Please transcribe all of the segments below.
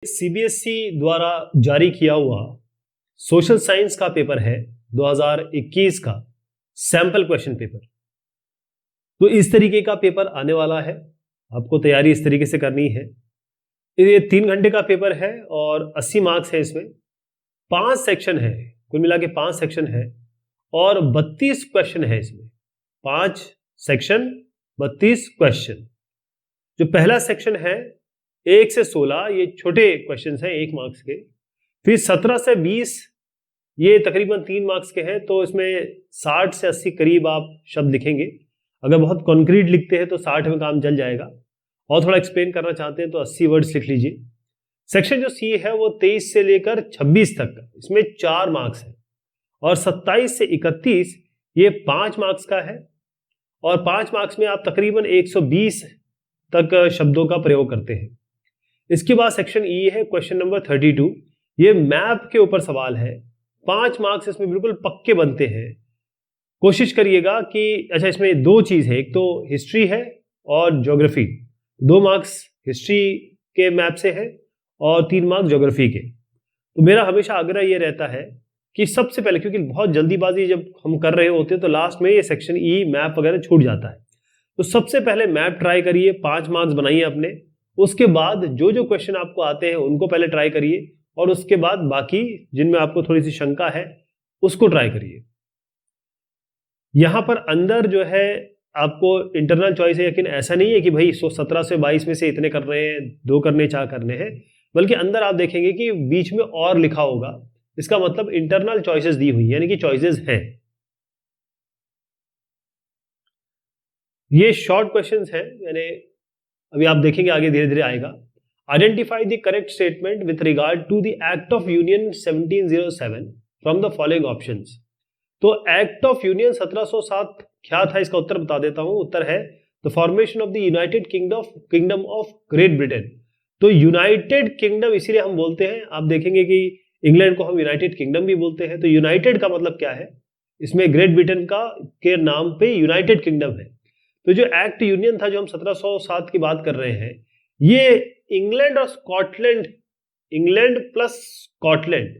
CBSE द्वारा जारी किया हुआ सोशल साइंस का पेपर है 2021 का सैंपल क्वेश्चन पेपर। तो इस तरीके का पेपर आने वाला है, आपको तैयारी इस तरीके से करनी है। ये 3 घंटे का पेपर है और 80 मार्क्स है। इसमें 5 सेक्शन है, कुल मिला के 5 सेक्शन है और 32 क्वेश्चन है। इसमें 5 सेक्शन 32 क्वेश्चन। जो पहला सेक्शन है 1 से 16 ये छोटे क्वेश्चन हैं 1 मार्क्स के, फिर 17 से 20 ये तकरीबन 3 मार्क्स के हैं। तो इसमें 60 से 80 करीब आप शब्द लिखेंगे। अगर बहुत कॉन्क्रीट लिखते हैं तो 60 में काम चल जाएगा, और थोड़ा एक्सप्लेन करना चाहते हैं तो 80 वर्ड्स लिख लीजिए। सेक्शन जो सी है वो 23 से लेकर 26 तक, इसमें 4 मार्क्स है, और 27 से 31 ये 5 मार्क्स का है, और 5 मार्क्स में आप तकरीबन 120 तक शब्दों का प्रयोग करते हैं। इसके बाद सेक्शन ई है, क्वेश्चन नंबर 32, ये मैप के ऊपर सवाल है। 5 मार्क्स इसमें बिल्कुल पक्के बनते हैं। कोशिश करिएगा कि अच्छा, इसमें 2 चीज है, एक तो हिस्ट्री है और ज्योग्राफी। 2 मार्क्स हिस्ट्री के मैप से है और 3 मार्क्स ज्योग्राफी के। तो मेरा हमेशा आग्रह ये रहता है कि सबसे पहले, क्योंकि बहुत जल्दीबाजी जब हम कर रहे होते हैं तो लास्ट में ये सेक्शन ई मैप वगैरह छूट जाता है। तो सबसे पहले मैप ट्राई करिए, 5 मार्क्स बनाइए अपने। उसके बाद जो जो क्वेश्चन आपको आते हैं उनको पहले ट्राई करिए, और उसके बाद बाकी जिनमें आपको थोड़ी सी शंका है उसको ट्राई करिए। यहां पर अंदर जो है आपको इंटरनल चॉइस है, लेकिन ऐसा नहीं है कि भाई 17 से 22 में से इतने कर रहे हैं, 2 करने 4 करने हैं, बल्कि अंदर आप देखेंगे कि बीच में और लिखा होगा। इसका मतलब इंटरनल चॉइसेस दी हुई, यानी कि चॉइसेस हैं। ये शॉर्ट क्वेश्चंस हैं, यानी अभी आप देखेंगे आगे धीरे धीरे आएगा। Identify the correct statement with regard to the act of union 1707 from the following options. तो एक्ट ऑफ यूनियन 1707 क्या था, इसका उत्तर बता देता हूं। उत्तर है the formation of the United kingdom of great Britain. तो यूनाइटेड किंगडम इसीलिए हम बोलते हैं, आप देखेंगे कि इंग्लैंड को हम यूनाइटेड किंगडम भी बोलते हैं। तो यूनाइटेड का मतलब क्या है, इसमें ग्रेट ब्रिटेन का के नाम पे यूनाइटेड किंगडम है। तो जो एक्ट यूनियन था, जो हम 1707 की बात कर रहे हैं, ये इंग्लैंड और स्कॉटलैंड, इंग्लैंड प्लस स्कॉटलैंड,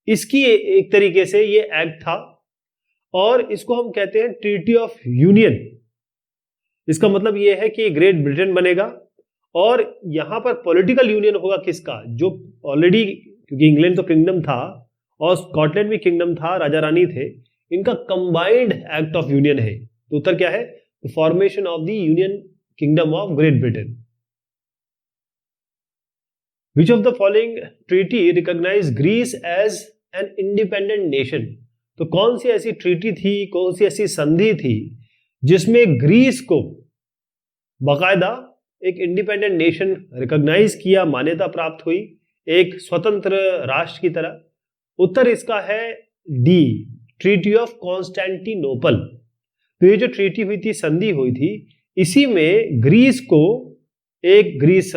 इसकी एक तरीके से ये एक्ट था, और इसको हम कहते हैं ट्रीटी ऑफ यूनियन। इसका मतलब ये है कि ग्रेट ब्रिटेन बनेगा, और यहां पर पॉलिटिकल यूनियन होगा किसका, जो ऑलरेडी, क्योंकि इंग्लैंड तो किंगडम था और स्कॉटलैंड भी किंगडम था, राजा रानी थे, इनका कंबाइंड एक्ट ऑफ यूनियन है। तो उत्तर क्या है, formation of the union kingdom of great Britain. Which of the following treaty recognized Greece as an independent nation? तो कौन सी ऐसी ट्रीटी थी, कौन सी ऐसी संधि थी जिसमें ग्रीस को बाकायदा एक इंडिपेंडेंट नेशन रिकॉग्नाइज किया, मान्यता प्राप्त हुई, एक स्वतंत्र राष्ट्र की तरह? उत्तर इसका है डी, ट्रीटी ऑफ कॉन्स्टेंटिनोपल। तो ये जो ट्रीटी हुई थी, संधि हुई थी, इसी में ग्रीस को ग्रीस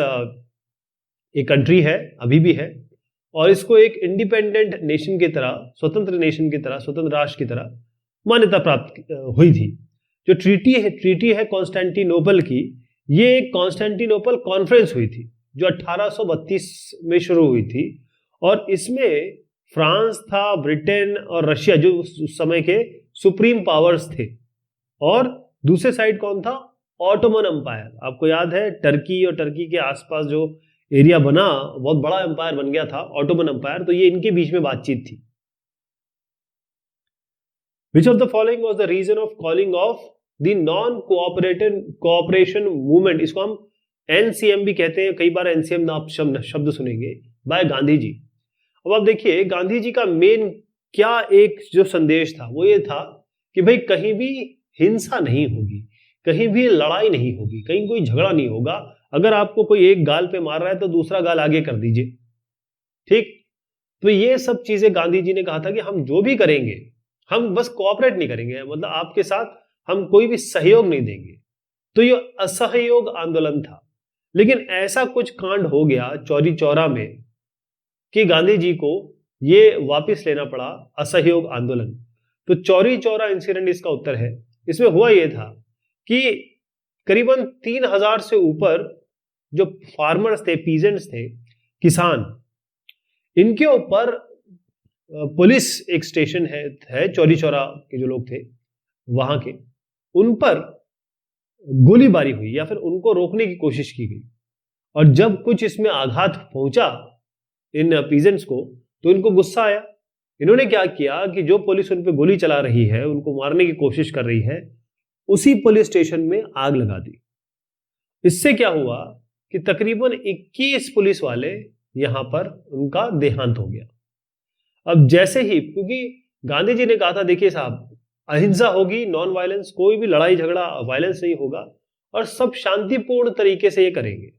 एक कंट्री है, अभी भी है, और इसको एक इंडिपेंडेंट नेशन की तरह, स्वतंत्र नेशन की तरह, स्वतंत्र राष्ट्र की तरह मान्यता प्राप्त हुई थी। जो ट्रीटी है कॉन्स्टेंटिनोपल की, ये कॉन्स्टेंटिनोपल कॉन्फ्रेंस हुई थी जो 1832 में शुरू हुई थी, और इसमें फ्रांस था, ब्रिटेन और रशिया जो उस समय के सुप्रीम पावर्स थे, और दूसरे साइड कौन था, ऑटोमन एम्पायर। आपको याद है टर्की और टर्की के आसपास जो एरिया बना, बहुत बड़ा एम्पायर बन गया था ऑटोमन एम्पायर। तो ये इनके बीच में बातचीत थी। Which of the following was the reason of calling off the non-cooperation movement? इसको हम NCM भी कहते हैं, कई बार NCM आप शब्द सुनेंगे, बाय गांधी जी। अब आप देखिए गांधी जी का मेन क्या एक जो संदेश था, वो ये था कि भाई कहीं भी हिंसा नहीं होगी, कहीं भी लड़ाई नहीं होगी, कहीं कोई झगड़ा नहीं होगा। अगर आपको कोई एक गाल पे मार रहा है तो दूसरा गाल आगे कर दीजिए, ठीक। तो ये सब चीजें गांधी जी ने कहा था कि हम जो भी करेंगे, हम बस कोऑपरेट नहीं करेंगे, मतलब आपके साथ हम कोई भी सहयोग नहीं देंगे। तो ये असहयोग आंदोलन था। लेकिन ऐसा कुछ कांड हो गया चौरी चौरा में कि गांधी जी को ये वापस लेना पड़ा, असहयोग आंदोलन। तो चौरी चौरा इंसिडेंट इसका उत्तर है। इसमें हुआ यह था कि करीबन 3000 से ऊपर जो फार्मर्स थे, पीजेंट्स थे, किसान, इनके ऊपर पुलिस एक स्टेशन है चौरी चौरा के जो लोग थे वहां के, उन पर गोलीबारी हुई या फिर उनको रोकने की कोशिश की गई। और जब कुछ इसमें आघात पहुंचा इन पीजेंट्स को, तो इनको गुस्सा आया। इन्होंने क्या किया कि जो पुलिस उन पर गोली चला रही है, उनको मारने की कोशिश कर रही है, उसी पुलिस स्टेशन में आग लगा दी। इससे क्या हुआ कि तकरीबन 21 पुलिस वाले यहां पर उनका देहांत हो गया। अब जैसे ही, क्योंकि गांधी जी ने कहा था, देखिए साहब, अहिंसा होगी, नॉन वायलेंस, कोई भी लड़ाई झगड़ा वायलेंस नहीं होगा और सब शांतिपूर्ण तरीके से ये करेंगे।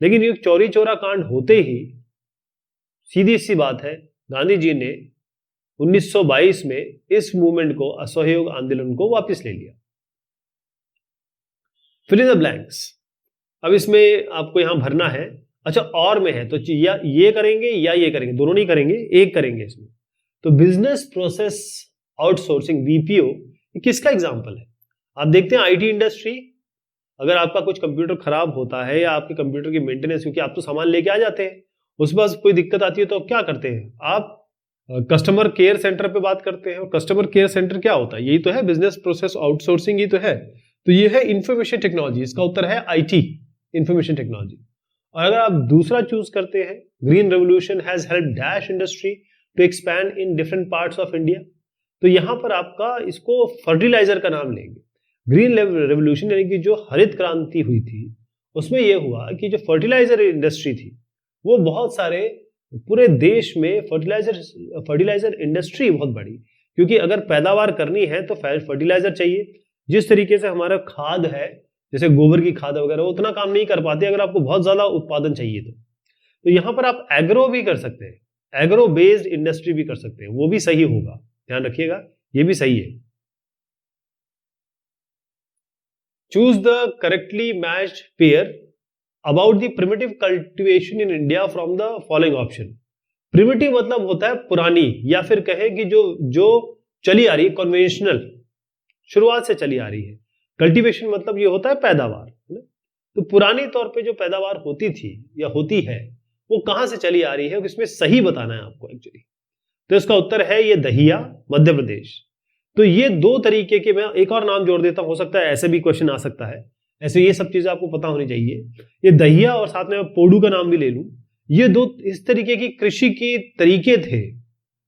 लेकिन ये चौरी चौरा कांड होते ही सीधी सी बात है, गांधी जी ने 1922 में इस मूवमेंट को, असहयोग आंदोलन को वापस ले लिया। Fill in the blanks. अब इसमें आपको यहां भरना है, अच्छा और में है तो या ये करेंगे या ये करेंगे, दोनों नहीं करेंगे, एक करेंगे इसमें। तो बिजनेस प्रोसेस आउटसोर्सिंग, बीपीओ, किसका एग्जांपल है? आप देखते हैं आईटी इंडस्ट्री, अगर आपका कुछ कंप्यूटर खराब होता है या आपके कंप्यूटर की मेंटेनेंस, क्योंकि आप तो सामान लेके आ जाते हैं, उस पास कोई दिक्कत आती है तो आप क्या करते हैं? आप कस्टमर केयर सेंटर पे बात करते हैं। और कस्टमर केयर सेंटर क्या होता है? यही तो है बिजनेस प्रोसेस आउटसोर्सिंग, ही तो है। तो ये है इंफॉर्मेशन टेक्नोलॉजी, इसका उत्तर है आईटी, इंफॉर्मेशन टेक्नोलॉजी। और अगर आप दूसरा चूज करते हैं, green revolution has helped dash industry to expand in different parts of India, तो यहां पर आपका इसको फर्टिलाइजर का नाम लेंगे। ग्रीन रेवोल्यूशन यानी कि जो हरित क्रांति हुई थी, उसमें यह हुआ कि जो फर्टिलाइजर इंडस्ट्री थी, वो बहुत सारे, पूरे देश में फर्टिलाइजर इंडस्ट्री बहुत बड़ी, क्योंकि अगर पैदावार करनी है तो फर्टिलाइजर चाहिए। जिस तरीके से हमारा खाद है, जैसे गोबर की खाद वगैरह, वो उतना काम नहीं कर पाते अगर आपको बहुत ज्यादा उत्पादन चाहिए तो यहां पर आप एग्रो भी कर सकते हैं, एग्रो बेस्ड इंडस्ट्री भी कर सकते हैं, वो भी सही होगा, ध्यान रखिएगा, ये भी सही है। Choose the correctly matched pair about the primitive cultivation in India from the following option. Primitive मतलब होता है पुरानी, या फिर कहे कि जो चली आ रही है, कन्वेंशनल, शुरुआत से चली आ रही है। कल्टीवेशन मतलब ये होता है पैदावार, है ना? तो पुरानी तौर पे जो पैदावार होती थी या होती है, वो कहां से चली आ रही है, इसमें सही बताना है आपको एक्चुअली। तो इसका उत्तर है ये दहिया, मध्य प्रदेश। तो ये दो तरीके के, मैं एक और नाम जोड़ देता हूं, हो सकता है ऐसे भी क्वेश्चन आ सकता है, ऐसे ये सब चीजें आपको पता होनी चाहिए। ये दहिया और साथ में मैं पोडू का नाम भी ले लूं, ये दो इस तरीके की कृषि के तरीके थे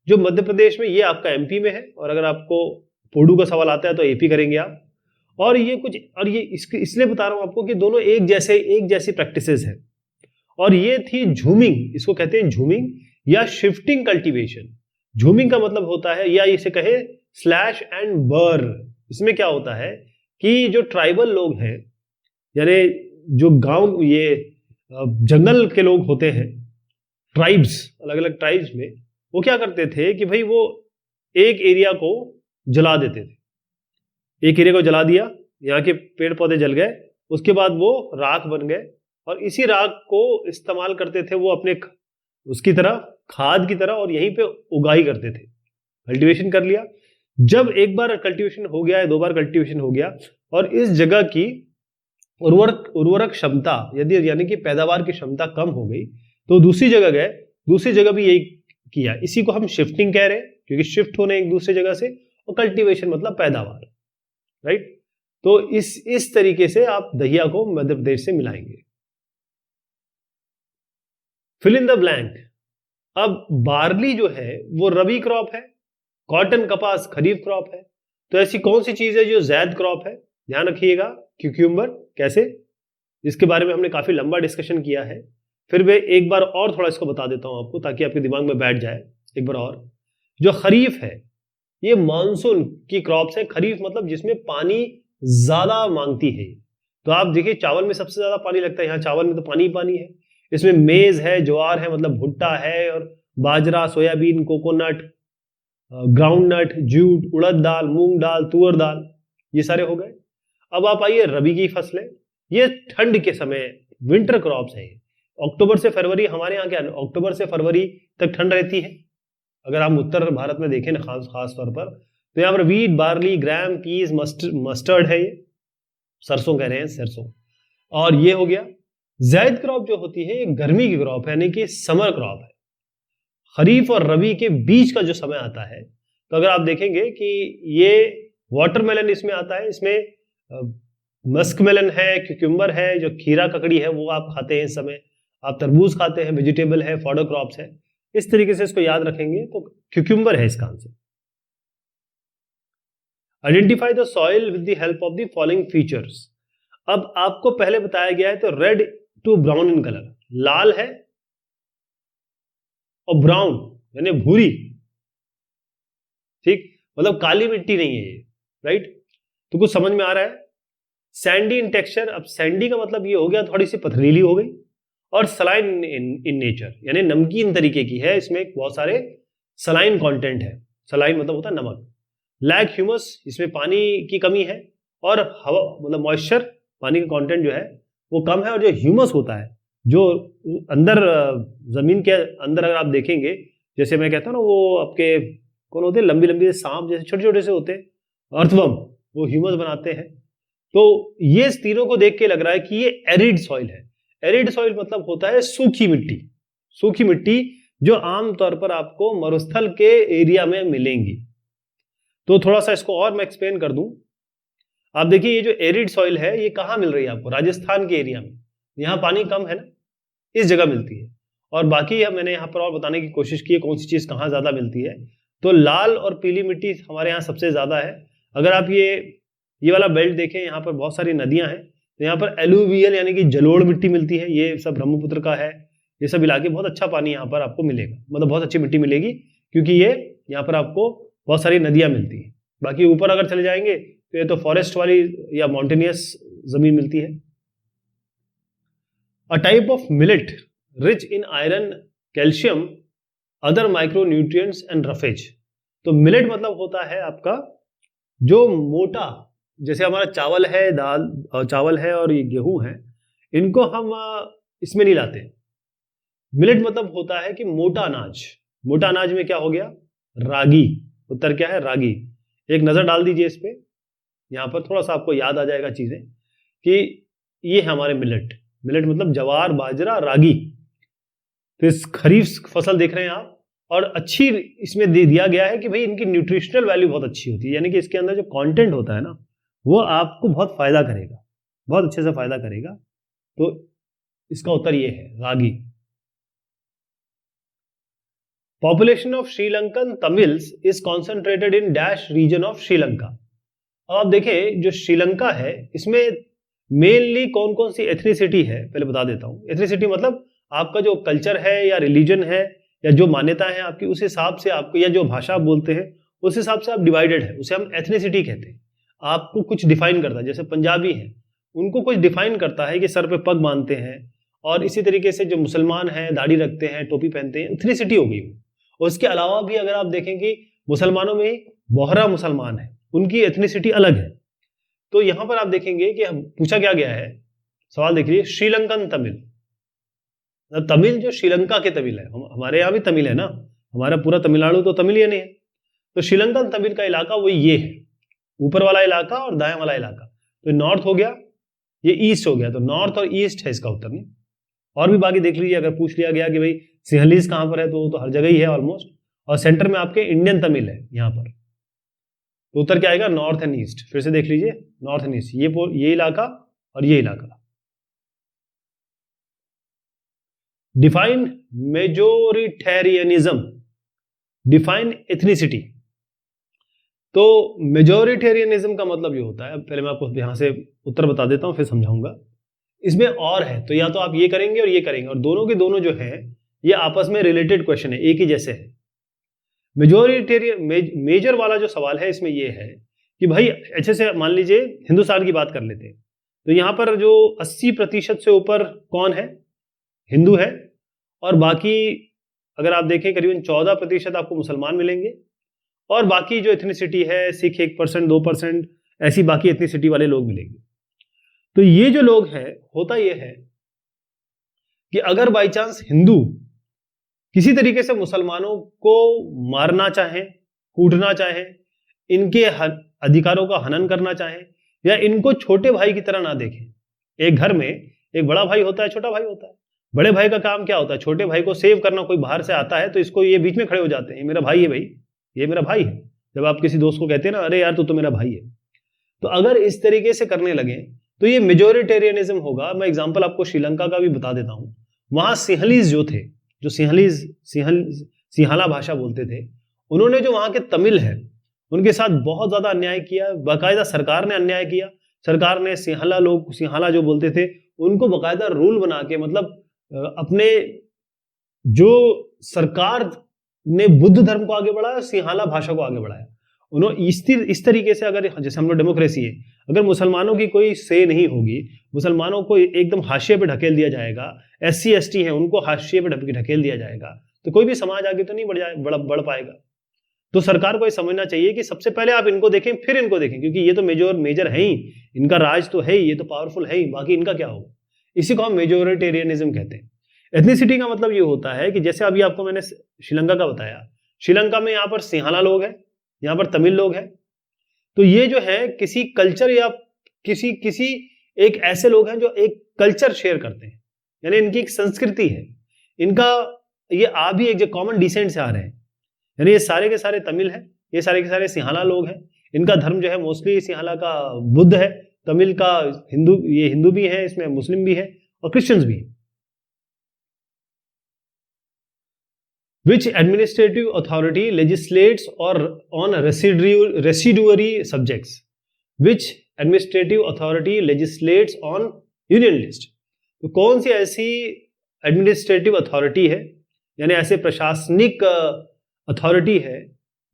जो मध्य प्रदेश में, ये आपका एमपी में है। और अगर आपको पोडू का सवाल आता है तो एपी करेंगे आप। और ये कुछ, और ये इसलिए बता रहा हूं आपको कि दोनों एक जैसी प्रैक्टिसेस है। और ये थी झूमिंग, इसको कहते हैं झूमिंग या शिफ्टिंग कल्टीवेशन। झूमिंग का मतलब होता है, या इसे कहे स्लैश एंड बर्न। इसमें क्या होता है कि जो ट्राइबल लोग हैं, यानी जो गांव, ये जंगल के लोग होते हैं, ट्राइब्स, अलग अलग ट्राइब्स में, वो क्या करते थे कि भाई वो एक एरिया को जला देते थे। एक एरिया को जला दिया, यहाँ के पेड़ पौधे जल गए, उसके बाद वो राख बन गए, और इसी राख को इस्तेमाल करते थे वो अपने उसकी तरह, खाद की तरह, और यहीं पे उगाई करते थे। कल्टीवेशन कर लिया। जब एक बार कल्टीवेशन हो गया है, दो बार कल्टीवेशन हो गया, और इस जगह की उर्वरक क्षमता, यदि यानी कि पैदावार की क्षमता कम हो गई, तो दूसरी जगह गए, दूसरी जगह भी यही किया। इसी को हम शिफ्टिंग कह रहे हैं, क्योंकि शिफ्ट होने एक दूसरी जगह से, और कल्टीवेशन मतलब पैदावार, राइट। तो इस तरीके से आप दहिया को मध्य प्रदेश से मिलाएंगे। Fill in the blank. अब बार्ली जो है वो रबी क्रॉप है, कॉटन कपास खरीफ क्रॉप है, तो ऐसी कौन सी चीज है जो जैद क्रॉप है? ध्यान रखिएगा, क्यूक्यूम्बर कैसे, इसके बारे में हमने काफी लंबा डिस्कशन किया है। फिर मैं एक बार और थोड़ा इसको बता देता हूं आपको, ताकि आपके दिमाग में बैठ जाए एक बार और। जो खरीफ है, ये मानसून की क्रॉप्स है। खरीफ मतलब जिसमें पानी ज्यादा मांगती है। तो आप देखिए, चावल में सबसे ज्यादा पानी लगता है, यहाँ चावल में तो पानी ही पानी है। इसमें मेज है, ज्वार है मतलब भुट्टा है, और बाजरा, soybean, coconut, groundnut, jute, उड़द दाल, मूंग दाल, तुअर दाल, ये सारे हो गए। अब आप आइए रबी की फसलें। ये ठंड के समय विंटर क्रॉप्स है। अक्टूबर से फरवरी, हमारे यहाँ क्या, अक्टूबर से फरवरी तक ठंड रहती है। अगर आप उत्तर भारत में देखें ना, खास तौर पर, तो यहाँ पर वीट, बार्ली, ग्राम, पीस, मस्टर्ड है, ये सरसों कह रहे हैं, सरसों। और ये हो गया। ज़ैद क्रॉप जो होती है ये गर्मी की क्रॉप है, यानी कि समर क्रॉप है। खरीफ और रबी के बीच का जो समय आता है, तो अगर आप देखेंगे कि ये वाटरमेलन इसमें आता है, इसमें मस्कमेलन है, क्यूकम्बर है, जो खीरा ककड़ी है वो आप खाते हैं इस समय, आप तरबूज खाते हैं, वेजिटेबल है, फॉडर क्रॉप्स है। इस तरीके से इसको याद रखेंगे तो क्यूकम्बर है इसका answer. Identify the soil with the help of the following features. अब आपको पहले बताया गया है तो red to brown in colour, लाल है और ब्राउन यानी भूरी, ठीक, मतलब काली मिट्टी नहीं है ये, राइट। तो कुछ समझ में आ रहा है। सैंडी इन टेक्सचर, अब सैंडी का मतलब ये हो गया थोड़ी सी पथरीली हो गई, और सलाइन इन नेचर यानी नमकीन तरीके की है, इसमें बहुत सारे सलाइन कंटेंट है। सलाइन मतलब होता है नमक। लैक ह्यूमस, इसमें पानी की कमी है, और हवा मतलब मॉइस्चर, पानी का कंटेंट जो है वो कम है, और जो ह्यूमस होता है जो अंदर जमीन के अंदर अगर आप देखेंगे, जैसे मैं कहता हूँ ना वो आपके कौन होते हैं, लंबी लंबी सांप जैसे छोटे छोटे से होते हैं, अर्थवर्म, वो ह्यूमस बनाते हैं। तो ये तीनों को देख के लग रहा है कि ये एरिड सॉइल है। एरिड सॉइल मतलब होता है सूखी मिट्टी, सूखी मिट्टी जो आमतौर पर आपको मरुस्थल के एरिया में मिलेंगी। तो थोड़ा सा इसको और मैं एक्सप्लेन कर दूं। आप देखिए ये जो एरिड सॉइल है ये कहाँ मिल रही है आपको, राजस्थान के एरिया में, यहाँ पानी कम है ना, इस जगह मिलती है। और बाकी मैंने यहाँ पर और बताने की कोशिश की है कौन सी चीज कहाँ ज्यादा मिलती है। तो लाल और पीली मिट्टी हमारे यहाँ सबसे ज्यादा है। अगर आप ये वाला बेल्ट देखें, यहाँ पर बहुत सारी नदियां हैं, तो यहाँ पर एलुवियल यानी कि जलोढ़ मिट्टी मिलती है, ये सब ब्रह्मपुत्र का है, ये सब इलाके बहुत अच्छा पानी यहाँ पर आपको मिलेगा, मतलब बहुत अच्छी मिट्टी मिलेगी, क्योंकि ये यहाँ पर आपको बहुत सारी नदियां मिलती हैं। बाकी ऊपर अगर चले जाएंगे तो ये तो फॉरेस्ट वाली या माउंटेनियस जमीन मिलती है। A type of millet rich in iron, calcium, other micronutrients and roughage. तो मिलेट मतलब होता है आपका जो मोटा, जैसे हमारा चावल है, दाल चावल है और ये गेहूं है, इनको हम इसमें नहीं लाते। मिलेट मतलब होता है कि मोटा अनाज। मोटा अनाज में क्या हो गया, रागी। उत्तर क्या है, रागी। एक नजर डाल दीजिए इस पे, यहां पर थोड़ा सा आपको याद आ जाएगा चीजें कि ये है हमारे मिलेट। मिलेट मतलब जवार, बाजरा, रागी। तो इस खरीफ फसल देख रहे हैं आप, और अच्छी इसमें दे दिया गया है कि भाई इनकी न्यूट्रिशनल वैल्यू बहुत अच्छी होती है, यानी कि इसके अंदर जो कंटेंट होता है ना वो आपको बहुत फायदा करेगा, बहुत अच्छे से फायदा करेगा। तो इसका उत्तर ये है, ragi. Population of Sri Lankan Tamils is concentrated in dash region of Sri Lanka. अब आप देखें जो श्रीलंका है इसमें मेनली कौन कौन सी एथनिसिटी है, पहले बता देता हूं। एथनिसिटी मतलब आपका जो कल्चर है या रिलीजन है या जो मान्यताएं हैं आपकी, उस हिसाब से आपको, या जो भाषा आप बोलते हैं उस हिसाब से आप डिवाइडेड है, उसे हम एथनिसिटी कहते हैं। आपको कुछ डिफाइन करता है, जैसे पंजाबी है उनको कुछ डिफाइन करता है कि सर पे पग बांधते हैं, और इसी तरीके से जो मुसलमान हैं दाढ़ी रखते हैं, टोपी पहनते हैं, एथनिसिटी हो गई वो। और उसके अलावा भी अगर आप देखें कि मुसलमानों में बोहरा मुसलमान है, उनकी एथनिसिटी अलग है। तो यहां पर आप देखेंगे कि पूछा क्या गया है, सवाल देखिए, श्रीलंकन तमिल, तमिल जो श्रीलंका के तमिल है, हमारे यहाँ भी तमिल है ना, हमारा पूरा तमिलनाडु तो तमिल ही नहीं है। तो श्रीलंकन तमिल का इलाका वो ये है, ऊपर वाला इलाका और दाएं वाला इलाका। तो नॉर्थ हो गया, ये ईस्ट हो गया, तो नॉर्थ और ईस्ट है इसका उत्तर। नहीं, और भी बाकी देख लीजिए, अगर पूछ लिया गया कि भाई सिंहलीज कहां पर है, तो वो तो हर जगह ही है ऑलमोस्ट। और सेंटर में आपके इंडियन तमिल है यहाँ पर, तो उत्तर क्या आएगा, नॉर्थ एंड ईस्ट। फिर से देख लीजिए, नॉर्थ एंड ईस्ट, ये इलाका और ये इलाका। Define majoritarianism, define ethnicity. तो मेजोरिटेरियनिज्म का मतलब ये होता है, पहले मैं आपको यहां से उत्तर बता देता हूं फिर समझाऊंगा। इसमें और है, तो या तो आप ये करेंगे और ये करेंगे, और दोनों के दोनों जो है ये आपस में रिलेटेड क्वेश्चन है, एक ही जैसे है। मेजोरिटेरियन मेजर वाला जो सवाल है इसमें ये है कि भाई अच्छे से मान लीजिए हिंदुस्तान की बात कर लेते हैं, तो यहां पर जो 80% से ऊपर कौन है, हिंदू है, और बाकी अगर आप देखें करीबन 14% आपको मुसलमान मिलेंगे, और बाकी जो एथनिसिटी है सिख 1%, 2%, ऐसी बाकी एथनिसिटी वाले लोग मिलेंगे। तो ये जो लोग हैं, होता ये है कि अगर बाई चांस हिंदू किसी तरीके से मुसलमानों को मारना चाहें, कूटना चाहें, इनके अधिकारों का हनन करना चाहें, या इनको छोटे भाई की तरह ना देखें, एक घर में एक बड़ा भाई होता है, छोटा भाई होता है। बड़े भाई का काम क्या होता है? छोटे भाई को सेव करना। कोई बाहर से आता है तो इसको ये बीच में खड़े हो जाते हैं, ये मेरा भाई है भाई, ये मेरा भाई है। जब आप किसी दोस्त को कहते हैं ना, अरे यार तू तो मेरा भाई है। तो अगर इस तरीके से करने लगे तो ये मेजोरिटेरियनिज्म होगा। मैं एग्जांपल आपको श्रीलंका का भी बता देता हूं। वहां सिंहलीज जो थे, जो सिंहाला भाषा बोलते थे, उन्होंने जो वहां के तमिल है उनके साथ बहुत ज्यादा अन्याय किया। बाकायदा सरकार ने अन्याय किया। सरकार ने सिंहाला जो बोलते थे उनको बाकायदा रूल बना के, मतलब अपने जो सरकार ने बुद्ध धर्म को आगे बढ़ाया, सिंहाला भाषा को आगे बढ़ाया। उन्होंने इस तरीके से, अगर जैसे हम लोग डेमोक्रेसी है, अगर मुसलमानों की कोई से नहीं होगी, मुसलमानों को एकदम हाशिए पे ढकेल दिया जाएगा, SC ST है उनको हाशिए पे ढकेल दिया जाएगा, तो कोई भी समाज आगे तो नहीं बढ़ पाएगा। तो सरकार को ये समझना चाहिए कि सबसे पहले आप इनको देखें फिर इनको देखें, क्योंकि ये तो मेजर है ही, इनका राज तो है ही, ये तो पावरफुल है ही, बाकी इनका क्या होगा। इसी को हम मेजोरिटेरियनिज्म कहते हैं। एथनिसिटी का मतलब ये होता है कि जैसे अभी आपको मैंने श्रीलंका का बताया, श्रीलंका में यहाँ पर सिंहाला लोग हैं, यहाँ पर तमिल लोग हैं। तो ये जो है किसी कल्चर या किसी एक ऐसे लोग हैं जो एक कल्चर शेयर करते हैं, यानी इनकी एक संस्कृति है, इनका ये आ भी एक कॉमन डिसेंट से आ रहे हैं। यानी ये सारे के सारे तमिल हैं, ये सारे के सारे सिंहाला लोग हैं। इनका धर्म जो है मोस्टली सिंहाला का बुद्ध है, तमिल का हिंदू, ये हिंदू भी है, इसमें मुस्लिम भी है और क्रिश्चियंस भी है। Which administrative authority legislates or on residuary subjects? Which administrative authority legislates on union list? तो कौन सी ऐसी एडमिनिस्ट्रेटिव अथॉरिटी है, यानी ऐसे प्रशासनिक अथॉरिटी है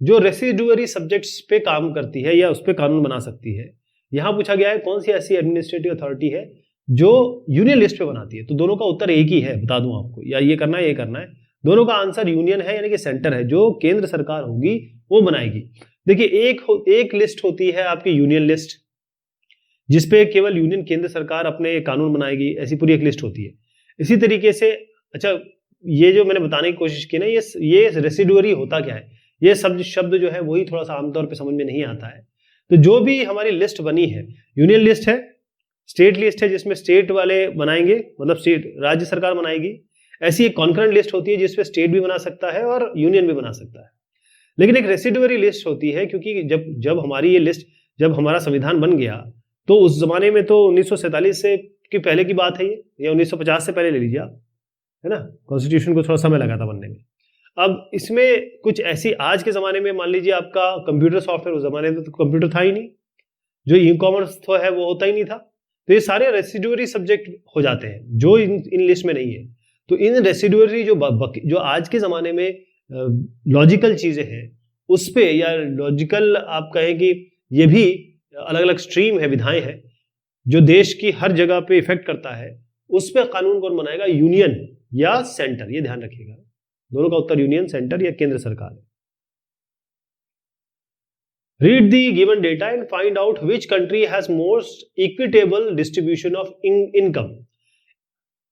जो रेसिडुअरी सब्जेक्ट्स पे काम करती है या उस पर कानून बना सकती है। यहां पूछा गया है कौन सी ऐसी एडमिनिस्ट्रेटिव अथॉरिटी है जो यूनियन लिस्ट पे बनाती है। तो दोनों का उत्तर एक ही है, बता दूं आपको, या ये करना है ये करना है। दोनों का आंसर यूनियन है, यानी कि सेंटर है, जो केंद्र सरकार होगी वो बनाएगी। देखिए एक लिस्ट होती है आपकी यूनियन लिस्ट, जिसपे केवल यूनियन केंद्र सरकार अपने कानून बनाएगी, ऐसी पूरी एक लिस्ट होती है। इसी तरीके से, अच्छा ये जो मैंने बताने की कोशिश की ना, ये रेसिडुअरी होता क्या है, ये शब्द जो है वही थोड़ा सा आमतौर पे समझ में नहीं आता है। तो जो भी हमारी लिस्ट बनी है, यूनियन लिस्ट है, स्टेट लिस्ट है जिसमें स्टेट वाले बनाएंगे, मतलब स्टेट राज्य सरकार बनाएगी। ऐसी एक कॉन्करेंट लिस्ट होती है जिसपे स्टेट भी बना सकता है और यूनियन भी बना सकता है। लेकिन एक रेसिडुअरी लिस्ट होती है, क्योंकि जब हमारी ये लिस्ट, जब हमारा संविधान बन गया तो उस जमाने में तो 1947 से की पहले की बात है ये, या 1950 से पहले ले लीजिए आप, है ना। कॉन्स्टिट्यूशन को थोड़ा समय लगा था बनने में। अब इसमें कुछ ऐसी, आज के जमाने में मान लीजिए आपका कंप्यूटर सॉफ्टवेयर, उस जमाने में तो कंप्यूटर था ही नहीं, जो ई कॉमर्स है वो होता ही नहीं था। तो ये सारे रेसिडुअरी सब्जेक्ट हो जाते हैं जो इन लिस्ट में नहीं है। तो इन रेसिडुअरी जो आज के ज़माने में लॉजिकल चीज़ें हैं उस पे, या लॉजिकल आप कहें कि ये भी अलग अलग स्ट्रीम है, विधाएं हैं जो देश की हर जगह पे इफेक्ट करता है, उस पे कानून कौन बनाएगा, यूनियन या सेंटर, ये ध्यान रखिएगा। दोनों का उत्तर यूनियन, सेंटर या केंद्र सरकार है। Read the given data and find out which country has most equitable distribution of income.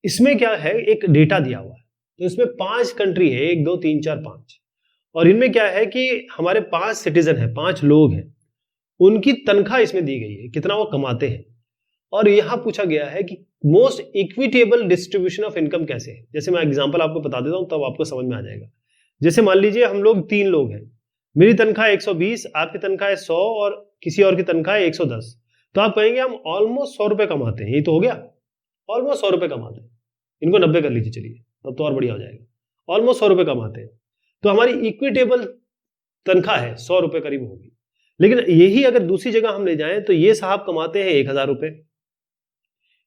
इसमें क्या है, एक डेटा दिया हुआ है, तो इसमें 5 कंट्री है, 1 2 3 4 5, और इनमें क्या है कि हमारे 5 सिटीजन है, 5 लोग हैं, उनकी तनख्वाह इसमें दी गई है, कितना वो कमाते हैं। और यहां पूछा गया है कि most equitable distribution of income कैसे है। जैसे मैं एग्जांपल आपको बता देता हूं तब आपको समझ में आ जाएगा। जैसे मान लीजिए हम लोग 3 लोग हैं, मेरी तनख्वाह 120, आपकी तनख्वाह है 100 और किसी और की तनख्वाह है 110। तो आप कहेंगे हम ऑलमोस्ट 100 रुपए कमाते हैं, यही तो हो गया, ऑलमोस्ट 100 रुपए कमाते हैं। इनको 90 कर लीजिए, चलिए तब तो और बढ़िया हो जाएगा। ऑलमोस्ट 100 रुपए कमाते हैं, तो हमारी इक्विटेबल तनख्वाह है 100 रुपए करीब होगी। लेकिन यही अगर दूसरी जगह हम ले जाएं तो ये साहब कमाते हैं 1000 रुपए,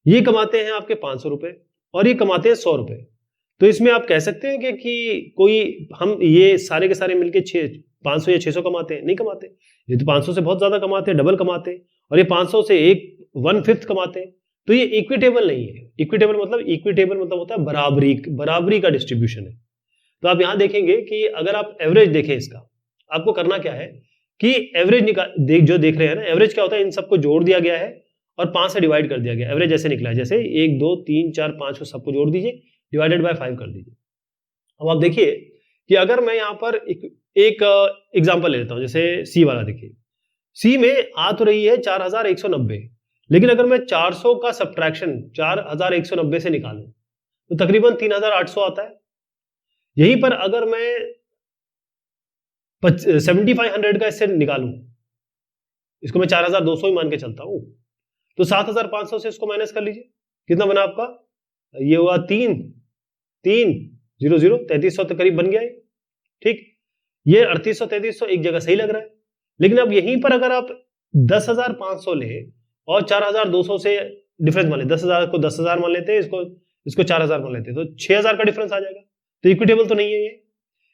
ये कमाते हैं आपके 500 रुपए और ये कमाते हैं 100 रुपए। तो इसमें आप कह सकते हैं कि कोई हम ये सारे के सारे मिलके 500 या 600 कमाते हैं, नहीं कमाते। ये तो 500 से बहुत ज्यादा कमाते हैं, डबल कमाते हैं, और ये 500 से 1/5 कमाते हैं। तो ये इक्विटेबल नहीं है। इक्विटेबल मतलब होता है बराबरी का डिस्ट्रीब्यूशन है। तो आप यहां देखेंगे कि अगर आप एवरेज देखें इसका, आपको करना क्या है कि एवरेज जो देख रहे हैं ना, एवरेज क्या होता है, इन सबको जोड़ दिया गया है और 5 से डिवाइड कर दिया गया। एवरेज ऐसे निकला है, जैसे 1 2 3 4 5 को सबको जोड़ दीजिए, डिवाइडेड बाय 5 कर दीजिए। अब आप देखिए कि अगर मैं यहां पर एक एग्जांपल ले लेता हूं, जैसे सी वाला देखिए, सी में आ तो रही है 4190, लेकिन अगर मैं 400 का सब्ट्रैक्शन 4190 से निकालूं तो तकरीबन 3800 आता है। यहीं पर अगर मैं 7500 का इससे निकालूं, इसको मैं 4200 ही मान के चलता हूं, तो 7500 से इसको माइनस कर लीजिए, कितना बना आपका, ये हुआ 3300 के करीब बन गया है। ठीक, ये 3800 3300 एक जगह सही लग रहा है। लेकिन अब यहीं पर अगर आप 10,500 ले और 4200 से डिफरेंस मान ले, 10,000 को 10,000 मान लेते हैं, इसको 4000 मान लेते हैं, तो 6000 का डिफरेंस आ जाएगा। तो इक्विटेबल तो नहीं है ये।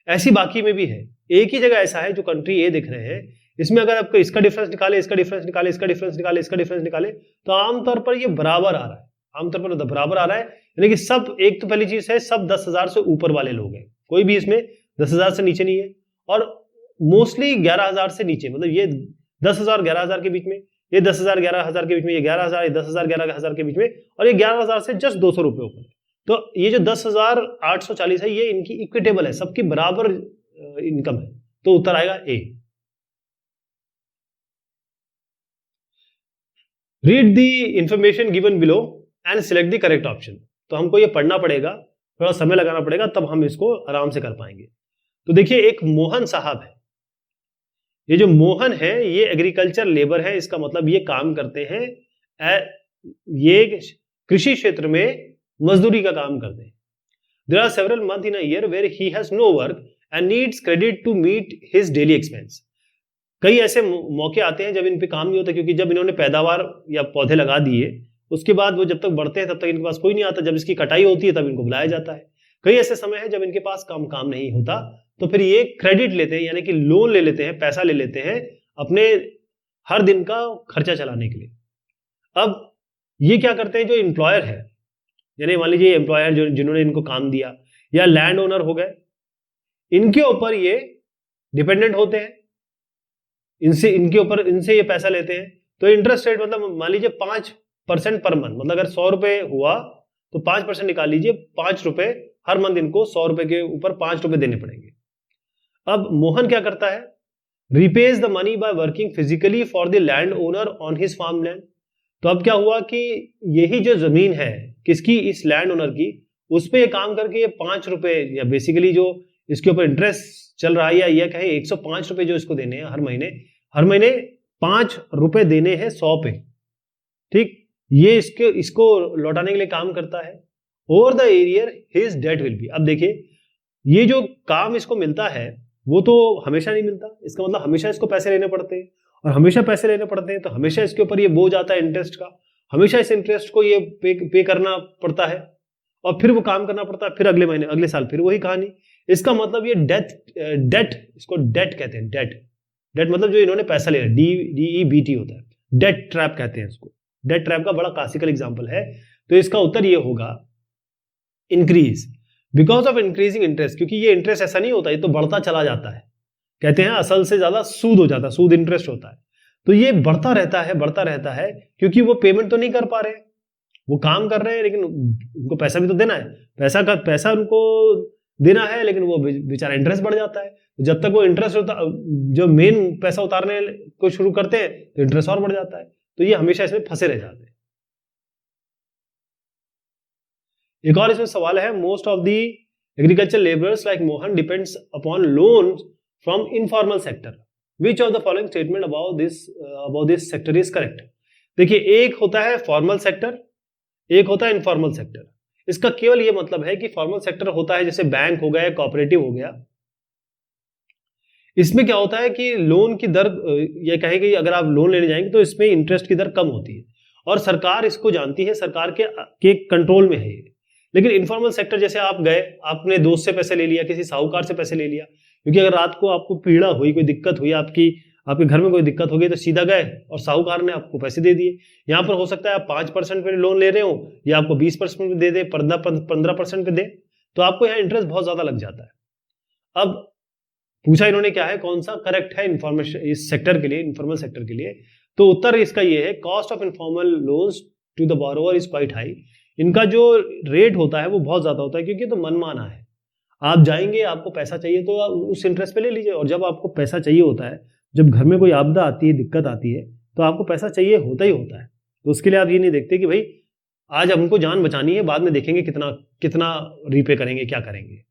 ऐसी बाकी में भी है, एक ही जगह ऐसा है जो कंट्री ए दिख रहे हैं, इसमें अगर आपको इसका डिफरेंस निकाले, इसका डिफरेंस निकाले, इसका डिफरेंस निकाले, इसका डिफरेंस निकाले, तो आमतौर पर ये बराबर आ रहा है, आमतौर पर बराबर आ रहा है। यानी कि सब, एक तो पहली चीज है, सब 10,000 से ऊपर वाले लोग हैं, कोई भी इसमें 10,000 से नीचे नहीं है, और मोस्टली 11,000 से नीचे, मतलब ये 10,000 11,000 के बीच में, ये 10,000 11,000 के बीच में, ये 11,000 ये 10,000 11,000 के बीच में, और ये 11,000 से जस्ट 200 रुपए ऊपर। तो ये जो 10,840 है, ये इनकी इक्विटेबल है, सबकी बराबर इनकम है, तो उत्तर आएगा a. Read the information given below and select the correct option. तो हमको ये पढ़ना पड़ेगा, थोड़ा समय लगाना पड़ेगा, तब हम इसको आराम से कर पाएंगे। तो देखिए, एक मोहन साहब है, ये जो मोहन है ये एग्रीकल्चर लेबर है, इसका मतलब ये काम करते हैं, ये कृषि क्षेत्र में मजदूरी का काम करते हैं। There are several months in a year where he has no work and needs credit to meet his daily expense. कई ऐसे मौके आते हैं जब इन पे काम नहीं होता, क्योंकि जब इन्होंने पैदावार या पौधे लगा दिए, उसके बाद वो जब तक बढ़ते हैं तब तक इनके पास कोई नहीं आता, जब इसकी कटाई होती है तब इनको बुलाया जाता है। कई ऐसे समय है जब इनके पास काम नहीं होता, तो फिर ये क्रेडिट लेते हैं, यानी कि लोन ले लेते हैं, पैसा ले लेते हैं अपने हर दिन का खर्चा चलाने के लिए। अब ये क्या करते हैं, जो एम्प्लॉयर है, यानी मान लीजिए एम्प्लॉयर जिन्होंने इनको काम दिया, या लैंड ओनर हो गए, इनके ऊपर ये डिपेंडेंट होते हैं, इनसे ये पैसा लेते हैं। तो इंटरेस्ट रेट मतलब मान लीजिए 5% पर मंथ, मतलब अगर 100 रुपए हुआ तो 5% निकाल लीजिए, 5 रुपए हर मंथ इनको 100 रुपए के ऊपर 5 रुपए देने पड़ेंगे। अब मोहन क्या करता है, repays the money by working physically for the land owner on his farm land. तो अब क्या हुआ कि यही जो जमीन है किसकी, इस लैंड ओनर की, उस पे ये काम करके ये 5 रुपए, या बेसिकली जो इसके ऊपर इंटरेस्ट चल रहा है, या यह कहे 105 रुपए जो इसको देने हैं हर महीने 5 रुपए देने हैं 100 पे। ठीक, ये इसको लौटाने के लिए काम करता है। Over the arrear his date will be. अब देखिए, ये जो काम इसको मिलता है वो तो हमेशा नहीं मिलता, इसका मतलब हमेशा इसको पैसे लेने पड़ते हैं, और हमेशा पैसे लेने पड़ते हैं तो हमेशा इसके ऊपर ये बोझ आता है इंटरेस्ट का, हमेशा इस इंटरेस्ट को ये पे करना पड़ता है, और फिर वो काम करना पड़ता है, फिर अगले महीने अगले साल फिर वही कहानी। इसका मतलब ये डेट, इसको डेट कहते हैं, डेट मतलब जो इन्होंने पैसा ले लिया, DEBT होता है, डेट ट्रैप कहते हैं इसको। डेट ट्रैप का बड़ा क्लासिकल एग्जांपल है। तो इसका उत्तर ये होगा increase, because of increasing interest, क्योंकि ये इंटरेस्ट ऐसा नहीं होता, ये तो बढ़ता चला जाता है, कहते हैं असल से ज्यादा सूद हो जाता है, सूद इंटरेस्ट होता है। तो ये बढ़ता रहता है क्योंकि वो पेमेंट तो नहीं कर पा रहे, वो काम कर रहे हैं लेकिन उनको पैसा भी तो देना है, पैसा उनको देना है, लेकिन वो बेचारा इंटरेस्ट बढ़ जाता है। जब तक वो इंटरेस्ट होता, जो मेन पैसा उतारने को शुरू करते हैं तो इंटरेस्ट और बढ़ जाता है, तो ये हमेशा इसमें फंसे रह जाते हैं। एक और इसमें सवाल है, most of the agriculture labourers like Mohan depends upon loan from informal sector, which of the following statement about this sector is correct. देखिए, एक होता है फॉर्मल सेक्टर, एक होता है इनफॉर्मल सेक्टर। इसका केवल ये मतलब है कि फॉर्मल सेक्टर होता है जैसे बैंक हो गया, कोऑपरेटिव हो गया, इसमें क्या होता है कि लोन की दर, ये कहें कि अगर आप लोन लेने जाएंगे तो इसमें इंटरेस्ट की दर कम होती है, और सरकार इसको जानती है, सरकार के कंट्रोल में है ये। लेकिन इनफॉर्मल सेक्टर, जैसे आप गए, आपने दोस्त से पैसे ले लिया, किसी साहूकार से पैसे ले लिया, क्योंकि अगर रात को आपको पीड़ा हुई, कोई दिक्कत हुई, आपके घर में कोई दिक्कत हो गई, तो सीधा गए और साहूकार ने आपको पैसे दे दिए। यहाँ पर हो सकता है आप 5% पे लोन ले रहे हो, या आपको 20% पे दे दे, 15% पे दे, तो आपको यहाँ इंटरेस्ट बहुत ज्यादा लग जाता है। अब पूछा इन्होंने क्या है, कौन सा करेक्ट है इन्फॉर्मेशन इस सेक्टर के लिए, इनफॉर्मल सेक्टर के लिए। तो उत्तर इसका ये है, cost of informal loans to the borrower is quite high. इनका जो रेट होता है वो बहुत ज्यादा होता है, क्योंकि तो मनमाना है। आप जाएंगे, आपको पैसा चाहिए तो उस इंटरेस्ट पे ले लीजिए, और जब आपको पैसा चाहिए होता है, जब घर में कोई आपदा आती है, दिक्कत आती है, तो आपको पैसा चाहिए होता ही होता है, तो उसके लिए आप ये नहीं देखते कि भाई आज हमको जान बचानी है, बाद में देखेंगे कितना कितना रीपे करेंगे, क्या करेंगे।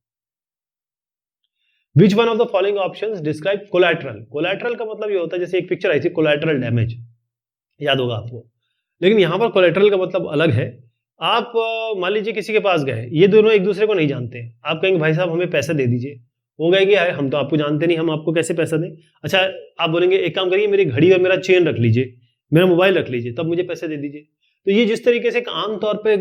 Which one of the following options describe collateral. Collateral का मतलब ये होता है, जैसे एक पिक्चर आई थी कोलैटरल डैमेज, याद होगा आपको, लेकिन यहां पर कोलैटरल का मतलब अलग है। आप मान लीजिए किसी के पास गए, ये दोनों एक दूसरे को नहीं जानते, आप कहेंगे भाई साहब हमें पैसे दे दीजिए, वो कहेंगे हम तो आपको जानते नहीं, हम आपको कैसे पैसा दें। अच्छा, आप बोलेंगे एक काम करिए, मेरी घड़ी और मेरा चेन रख लीजिए, मेरा मोबाइल रख लीजिए, तब मुझे पैसे दे दीजिए। तो ये जिस तरीके से आम तौर पे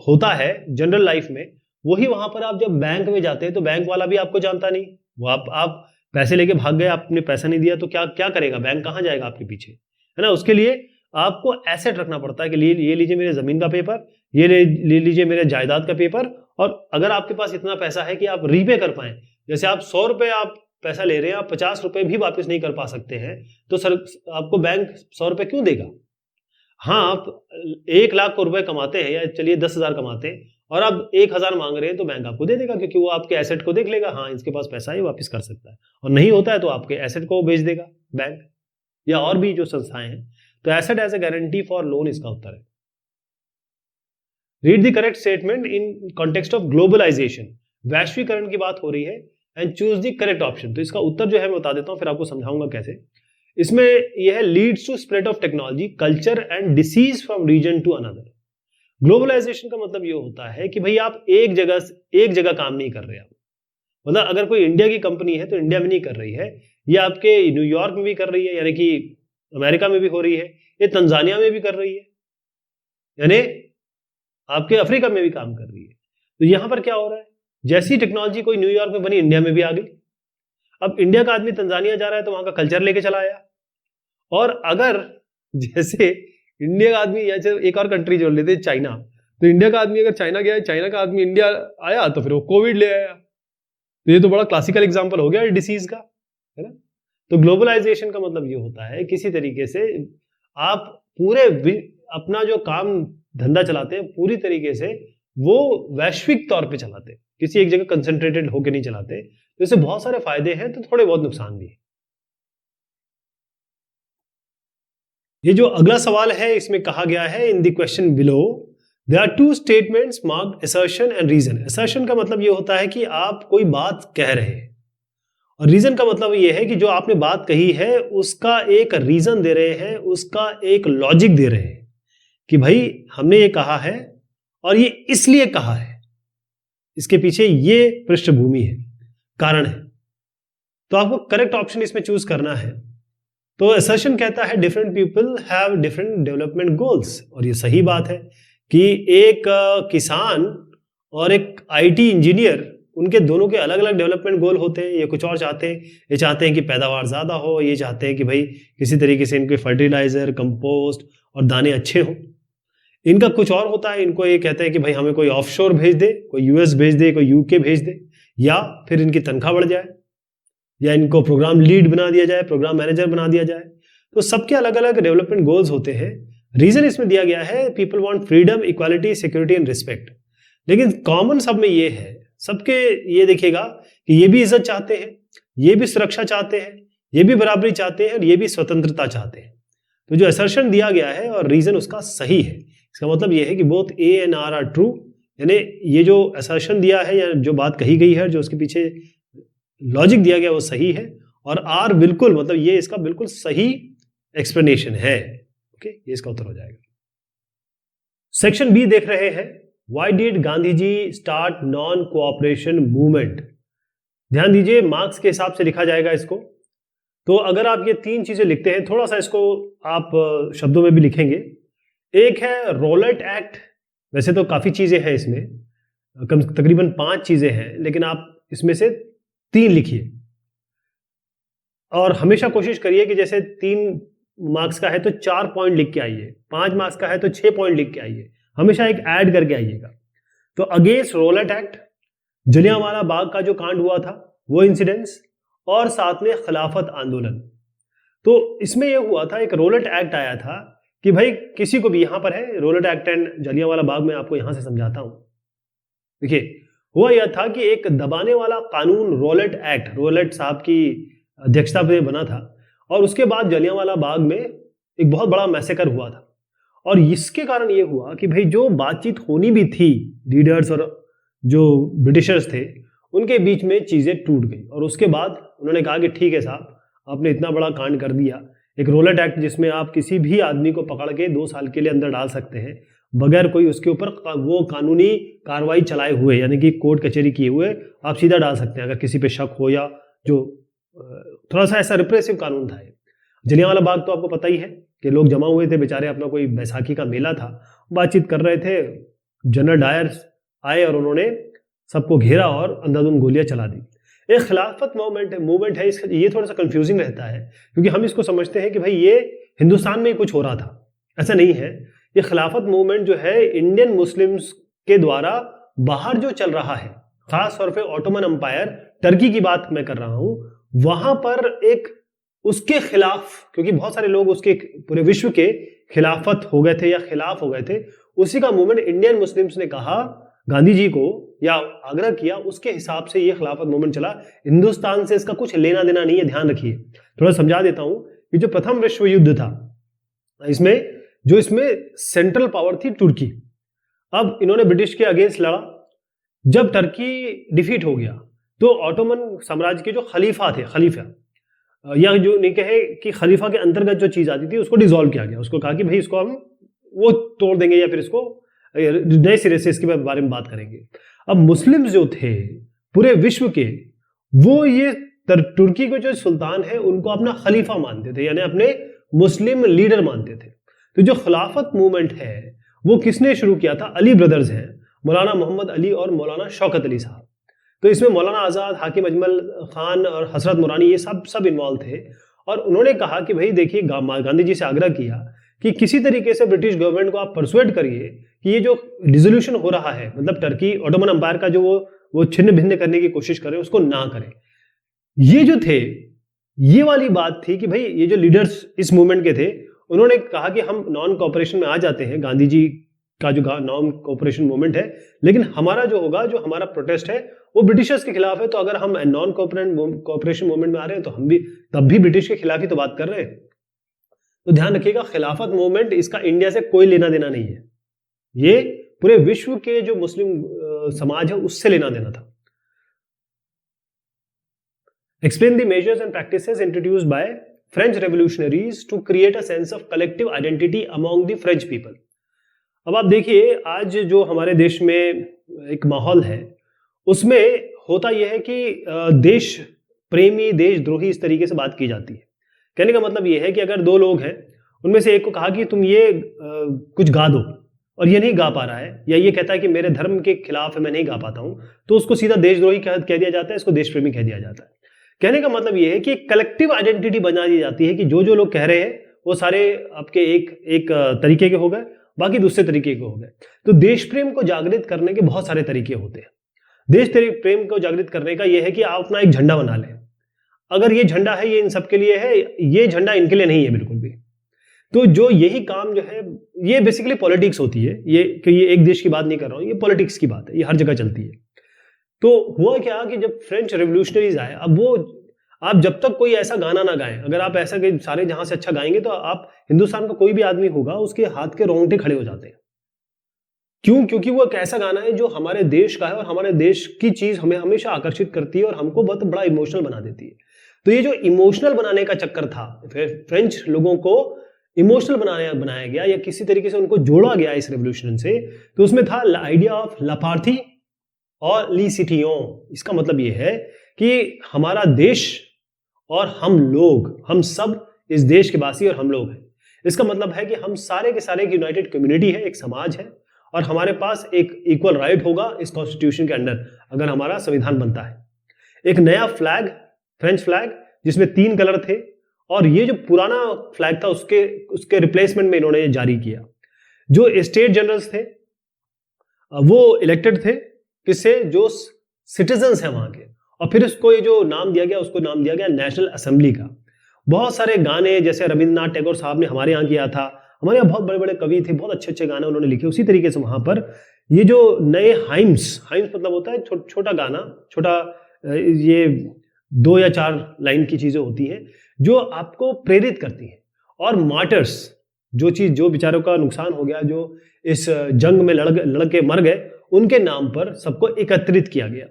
होता है जनरल लाइफ में, वही वहां पर आप जब बैंक में जाते हैं तो बैंक वाला भी आपको जानता नहीं, वो आप पैसे लेके भाग गए, आपने पैसा नहीं दिया तो क्या क्या करेगा बैंक, कहाँ जाएगा आपके पीछे, है ना। उसके लिए आपको एसेट रखना पड़ता है कि ये लीजिए मेरे जमीन का पेपर, ये ले लीजिए मेरे जायदाद का पेपर, और अगर आपके पास इतना पैसा है कि आप रीपे कर पाए, जैसे आप 100 रुपए आप पैसा ले रहे हैं, आप 50 रुपए भी वापस नहीं कर पा सकते हैं, तो सर आपको बैंक 100 रुपए क्यों देगा। हाँ, आप 1 लाख रुपए कमाते हैं या चलिए 10,000 कमाते हैं और आप 1,000 मांग रहे हैं, तो बैंक आपको दे देगा, क्योंकि वो आपके एसेट को देख लेगा, हाँ इसके पास पैसा है, वापस कर सकता है। और नहीं होता है तो आपके एसेट को बेच देगा बैंक या और भी जो संस्थाएं हैं। तो asset as a guarantee for loan इसका उत्तर है। Read the correct statement in context of globalization. वैश्वीकरण की बात हो रही है, and choose the correct option. तो इसका उत्तर जो है मैं बता देता हूं, फिर आपको समझाऊंगा कैसे। इसमें यह है leads to spread of technology, culture and disease from region to another. Globalization का मतलब ये होता है कि भाई आप एक जगह काम नहीं कर रहे, आप मतलब अगर कोई इंडिया की कंपनी है तो इंडिया में नहीं कर रही है, ये आपके न्यूयॉर्क में भी कर रही है, यानी कि अमेरिका में भी हो रही है, ये तंजानिया में भी कर रही है, यानी आपके अफ्रीका में भी काम कर रही है। तो यहां पर क्या हो रहा है, जैसी टेक्नोलॉजी कोई न्यूयॉर्क में बनी, इंडिया में भी आ गई। अब इंडिया का आदमी तंजानिया जा रहा है तो वहां का कल्चर लेके चला आया, और अगर जैसे इंडिया का आदमी, या एक और कंट्री जोड़ लेते हैं चाइना, तो इंडिया का आदमी अगर चाइना गया, चाइना का आदमी इंडिया आया तो फिर वो कोविड ले आया। तो ये तो बड़ा क्लासिकल एग्जांपल हो गया डिसीज का, है ना। तो ग्लोबलाइजेशन का मतलब ये होता है किसी तरीके से आप पूरे अपना जो काम धंधा चलाते हैं पूरी तरीके से वो वैश्विक तौर पे चलाते हैं, किसी एक जगह कंसंट्रेटेड होकर नहीं चलाते। तो इससे बहुत सारे फायदे हैं तो थोड़े बहुत नुकसान भी है। ये जो अगला सवाल है इसमें कहा गया है, in the question below there are 2 statements marked assertion and reason. Assertion का मतलब ये होता है कि आप कोई बात कह रहे हैं, और रीजन का मतलब ये है कि जो आपने बात कही है उसका एक रीजन दे रहे हैं, उसका एक लॉजिक दे रहे हैं कि भाई हमने ये कहा है और ये इसलिए कहा है, इसके पीछे ये पृष्ठभूमि है, कारण है। तो आपको करेक्ट ऑप्शन इसमें चूज करना है। तो असर्शन कहता है different people have different development goals, और ये सही बात है कि एक किसान और एक आईटी इंजीनियर, उनके दोनों के अलग अलग डेवलपमेंट गोल होते हैं। ये कुछ और चाहते हैं, ये चाहते हैं कि पैदावार ज्यादा हो, ये चाहते हैं कि भाई किसी तरीके से इनके फर्टिलाइजर, कंपोस्ट और दाने अच्छे हों। इनका कुछ और होता है, इनको ये कहते हैं कि भाई हमें कोई ऑफशोर भेज दे, कोई यूएस भेज दे, कोई यूके भेज दे, या फिर इनकी तनख्वाह बढ़ जाए, या इनको प्रोग्राम लीड बना दिया जाए, प्रोग्राम मैनेजर बना दिया जाए। तो सबके अलग अलग डेवलपमेंट गोल्स होते हैं। रीजन इसमें दिया गया है people want freedom, equality, security and respect. लेकिन कॉमन सब में ये है, सबके ये देखिएगा कि ये भी इज्जत चाहते हैं, ये भी सुरक्षा चाहते हैं, ये भी बराबरी चाहते हैं, और ये भी स्वतंत्रता चाहते हैं। तो जो असर्शन दिया गया है और रीजन उसका सही है, इसका मतलब ये है कि both A and R are true, यानी ये जो असर्शन दिया है या जो बात कही गई है, जो उसके पीछे लॉजिक दिया गया वो सही है, और आर बिल्कुल मतलब ये इसका बिल्कुल सही एक्सप्लेनेशन है। ओके, ये इसका उत्तर हो जाएगा। सेक्शन बी देख रहे हैं, why did Gandhi ji start non cooperation movement. ध्यान दीजिए, मार्क्स के हिसाब से लिखा जाएगा इसको। तो अगर आप ये 3 चीजें लिखते हैं, थोड़ा सा इसको आप शब्दों में भी लिखेंगे। एक है रोलेट एक्ट, वैसे तो काफी चीजें हैं इसमें, तकरीबन 5 चीजें हैं, लेकिन आप इसमें से 3 लिखिए, और हमेशा कोशिश करिए कि जैसे 3 मार्क्स का है तो 4 पॉइंट लिख के आइए, 5 मार्क्स का है तो 6 पॉइंट लिख के आइए, हमेशा एक ऐड करके आइएगा। तो against roulette act, Jallianwala Bagh का जो कांड हुआ था वो इंसिडेंट्स, और साथ में खिलाफत आंदोलन। तो इसमें यह हुआ था, एक रोलेट एक्ट आया था कि भाई किसी को भी, यहां पर है roulette act and Jallianwala Bagh में, आपको यहां से समझाता हूं। देखिए, हुआ यह था कि एक दबाने वाला कानून रोलेट एक्ट, रोलेट साहब की अध्यक्षता में बना था, और उसके बाद जलियांवाला बाग में एक बहुत बड़ा मैसेकर हुआ था, और इसके कारण ये हुआ कि भाई जो बातचीत होनी भी थी लीडर्स और जो ब्रिटिशर्स थे उनके बीच में चीजें टूट गई। और उसके बाद उन्होंने कहा कि ठीक है साहब, आपने इतना बड़ा कांड कर दिया, एक रोलेट एक्ट जिसमें आप किसी भी आदमी को पकड़ के 2 साल के लिए अंदर डाल सकते हैं बगैर कोई उसके ऊपर वो कानूनी कार्रवाई चलाए हुए, यानी कि कोर्ट कचहरी किए हुए आप सीधा डाल सकते हैं अगर किसी पे शक हो, या जो थोड़ा सा ऐसा रिप्रेसिव कानून था। जलियांवाला बाग तो आपको पता ही है कि लोग जमा हुए थे बेचारे, अपना कोई बैसाखी का मेला था, बातचीत कर रहे थे, जनरल डायर आए और उन्होंने सबको घेरा और अंधाधुंध गोलियां चला दी। एक खिलाफत मूवमेंट है, ये थोड़ा सा कंफ्यूजिंग रहता है क्योंकि हम इसको समझते हैं कि भाई ये हिंदुस्तान में ही कुछ हो रहा था, ऐसा नहीं है। ये खिलाफत मूवमेंट जो है इंडियन मुस्लिम्स के द्वारा बाहर जो चल रहा है, खास तौर पे ऑटोमन एम्पायर टर्की की बात मैं कर रहा हूं, वहां पर एक उसके खिलाफ, क्योंकि बहुत सारे लोग उसके पूरे विश्व के खिलाफत हो गए थे या खिलाफ हो गए थे, उसी का मूवमेंट इंडियन मुस्लिम्स ने कहा गांधी जी को या आग्रह किया, उसके हिसाब से ये खिलाफत मूवमेंट चला। हिंदुस्तान से इसका कुछ लेना देना नहीं है, ध्यान रखिए। थोड़ा समझा देता हूं कि जो प्रथम विश्व युद्ध था इसमें सेंट्रल पावर थी तुर्की। अब इन्होंने ब्रिटिश के अगेंस्ट लड़ा। जब टर्की डिफीट हो गया तो ऑटोमन साम्राज्य के जो खलीफा या जो नहीं कहे कि खलीफा के अंतर्गत जो चीज आती थी उसको डिसॉल्व किया गया। उसको कहा कि भाई इसको हम वो तोड़ देंगे या फिर इसको नए सिरे से इसके बारे में बात करेंगे। अब मुस्लिम्स जो थे पूरे विश्व के, वो ये तुर्की के जो सुल्तान है उनको अपना खलीफा मानते थे, यानी अपने मुस्लिम लीडर मानते थे। तो जो खिलाफत मूवमेंट है वो किसने शुरू किया था? अली ब्रदर्स हैं, मौलाना मोहम्मद अली और मौलाना शौकत अली साहब। तो इसमें मौलाना आज़ाद, हाकिम अजमल खान और हजरत मुरानी ये सब इन्वॉल्व थे। और उन्होंने कहा कि भाई देखिए, गांधी जी से आग्रह किया कि किसी तरीके से ब्रिटिश गवर्नमेंट को आप परसुएड करिए कि ये जो डिसोल्यूशन हो रहा है, मतलब टर्की ऑटोमन एम्पायर का जो वो छिन्न भिन्न करने की कोशिश करें, उसको ना करें। ये जो थे, ये वाली बात थी कि भाई ये जो लीडर्स इस मूवमेंट के थे उन्होंने कहा कि हम नॉन कोऑपरेशन में आ जाते हैं, गांधी जी का जो नॉन कोऑपरेशन मूवमेंट है, लेकिन हमारा जो होगा, जो हमारा प्रोटेस्ट है वो ब्रिटिशर्स के खिलाफ है। तो अगर हम नॉन कोऑपरेशन मूवमेंट में आ रहे हैं तो हम भी तब भी ब्रिटिश के खिलाफ ही तो बात कर रहे हैं। तो ध्यान रखिएगा, खिलाफत मूवमेंट इसका इंडिया से कोई लेना देना नहीं है, ये पूरे विश्व के जो मुस्लिम समाज है उससे लेना देना था। Explain the measures and practices introduced by French revolutionaries to create a sense of collective identity among the French people. अब आप देखिए, आज जो हमारे देश में एक माहौल है उसमें होता यह है कि देश प्रेमी, देशद्रोही इस तरीके से बात की जाती है। कहने का मतलब यह है कि अगर 2 लोग हैं, उनमें से एक को कहा कि तुम ये कुछ गा दो, और ये नहीं गा पा रहा है, या ये कहता है कि मेरे धर्म के खिलाफ है, मैं नहीं गा पाता हूं, तो उसको सीधा देशद्रोही कह दिया जाता है, इसको देशप्रेमी कह दिया जाता है। कहने का मतलब यह है कि कलेक्टिव आइडेंटिटी बना दी जाती है कि जो लोग कह रहे हैं वो सारे आपके एक तरीके के हो गए, बाकी दूसरे तरीके के हो गए। तो देश प्रेम को जागृत करने के बहुत सारे तरीके होते हैं। देश प्रेम को जागृत करने का यह है कि आप अपना एक झंडा बना लें। अगर ये झंडा है ये इन सबके लिए है, ये झंडा इनके लिए नहीं है बिल्कुल भी। तो जो यही काम जो है, ये बेसिकली पॉलिटिक्स होती है, ये एक देश की बात नहीं कर रहा हूं, ये पॉलिटिक्स की बात है, ये हर जगह चलती है। तो हुआ क्या कि जब फ्रेंच रेवोल्यूशनरीज आए, अब वो आप जब तक कोई ऐसा गाना ना गाएं, अगर आप ऐसा कि सारे जहां से अच्छा गाएंगे तो आप हिंदुस्तान का कोई भी आदमी होगा उसके हाथ के रोंगटे खड़े हो जाते हैं। क्यों? क्योंकि वो एक ऐसा गाना है जो हमारे देश का है और हमारे देश की चीज हमें हमेशा आकर्षित करती है और हमको बहुत बड़ा इमोशनल बना देती है। तो ये जो इमोशनल बनाने का चक्कर था, फ्रेंच लोगों को इमोशनल बनाया गया या किसी तरीके से उनको जोड़ा गया इस रेवोल्यूशन से। तो उसमें था आइडिया ऑफ लापार्थी और ली सिटियों। इसका मतलब यह है कि हमारा देश और हम लोग, हम सब इस देश के वासी और हम लोग हैं। इसका मतलब है कि हम सारे के सारे एक यूनाइटेड कम्युनिटी है, एक समाज है, और हमारे पास एक इक्वल राइट होगा इस कॉन्स्टिट्यूशन के अंडर अगर हमारा संविधान बनता है। एक नया फ्लैग, फ्रेंच फ्लैग, जिसमें 3 कलर थे, और ये जो पुराना फ्लैग था उसके रिप्लेसमेंट में इन्होंने जारी किया। जो स्टेट जनरल्स थे वो इलेक्टेड थे, किससे? जो सिटीजन्स हैं वहां के। और फिर उसको ये जो नाम दिया गया, उसको नाम दिया गया नेशनल असेंबली का। बहुत सारे गाने जैसे रविंद्रनाथ टैगोर साहब ने हमारे यहाँ किया था, हमारे यहाँ बहुत बड़े बड़े कवि थे, बहुत अच्छे अच्छे गाने उन्होंने लिखे। उसी तरीके से वहां पर ये जो नए हाइम्स मतलब होता है छोटा गाना, छोटा, ये 2 या 4 लाइन की चीजें होती हैं जो आपको प्रेरित करती हैं। और मार्टर्स, जो चीज, जो बेचारों का नुकसान हो गया, जो इस जंग में लड़ के मर गए, उनके नाम पर सबको एकत्रित किया गया।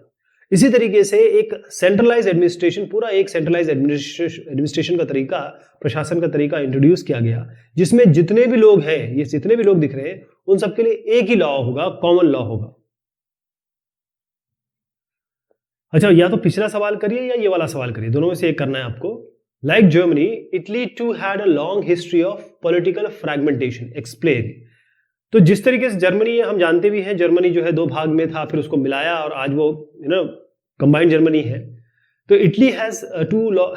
इसी तरीके से एक सेंट्रलाइज एडमिनिस्ट्रेशन, पूरा एक सेंट्रलाइज एडमिनिस्ट्रेशन का तरीका, प्रशासन का तरीका इंट्रोड्यूस किया गया, जिसमें जितने भी लोग हैं, ये जितने भी लोग दिख रहे हैं, उन सबके लिए एक ही लॉ होगा, कॉमन लॉ होगा। अच्छा, या तो पिछला सवाल करिए या ये वाला सवाल करिए, दोनों में से एक करना है आपको। Like Germany, Italy too had a long history of political fragmentation, explain. तो जिस तरीके से जर्मनी, हम जानते भी हैं, जर्मनी जो है 2 भाग में था, फिर उसको मिलाया और आज वो कंबाइंड जर्मनी है। तो Italy has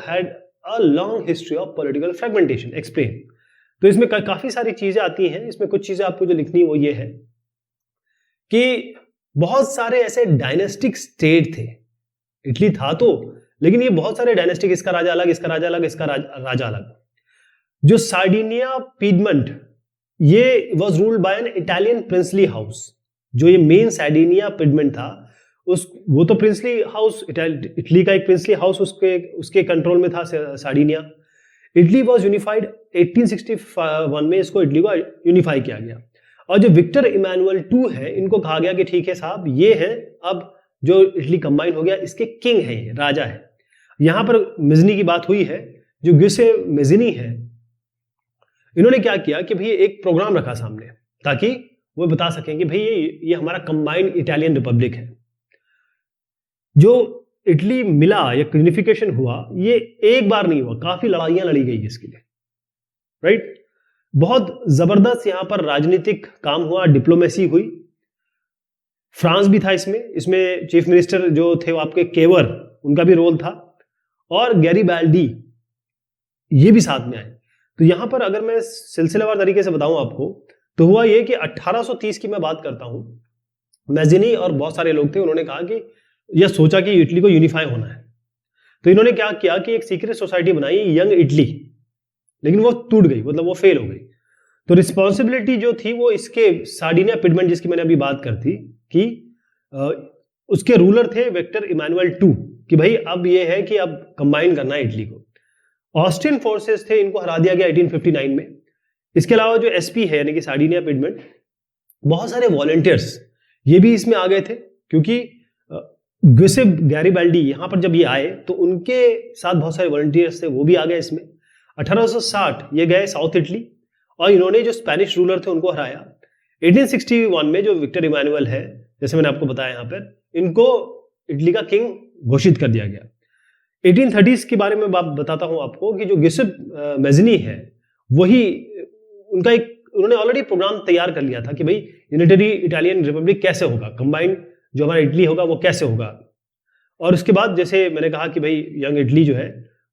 had a long history of political fragmentation, explain. तो इसमें काफी सारी चीजें आती हैं। इसमें कुछ चीजें आपको जो लिखनी वो ये है कि बहुत सारे ऐसे डायनेस्टिक स्टेट थे। इटली था तो, लेकिन ये बहुत सारे डायनेस्टिक, इसका राजा अलग, इसका राजा अलग, इसका राजा अलग। जो सार्डिनिया पीडमंट, ये was ruled by an Italian princely house. जो ये मेन सार्डिनिया पीडमंट था, वो तो प्रिंसली हाउस, इटली का एक प्रिंसली हाउस उसके कंट्रोल में था सार्डिनिया। इटली वॉज यूनिफाइड 1861 में, इसको इटली को यूनिफाई किया गया। और जो विक्टर इमैनुअल II है, इनको कहा गया कि ठीक है साहब, ये है अब जो इटली कंबाइन हो गया, इसके किंग है, ये राजा है। यहां पर मेज़नी की बात हुई है, जो गियुसेप मेज़नी है, इन्होंने क्या किया कि भाई एक प्रोग्राम रखा सामने, ताकि वो बता सकें कि भाई ये हमारा कंबाइंड इटालियन रिपब्लिक है। जो इटली मिला या यूनिफिकेशन हुआ, ये एक बार नहीं हुआ, काफी लड़ाइयां लड़ी गई इसके लिए, राइट। बहुत जबरदस्त यहां पर राजनीतिक काम हुआ, डिप्लोमेसी हुई। फ्रांस भी था इसमें चीफ मिनिस्टर जो थे वो आपके केवर, उनका भी रोल था, और गैरीबाल्डी ये भी साथ में आए। तो यहां पर अगर मैं सिलसिलेवार तरीके से बताऊं आपको, तो हुआ ये कि 1830 की मैं बात करता हूं, मेज़नी और बहुत सारे लोग थे, उन्होंने कहा कि यह सोचा कि इटली को यूनिफाई होना है। तो इन्होंने क्या किया कि एक सीक्रेट सोसाइटी बनाई, यंग इटली, लेकिन वो टूट गई, मतलब वो फेल हो गई। तो रिस्पॉन्सिबिलिटी जो थी वो इसके सार्डिनिया पिडमेंट, जिसकी मैंने अभी बात कर थी, कि उसके रूलर थे विक्टर इमैनुअल II, कि भाई अब ये है कि अब कंबाइन करना है इटली को। ऑस्ट्रियन फोर्सेस थे, इनको हरा दिया गया 1859 में। इसके अलावा जो SP है, यानी कि सार्डिनिया पिडमेंट, बहुत सारे वॉलंटियर्स ये भी इसमें आ गए थे, क्योंकि गियुसेप गैरीबाल्डी यहां पर जब ये आए तो उनके साथ बहुत सारे वॉलंटियर्स थे, वो भी आ गए इसमें। 1860 ये गए साउथ इटली, और इन्होंने जो स्पेनिश रूलर थे उनको हराया। 1861 में जो विक्टर इमैनुअल है, जैसे मैंने आपको बताया यहां पर, इनको इटली का किंग घोषित कर दिया गया। 1830s के बारे में बताता हूं आपको कि जो गियुसेप मेज़नी है, वही उनका एक, उन्होंने ऑलरेडी प्रोग्राम तैयार कर लिया था कि भाई यूनिटरी इटालियन रिपब्लिक कैसे होगा, कंबाइंड जो हमारा इटली होगा वो कैसे होगा। और उसके बाद जैसे मैंने कहा कि भाई यंग इटली जो है,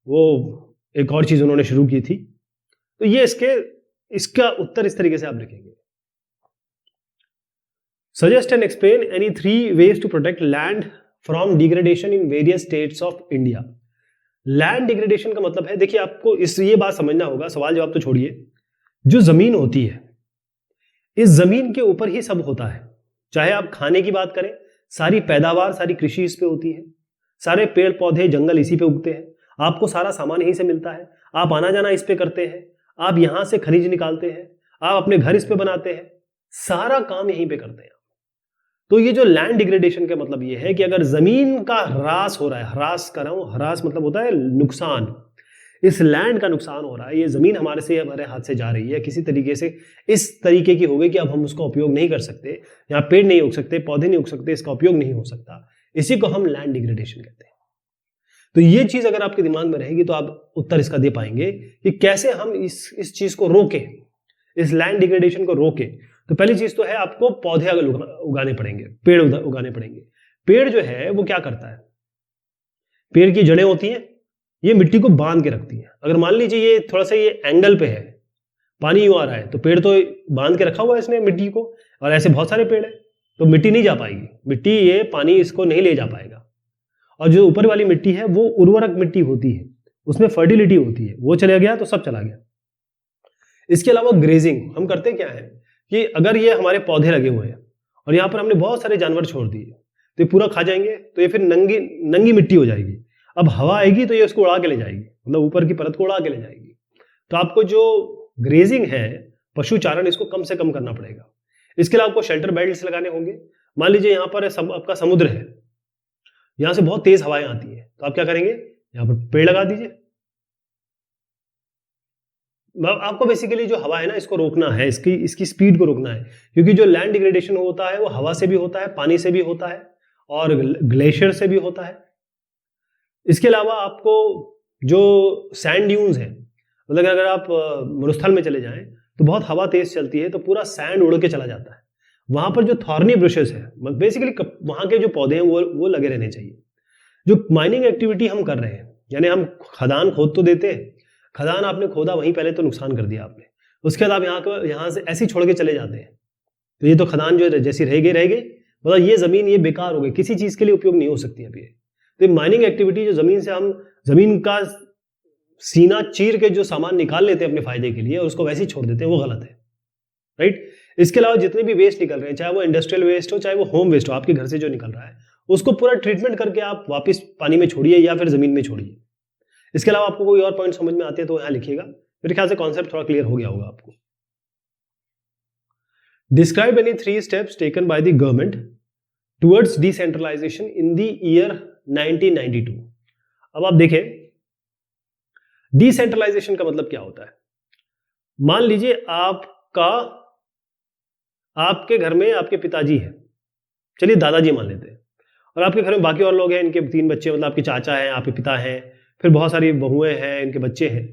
वो एक और चीज उन्होंने शुरू की थी। तो ये इसका उत्तर इस तरीके से आप लिखेंगे, suggest and explain any 3 ways to protect land from degradation in various states of India. Land degradation का मतलब है, देखिए आपको ये बात समझना होगा, सवाल जवाब तो छोड़िए, जो जमीन होती है, इस जमीन के ऊपर ही सब होता है। चाहे आप खाने की बात करें, सारी पैदावार, सारी कृषि इस पे होती है, सारे पेड़ पौधे जंगल इसी पे उगते हैं, आपको सारा सामान यहीं से मिलता है, आप आना जाना इस पे करते हैं, आप यहां से खनिज निकालते हैं, आप अपने घर इस पे बनाते हैं, सारा काम यहीं पे करते हैं। तो ये जो लैंड डिग्रेडेशन का मतलब ये है कि अगर जमीन का ह्रास हो रहा है, ह्रास कर रहा हूं, ह्रास मतलब होता है नुकसान, इस लैंड का नुकसान हो रहा है, ये जमीन हमारे हाथ से जा रही है, किसी तरीके से इस तरीके की हो गई कि अब हम उसका उपयोग नहीं कर सकते, यहाँ पेड़ नहीं उग सकते, पौधे नहीं उग सकते, इसका उपयोग नहीं हो सकता, इसी को हम लैंड डिग्रेडेशन कहते हैं। तो ये चीज अगर आपके दिमाग में रहेगी तो आप उत्तर इसका दे पाएंगे कि कैसे हम इस चीज को रोके, इस लैंड डिग्रेडेशन को रोके। तो पहली चीज तो है आपको पौधे अगर उगाने पड़ेंगे, पेड़ उगाने पड़ेंगे। पेड़ जो है वो क्या करता है, पेड़ की जड़ें होती हैं, ये मिट्टी को बांध के रखती है। अगर मान लीजिए ये थोड़ा सा ये एंगल पे है, पानी यूं आ रहा है, तो पेड़ तो बांध के रखा हुआ है इसने मिट्टी को, और ऐसे बहुत सारे पेड़ है, तो मिट्टी नहीं जा पाएगी, मिट्टी ये पानी इसको नहीं ले जा पाएगा। और जो ऊपर वाली मिट्टी है वो उर्वरक मिट्टी होती है, उसमें फर्टिलिटी होती है, वो चला गया तो सब चला गया। इसके अलावा ग्रेजिंग हम करते क्या है कि अगर ये हमारे पौधे लगे हुए हैं और यहाँ पर हमने बहुत सारे जानवर छोड़ दिए, तो ये पूरा खा जाएंगे, तो ये फिर नंगी मिट्टी हो जाएगी। अब हवा आएगी तो ये उसको उड़ा के ले जाएगी, मतलब ऊपर की परत को उड़ा के ले जाएगी। तो आपको जो ग्रेजिंग है पशु चारण इसको कम से कम करना पड़ेगा। इसके अलावा आपको शेल्टर बेल्ट्स लगाने होंगे। मान लीजिए यहाँ पर आपका समुद्र है, यहाँ से बहुत तेज हवाएं आती है, तो आप क्या करेंगे, यहाँ पर पेड़ लगा दीजिए। आपको बेसिकली जो हवा है ना, इसको रोकना है, इसकी स्पीड को रोकना है, क्योंकि जो लैंड डिग्रेडेशन होता है वो हवा से भी होता है, पानी से भी होता है और ग्लेशियर से भी होता है। इसके अलावा आपको जो सैंड ड्यून्स है, मतलब अगर आप मरुस्थल में चले जाएं तो बहुत हवा तेज चलती है तो पूरा सैंड उड़ के चला जाता है। वहां पर जो थॉर्नी ब्रशेस है, बेसिकली वहां के जो पौधे हैं वो लगे रहने चाहिए। जो माइनिंग एक्टिविटी हम कर रहे हैं, यानी हम खदान खोद तो देते हैं, खदान आपने खोदा वहीं पहले तो नुकसान कर दिया आपने, उसके बाद आप यहाँ से ऐसे छोड़ के चले जाते हैं, तो ये तो खदान जो जैसी रह गई, मतलब ये जमीन ये बेकार हो गई, किसी चीज के लिए उपयोग नहीं हो सकती अभी। तो माइनिंग एक्टिविटी जो जमीन से हम जमीन का सीना चीर के जो सामान निकाल लेते हैं अपने फायदे के लिए और उसको वैसे ही छोड़ देते हैं, वो गलत है, राइट। इसके अलावा जितने भी वेस्ट निकल रहे हैं, चाहे वो इंडस्ट्रियल वेस्ट हो, चाहे वो होम वेस्ट हो, आपके घर से जो निकल रहा है, उसको पूरा ट्रीटमेंट करके आप वापस पानी में छोड़िए या फिर जमीन में छोड़िए। इसके अलावा आपको कोई और पॉइंट समझ में आते हैं तो यहाँ लिखिएगा। मेरे ख्याल से कॉन्सेप्ट थोड़ा क्लियर हो गया होगा आपको। Describe any 3 steps taken by the government towards decentralization in the year 1992। अब आप देखें डिसेंट्रलाइजेशन का मतलब क्या होता है। मान लीजिए आपके घर में आपके पिताजी हैं, चलिए दादाजी मान लेते हैं, और आपके घर में बाकी और लोग हैं, इनके 3 बच्चे, मतलब आपके चाचा हैं, आपके पिता हैं, फिर बहुत सारी बहुएं हैं, इनके बच्चे हैं।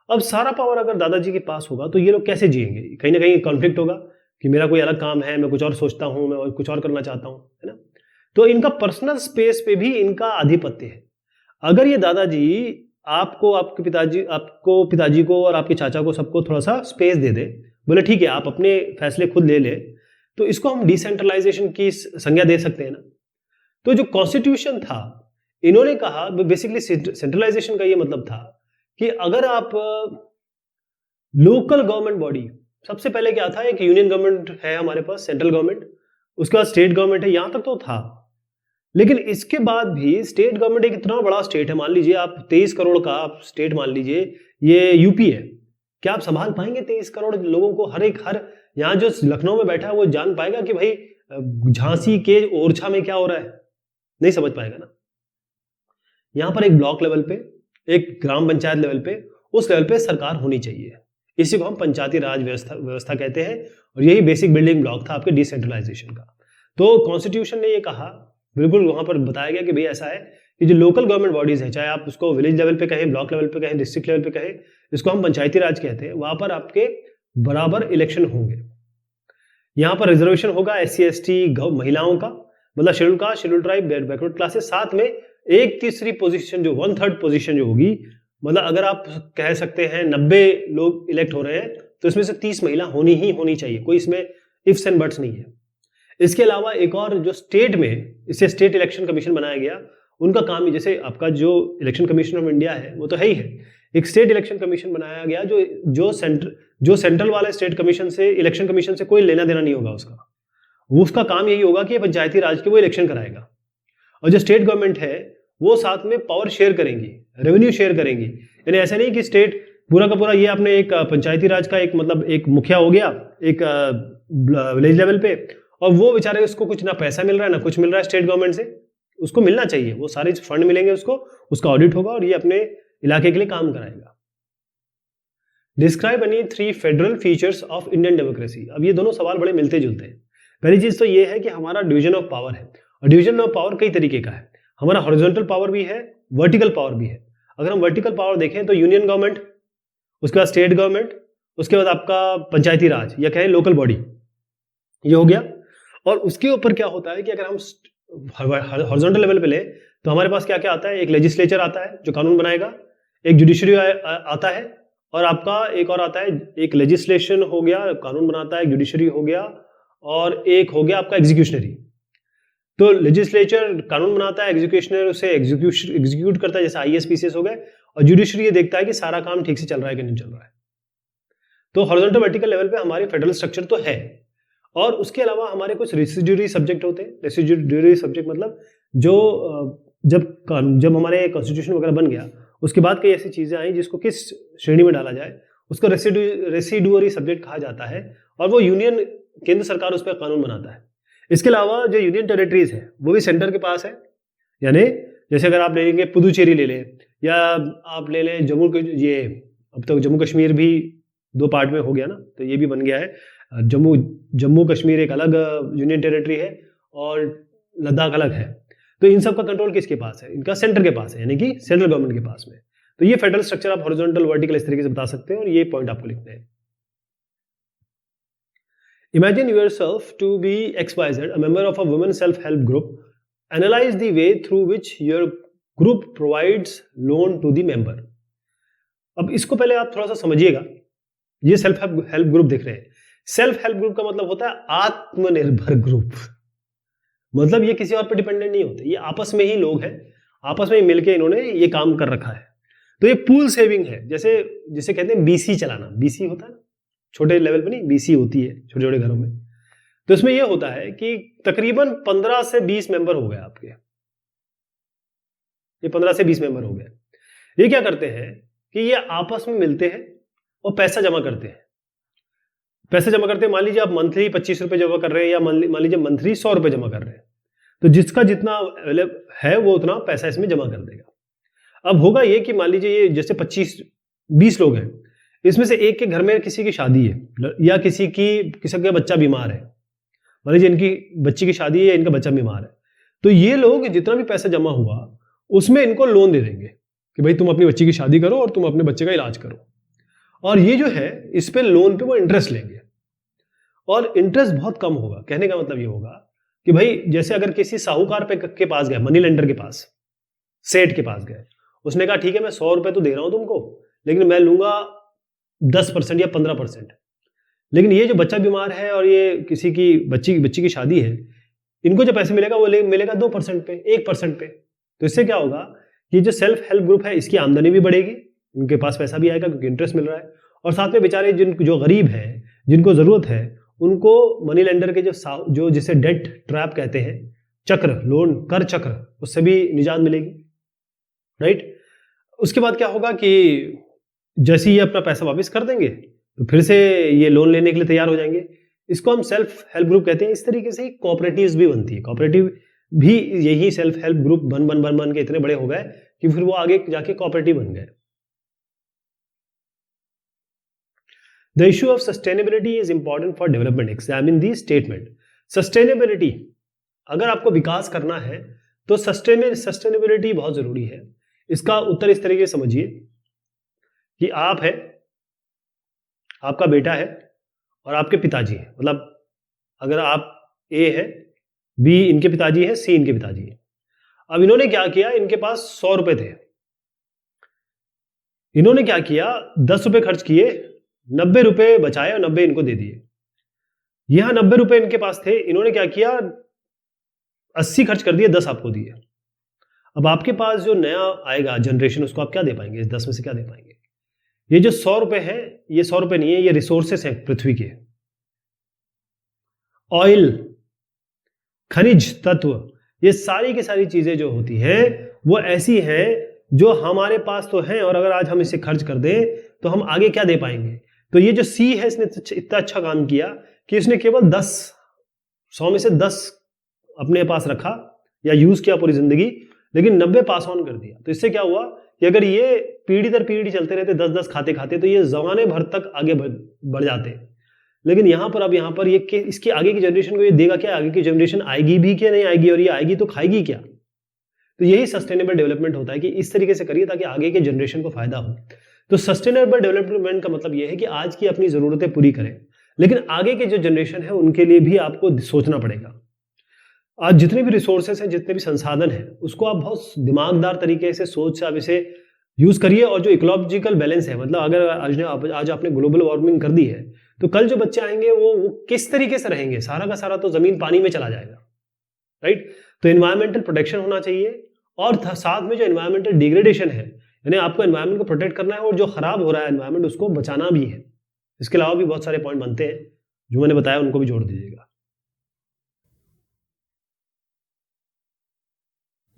अब सारा पावर अगर दादाजी के पास होगा तो ये लोग कैसे जिएंगे, कहीं ना कहीं कॉन्फ्लिक्ट होगा कि मेरा कोई अलग काम है, मैं कुछ और सोचता हूं, मैं कुछ और करना चाहता हूं, है ना। तो इनका पर्सनल स्पेस पे भी इनका आधिपत्य है। अगर ये दादाजी आपको पिताजी को और आपके चाचा को सबको थोड़ा सा स्पेस दे दे, बोले ठीक है आप अपने फैसले खुद ले ले, तो इसको हम डिसेंट्रलाइजेशन की संज्ञा दे सकते हैं ना। तो जो कॉन्स्टिट्यूशन था, इन्होंने कहा बेसिकली सेंट्रलाइजेशन का ये मतलब था कि अगर आप लोकल गवर्नमेंट बॉडी, सबसे पहले क्या था, एक यूनियन गवर्नमेंट है हमारे पास, सेंट्रल गवर्नमेंट, उसके बाद स्टेट गवर्नमेंट है, यहां तक तो था, लेकिन इसके बाद भी स्टेट गवर्नमेंट एक इतना बड़ा स्टेट है, मान लीजिए आप 23 करोड़ का आप स्टेट मान लीजिए, ये यूपी है, क्या आप संभाल पाएंगे 23 करोड़ लोगों को? हर यहाँ जो लखनऊ में बैठा है वो जान पाएगा कि भाई झांसी के ओरछा में क्या हो रहा है? नहीं समझ पाएगा ना। यहां पर एक ब्लॉक लेवल पे, एक ग्राम पंचायत लेवल पे, उस लेवल पे सरकार होनी चाहिए। इसी को हम पंचायती राज व्यवस्था कहते हैं, और यही बेसिक बिल्डिंग ब्लॉक था आपके डिसेंट्रलाइजेशन का। तो कॉन्स्टिट्यूशन ने ये कहा, बिल्कुल वहां पर बताया गया कि भाई ऐसा है कि जो लोकल गवर्नमेंट बॉडीज है, चाहे आप उसको विलेज लेवल पे कहें, ब्लॉक लेवल पे कहें, डिस्ट्रिक्ट लेवल पे कहें, इसको हम पंचायती राज कहते हैं, वहां पर आपके बराबर इलेक्शन होंगे। यहाँ पर रिजर्वेशन होगा SC ST महिलाओं का, मतलब schedule caste, schedule tribe, backward classes, साथ में 1/3 पोजीशन जो 1/3 पोजीशन जो होगी, मतलब अगर आप कह सकते हैं 90 लोग इलेक्ट हो रहे हैं तो इसमें से 30 महिला होनी चाहिए, कोई इसमें इफ्स एंड बट्स नहीं है। इसके अलावा एक और जो स्टेट में, इसे स्टेट इलेक्शन कमीशन बनाया गया, उनका काम ही, जैसे आपका जो इलेक्शन कमीशन ऑफ इंडिया है वो तो है ही है, एक स्टेट इलेक्शन कमीशन बनाया गया जो सेंट्रल वाले स्टेट कमीशन से, इलेक्शन कमीशन से कोई लेना देना नहीं होगा उसका काम यही होगा कि पंचायती राज के वो इलेक्शन कराएगा। और जो स्टेट गवर्नमेंट है वो साथ में पावर शेयर करेंगी, रेवेन्यू शेयर करेंगी, यानी ऐसा नहीं कि स्टेट पूरा का पूरा, ये आपने एक पंचायती राज का एक मतलब एक मुखिया हो गया एक विलेज लेवल पे, और वो बेचारे उसको कुछ ना पैसा मिल रहा है ना कुछ मिल रहा है स्टेट गवर्नमेंट से, उसको मिलना चाहिए, वो सारे फंड मिलेंगे उसको, उसका ऑडिट होगा और ये अपने इलाके के लिए काम कराएगा। Describe any 3 federal features of Indian democracy. अब ये दोनों सवाल बड़े मिलते जुलते हैं। पहली चीज तो ये है कि हमारा डिवीजन ऑफ पावर है, और डिवीजन ऑफ पावर कई तरीके का है। हमारा हॉरिजॉन्टल पावर भी है, वर्टिकल पावर भी है। अगर हम वर्टिकल पावर देखें तो यूनियन गवर्नमेंट, उसके बाद स्टेट गवर्नमेंट, उसके बाद आपका पंचायती राज या कहें लोकल बॉडी, ये हो गया। और उसके ऊपर क्या होता है कि अगर हम हॉरिजॉन्टल लेवल पे ले तो हमारे पास क्या क्या आता है, एक लेजिस्लेचर आता है जो कानून बनाएगा, एक जुडिशरी आता है, और आपका एक और आता है, एक लेजिस्लेशन हो गया कानून बनाता है, जुडिशरी हो गया, और एक हो गया आपका एग्जीक्यूशनरी। तो लेजिस्लेचर कानून बनाता है, एग्जीक्यूशनर उसे एग्जीक्यूट करता है, जैसे IAS PCS हो गए, और जुडिशरी ये देखता है कि सारा काम ठीक से चल रहा है कि नहीं चल रहा है। तो हॉरिजॉन्टल वर्टिकल लेवल पे हमारे फेडरल स्ट्रक्चर तो है, और उसके अलावा हमारे कुछ रेसिड्यूरी सब्जेक्ट होते हैं। रेसिड्यूरी सब्जेक्ट मतलब जो जब हमारे कॉन्स्टिट्यूशन वगैरह बन गया उसके बाद कई ऐसी चीजें आई जिसको किस श्रेणी में डाला जाए, उसको रेसिडुअरी सब्जेक्ट कहा जाता है, और वो यूनियन केंद्र सरकार उस पर कानून बनाता है। इसके अलावा जो यूनियन टेरिटरीज है वो भी सेंटर के पास है, यानी जैसे अगर आप ले लेंगे पुदुचेरी ले लें, या आप ले लें जम्मू, ये अब तक जम्मू कश्मीर भी 2 पार्ट में हो गया ना, तो ये भी बन गया है। जम्मू कश्मीर एक अलग यूनियन टेरिटरी है और लद्दाख अलग है। तो इन सब का कंट्रोल किसके पास है? इनका सेंटर के पास है, यानी कि सेंट्रल गवर्नमेंट के पास में। तो ये फेडरल स्ट्रक्चर आप हॉरिजॉन्टल वर्टिकल इस तरीके से बता सकते हैं, और ये पॉइंट आपको लिखना है। Imagine yourself to be XYZ, a member of a women self-help group. Analyze the way through which your group provides loan to the member. अब इसको पहले आप थोड़ा सा समझिएगा। ये सेल्फ हेल्प ग्रुप देख रहे हैं। सेल्फ हेल्प ग्रुप का मतलब होता है आत्मनिर्भर ग्रुप। मतलब ये किसी और पर डिपेंडेंट नहीं होते, ये आपस में ही लोग हैं, आपस में ही मिलके इन्होंने ये काम कर रखा है। तो ये पूल सेविंग है, जैसे जिसे कहते हैं बीसी चलाना। बीसी होता है ना, छोटे लेवल पे नहीं, बीसी होती है छोटे छोटे घरों में। तो इसमें यह होता है कि तकरीबन 15 से 20 मेंबर हो गए आपके, ये 15 से 20 मेंबर हो गए। ये क्या करते हैं कि ये आपस में मिलते हैं और पैसा जमा करते हैं। पैसा जमा करते हैं, मान लीजिए आप मंथली 25 रुपए जमा कर रहे हैं, या मान लीजिए मंथली 100 रुपए जमा कर रहे हैं, तो जिसका जितना है वो उतना पैसा इसमें जमा कर देगा। अब होगा ये कि मान लीजिए ये जैसे 25-20 लोग हैं, इसमें से एक के घर में किसी की शादी है, या किसी का बच्चा बीमार है, मान लीजिए इनकी बच्ची की शादी है या इनका बच्चा बीमार है, तो ये लोग जितना भी पैसा जमा हुआ उसमें इनको लोन दे देंगे कि भाई तुम अपनी बच्ची की शादी करो और तुम अपने बच्चे का इलाज करो। और ये जो है इस पे लोन पे वो इंटरेस्ट लेंगे, और इंटरेस्ट बहुत कम होगा। कहने का मतलब ये होगा कि भाई जैसे अगर किसी साहूकार के पास गए, मनी लेंडर के पास, सेठ के पास गए, उसने कहा ठीक है मैं 100 रुपए तो दे रहा हूं तुमको, लेकिन मैं लूंगा 10% या 15%। लेकिन ये जो बच्चा बीमार है और ये किसी की बच्ची की शादी है, इनको जो पैसे मिलेगा वो मिलेगा 2% पे, 1% पे। तो इससे क्या होगा कि जो सेल्फ हेल्प ग्रुप है इसकी आमदनी भी बढ़ेगी, उनके पास पैसा भी आएगा क्योंकि इंटरेस्ट मिल रहा है, और साथ में बेचारे जो गरीब हैं, जिनको जरूरत है, उनको मनी लेंडर के जो जिसे डेट ट्रैप कहते हैं, चक्र, लोन कर चक्र, उससे भी निजात मिलेगी, राइट। उसके बाद क्या होगा कि जैसे ही ये अपना पैसा वापस कर देंगे तो फिर से ये लोन लेने के लिए तैयार हो जाएंगे। इसको हम सेल्फ हेल्प ग्रुप कहते हैं। इस तरीके से कोऑपरेटिव्स भी बनती है। कोऑपरेटिव भी यही सेल्फ हेल्प ग्रुप बन के इतने बड़े हो गए कि फिर वो आगे जाके कोऑपरेटिव बन गए। The issue of sustainability is important for development. Examine the statement. Sustainability, अगर आपको विकास करना है तो सस्टेनेबिलिटी बहुत जरूरी है। इसका उत्तर इस तरीके से समझिए कि आप है, आपका बेटा है और आपके पिताजी है। मतलब अगर आप ए है, बी इनके पिताजी है, सी इनके पिताजी है। अब इन्होंने क्या किया, इनके पास 100 रुपए थे, इन्होंने क्या किया, 10 रुपए खर्च किए, 90 रुपए बचाए और 90 इनको दे दिए। यहां 90 रुपए इनके पास थे, इन्होंने क्या किया, 80 खर्च कर दिए, 10 आपको दिए। अब आपके पास जो नया आएगा जनरेशन, उसको आप क्या दे पाएंगे? इस 10 में से क्या दे पाएंगे? ये जो 100 रुपए है, ये 100 रुपए नहीं है, ये रिसोर्सेस हैं पृथ्वी के। ऑयल, खनिज तत्व, ये सारी की सारी चीजें जो होती हैं वो ऐसी हैं जो हमारे पास तो हैं, और अगर आज हम इसे खर्च कर दें तो हम आगे क्या दे पाएंगे। तो ये जो सी है, इसने इतना अच्छा काम किया कि इसने केवल 100 में से 10 अपने पास रखा या यूज किया पूरी जिंदगी, लेकिन 90 पास ऑन कर दिया। तो इससे क्या हुआ कि अगर ये पीढ़ी दर पीढ़ी चलते रहते 10-10 खाते खाते, तो ये जमाने भर तक आगे बढ़ जाते। लेकिन यहाँ पर ये इसके आगे की जनरेशन को ये देगा क्या? आगे की जनरेशन आएगी भी क्या नहीं आएगी, और ये आएगी तो खाएगी क्या? तो यही सस्टेनेबल डेवलपमेंट होता है कि इस तरीके से करिए ताकि आगे के जनरेशन को फायदा हो। तो सस्टेनेबल डेवलपमेंट का मतलब यह है कि आज की अपनी जरूरतें पूरी करें, लेकिन आगे के जो जनरेशन है उनके लिए भी आपको सोचना पड़ेगा। आज जितने भी रिसोर्सेस हैं, जितने भी संसाधन हैं, उसको आप बहुत दिमागदार तरीके से सोच से आप इसे यूज करिए। और जो इकोलॉजिकल बैलेंस है, मतलब अगर आज आपने ग्लोबल वार्मिंग कर दी है, तो कल जो बच्चे आएंगे वो किस तरीके से रहेंगे? सारा का सारा तो जमीन पानी में चला जाएगा, राइट। तो एनवायरमेंटल प्रोटेक्शन होना चाहिए, और साथ में जो एनवायरमेंटल डिग्रेडेशन है, यानी आपको एनवायरमेंट को प्रोटेक्ट करना है, और जो खराब हो रहा है एनवायरमेंट उसको बचाना भी है। इसके अलावा भी बहुत सारे पॉइंट बनते हैं जो मैंने बताया, उनको भी जोड़ दीजिएगा।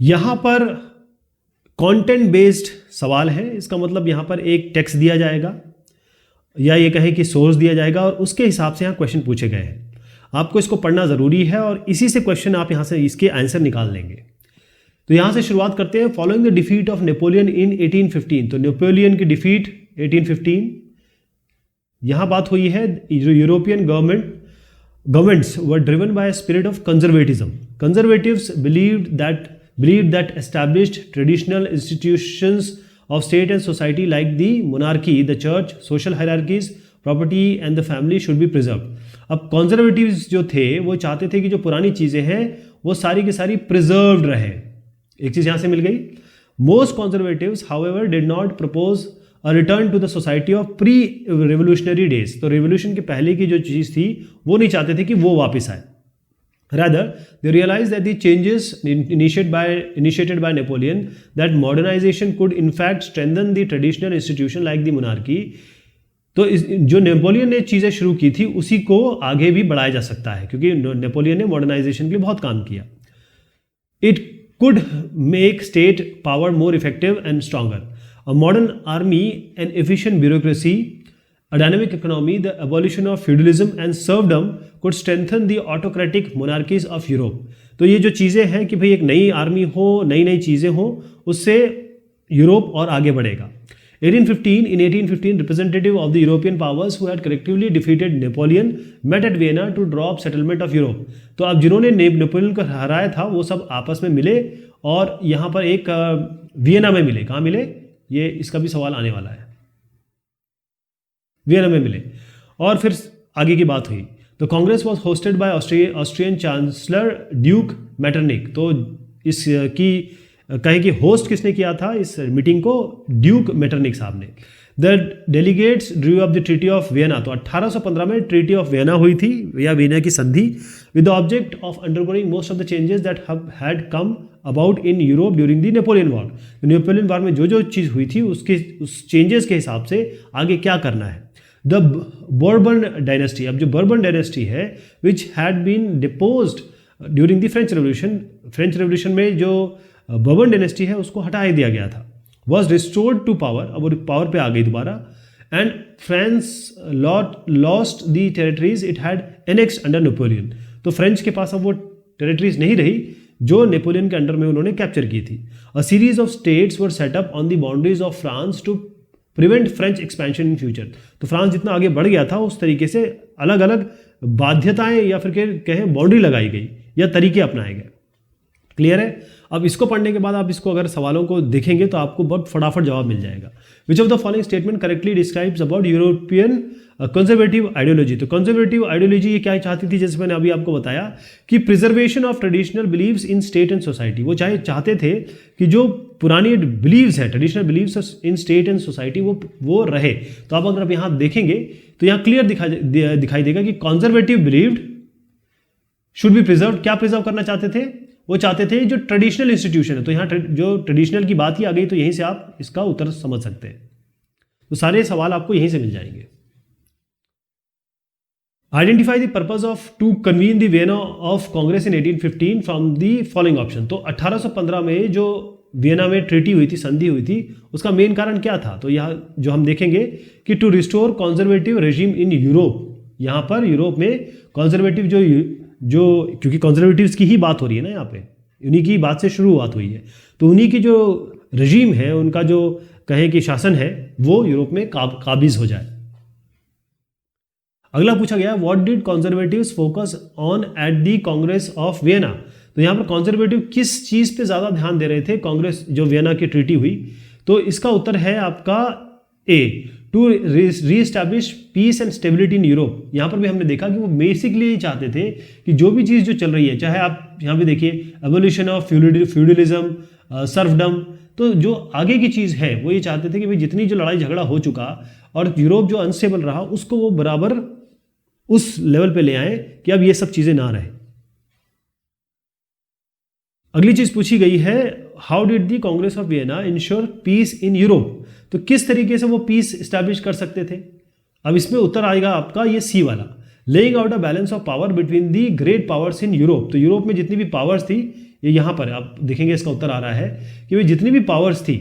यहां पर कंटेंट बेस्ड सवाल है। इसका मतलब यहां पर एक टेक्स्ट दिया जाएगा, या ये कहें कि सोर्स दिया जाएगा और उसके हिसाब से यहाँ क्वेश्चन पूछे गए हैं। आपको इसको पढ़ना ज़रूरी है और इसी से क्वेश्चन आप यहाँ से इसके आंसर निकाल लेंगे। तो यहाँ से शुरुआत करते हैं। Following the defeat of Napoleon in 1815, तो नेपोलियन की डिफीट 1815, यहाँ बात हुई है European governments were driven by a spirit of conservatism. Conservatives believed that established traditional institutions of state and society like the monarchy, the church, social hierarchies, property and the family should be preserved. अब conservatives जो थे वो चाहते थे कि जो पुरानी चीज़ें हैं वो सारी की सारी preserved रहे। एक चीज़ यहाँ से मिल गई। Most conservatives, however, did not propose a return to the society of pre-revolutionary days. तो revolution के पहले की जो चीज़ थी वो नहीं चाहते थे कि वो वापस आए। Rather, they realized that the changes initiated by Napoleon, that modernization could in fact strengthen the traditional institution like the monarchy. तो जो नेपोलियन ने चीज़ें शुरू की थी उसी को आगे भी बढ़ाया जा सकता है, क्योंकि नेपोलियन ने मॉडर्नाइजेशन के लिए बहुत काम किया। It could make state power more effective and stronger. A modern army, an efficient bureaucracy, a dynamic economy, the abolition of feudalism and serfdom could strengthen the autocratic monarchies of Europe. तो ये जो चीज़ें हैं कि भाई एक नई army हो, नई नई चीज़ें हो, उससे यूरोप और आगे बढ़ेगा। 1815, representative of the European powers who had collectively defeated Napoleon met at Vienna to draw up settlement of Europe. तो अब जिन्होंने नेपोलियन को हराया था वो सब आपस में मिले और यहाँ पर एक वियना में मिले। कहाँ मिले? ये इसका भी सवाल आने वाला है। वियना में मिले और फिर आगे की बात हुई। तो Congress was hosted by Austrian chancellor Duke Metternich. तो इसकी कहें कि होस्ट किसने किया था इस मीटिंग को? ड्यूक मेटरनिक साहब ने। The delegates Drew up the treaty of Vienna. तो 1815 में ट्रीटी ऑफ वियना हुई थी या वियना की संधि, with the object of undergoing most of the changes that had come about in Europe during the Napoleon war. Napoleon war में जो जो चीज़ हुई थी उस चेंजेस के हिसाब से आगे क्या करना है। द बर्बन डायनेस्टी, अब जो बर्बन डायनेस्टी है which had been deposed during the French revolution में जो बर्बन डायनेस्टी है उसको हटा दिया गया था, वॉज रिस्टोर्ड टू पावर। अब वो पावर पे आ गई दोबारा। And France lost the territories it had annexed under Napoleon. तो फ्रेंच के पास अब वो टेरिटरीज नहीं रही जो नेपोलियन के अंडर में उन्होंने कैप्चर की थी। A series of states were set up on the boundaries of France to prevent French expansion in future. तो फ्रांस जितना आगे बढ़ गया था उस तरीके से अलग अलग बाध्यताएं या फिर कहें बाउंड्री लगाई गई या तरीके अपनाए गए। क्लियर है? अब इसको पढ़ने के बाद आप इसको अगर सवालों को देखेंगे तो आपको बहुत फटाफट जवाब मिल जाएगा। विच of the following statement correctly describes about European conservative ideology. तो कंजर्वेटिव आइडियोलॉजी ये क्या चाहती थी, जैसे मैंने अभी आपको बताया कि preservation of traditional believes in state and society. वो चाहते थे कि जो पुरानी बिलीव्स है, traditional believes in state and society वो रहे। तो आप अगर यहाँ देखेंगे तो यहाँ क्लियर दिखाई देगा कि conservative believed should be preserve. क्या प्रिजर्व करना चाहते थे? वो चाहते थे जो ट्रेडिशनल इंस्टीट्यूशन है। तो यहाँ जो ट्रेडिशनल की बात ही आ गई तो यहीं से आप इसका उत्तर समझ सकते हैं। तो सारे सवाल आपको यहीं से मिल जाएंगे। Identify the purpose of to convene the Vienna of Congress इन 1815 फ्रॉम द फॉलोइंग ऑप्शन। तो 1815 में जो वियना में ट्रीटी हुई थी, संधि हुई थी, उसका मेन कारण क्या था? तो यहाँ जो हम देखेंगे कि to restore conservative regime in Europe. यहाँ पर यूरोप में कंजर्वेटिव जो क्योंकि कंजर्वेटिव्स की ही बात हो रही है ना, यहाँ पे उन्हीं की बात से शुरुआत हुई है, तो उन्हीं की जो रजीम है, उनका जो कहें कि शासन है, वो यूरोप में काबिज हो जाए। अगला पूछा गया what did conservatives focus on at the Congress of Vienna. तो यहाँ पर कंजर्वेटिव किस चीज़ पे ज़्यादा ध्यान दे रहे थे कांग्रेस जो वियना की ट्रीटी हुई? तो इसका उत्तर है आपका a, to reestablish peace and stability in Europe. यहाँ पर भी हमने देखा कि वो बेसिकली ये चाहते थे कि जो भी चीज़ जो चल रही है, चाहे आप यहाँ पे देखिए एवोल्यूशन ऑफ फ्यूडलिज्म, सर्फडम, तो जो आगे की चीज़ है वो ये चाहते थे कि भाई जितनी जो लड़ाई झगड़ा हो चुका और यूरोप जो अनस्टेबल रहा उसको वो बराबर उस लेवल पे ले आए कि अब ये सब चीज़ें ना रहे। अगली चीज़ पूछी गई है how did the Congress of Vienna ensure peace in Europe. तो किस तरीके से वो पीस इस्टेब्लिश कर सकते थे? अब इसमें उत्तर आएगा आपका ये सी वाला, laying out a balance of power between the great powers in Europe. तो यूरोप में जितनी भी पावर्स थी, ये यहाँ पर आप देखेंगे इसका उत्तर आ रहा है कि भाई जितनी भी पावर्स थी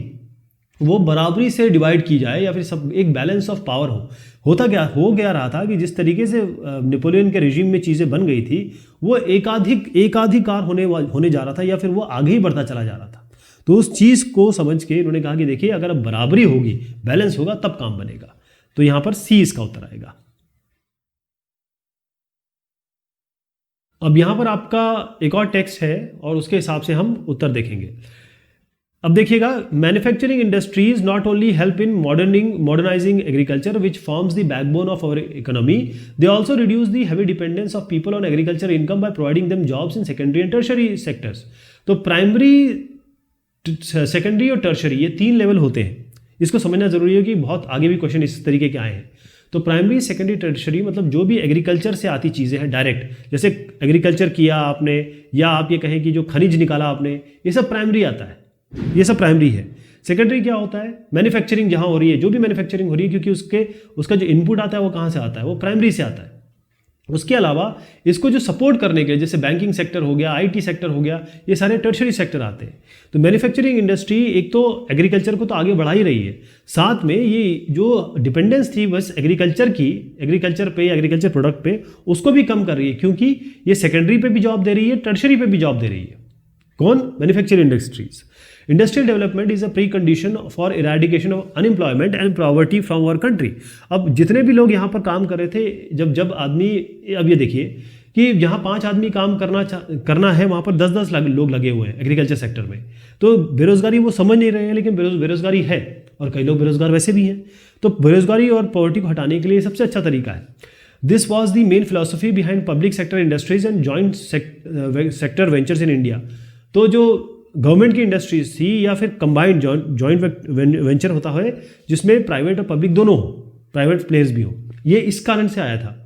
वो बराबरी से डिवाइड की जाए या फिर सब एक बैलेंस ऑफ पावर हो गया रहा था कि जिस तरीके से नेपोलियन के रिजीम में चीज़ें बन गई थी वो एकाधिकार होने जा रहा था या फिर वो आगे ही बढ़ता चला जा रहा था। तो उस चीज़ को समझ के इन्होंने कहा कि देखिए अगर अब बराबरी होगी, बैलेंस होगा, तब काम बनेगा। तो यहां पर सी इसका उत्तर आएगा। अब यहां पर आपका एक और टेक्स्ट है और उसके हिसाब से हम उत्तर देखेंगे। अब देखिएगा, manufacturing industries not only help in modernising agriculture which forms the backbone of our economy, they also reduce the heavy dependence of people on agriculture income by providing them jobs in secondary and tertiary sectors. तो primary, secondary और tertiary ये 3 level होते हैं। इसको समझना जरूरी है कि बहुत आगे भी क्वेश्चन इस तरीके के आए हैं। तो प्राइमरी, सेकेंडरी, टर्शरी मतलब जो भी एग्रीकल्चर से आती चीज़ें हैं डायरेक्ट, जैसे एग्रीकल्चर किया आपने या आप ये कहें कि जो खनिज निकाला आपने, ये सब प्राइमरी आता है, ये सब प्राइमरी है। सेकेंडरी क्या होता है? मैन्युफैक्चरिंग जहाँ हो रही है, जो भी मैन्युफैक्चरिंग हो रही है, क्योंकि उसका जो इनपुट आता है वो कहाँ से आता है? वो प्राइमरी से आता है। उसके अलावा इसको जो सपोर्ट करने के, जैसे बैंकिंग सेक्टर हो गया, आईटी सेक्टर हो गया, ये सारे टर्शरी सेक्टर आते हैं। तो मैन्युफैक्चरिंग इंडस्ट्री एक तो एग्रीकल्चर को तो आगे बढ़ा ही रही है, साथ में ये जो डिपेंडेंस थी बस एग्रीकल्चर की, एग्रीकल्चर पे, एग्रीकल्चर प्रोडक्ट पे, उसको भी कम कर रही है, क्योंकि ये सेकेंडरी पे भी जॉब दे रही है, टर्शरी पे भी जॉब दे रही है। कौन? Manufacturing industries. Industrial development is a precondition for eradication of unemployment and poverty from our country. अब जितने भी लोग यहाँ पर काम कर रहे थे, जब आदमी, अब ये देखिए कि जहाँ 5 आदमी काम करना है, वहाँ पर 10-10 लोग लगे हुए हैं एग्रीकल्चर सेक्टर में। तो बेरोजगारी वो समझ नहीं रहे हैं, लेकिन बेरोजगारी है और कई लोग बेरोजगार वैसे भी हैं। तो बेरोजगारी और पॉवर्टी को हटाने के लिए सबसे अच्छा तरीका है। This was the main philosophy behind public sector industries and joint sector ventures in India. तो जो गवर्नमेंट की इंडस्ट्रीज थी या फिर कंबाइंड जॉइंट वेंचर होता है जिसमें प्राइवेट और पब्लिक दोनों हो, प्राइवेट प्लेयर्स भी हो, ये इस कारण से आया था।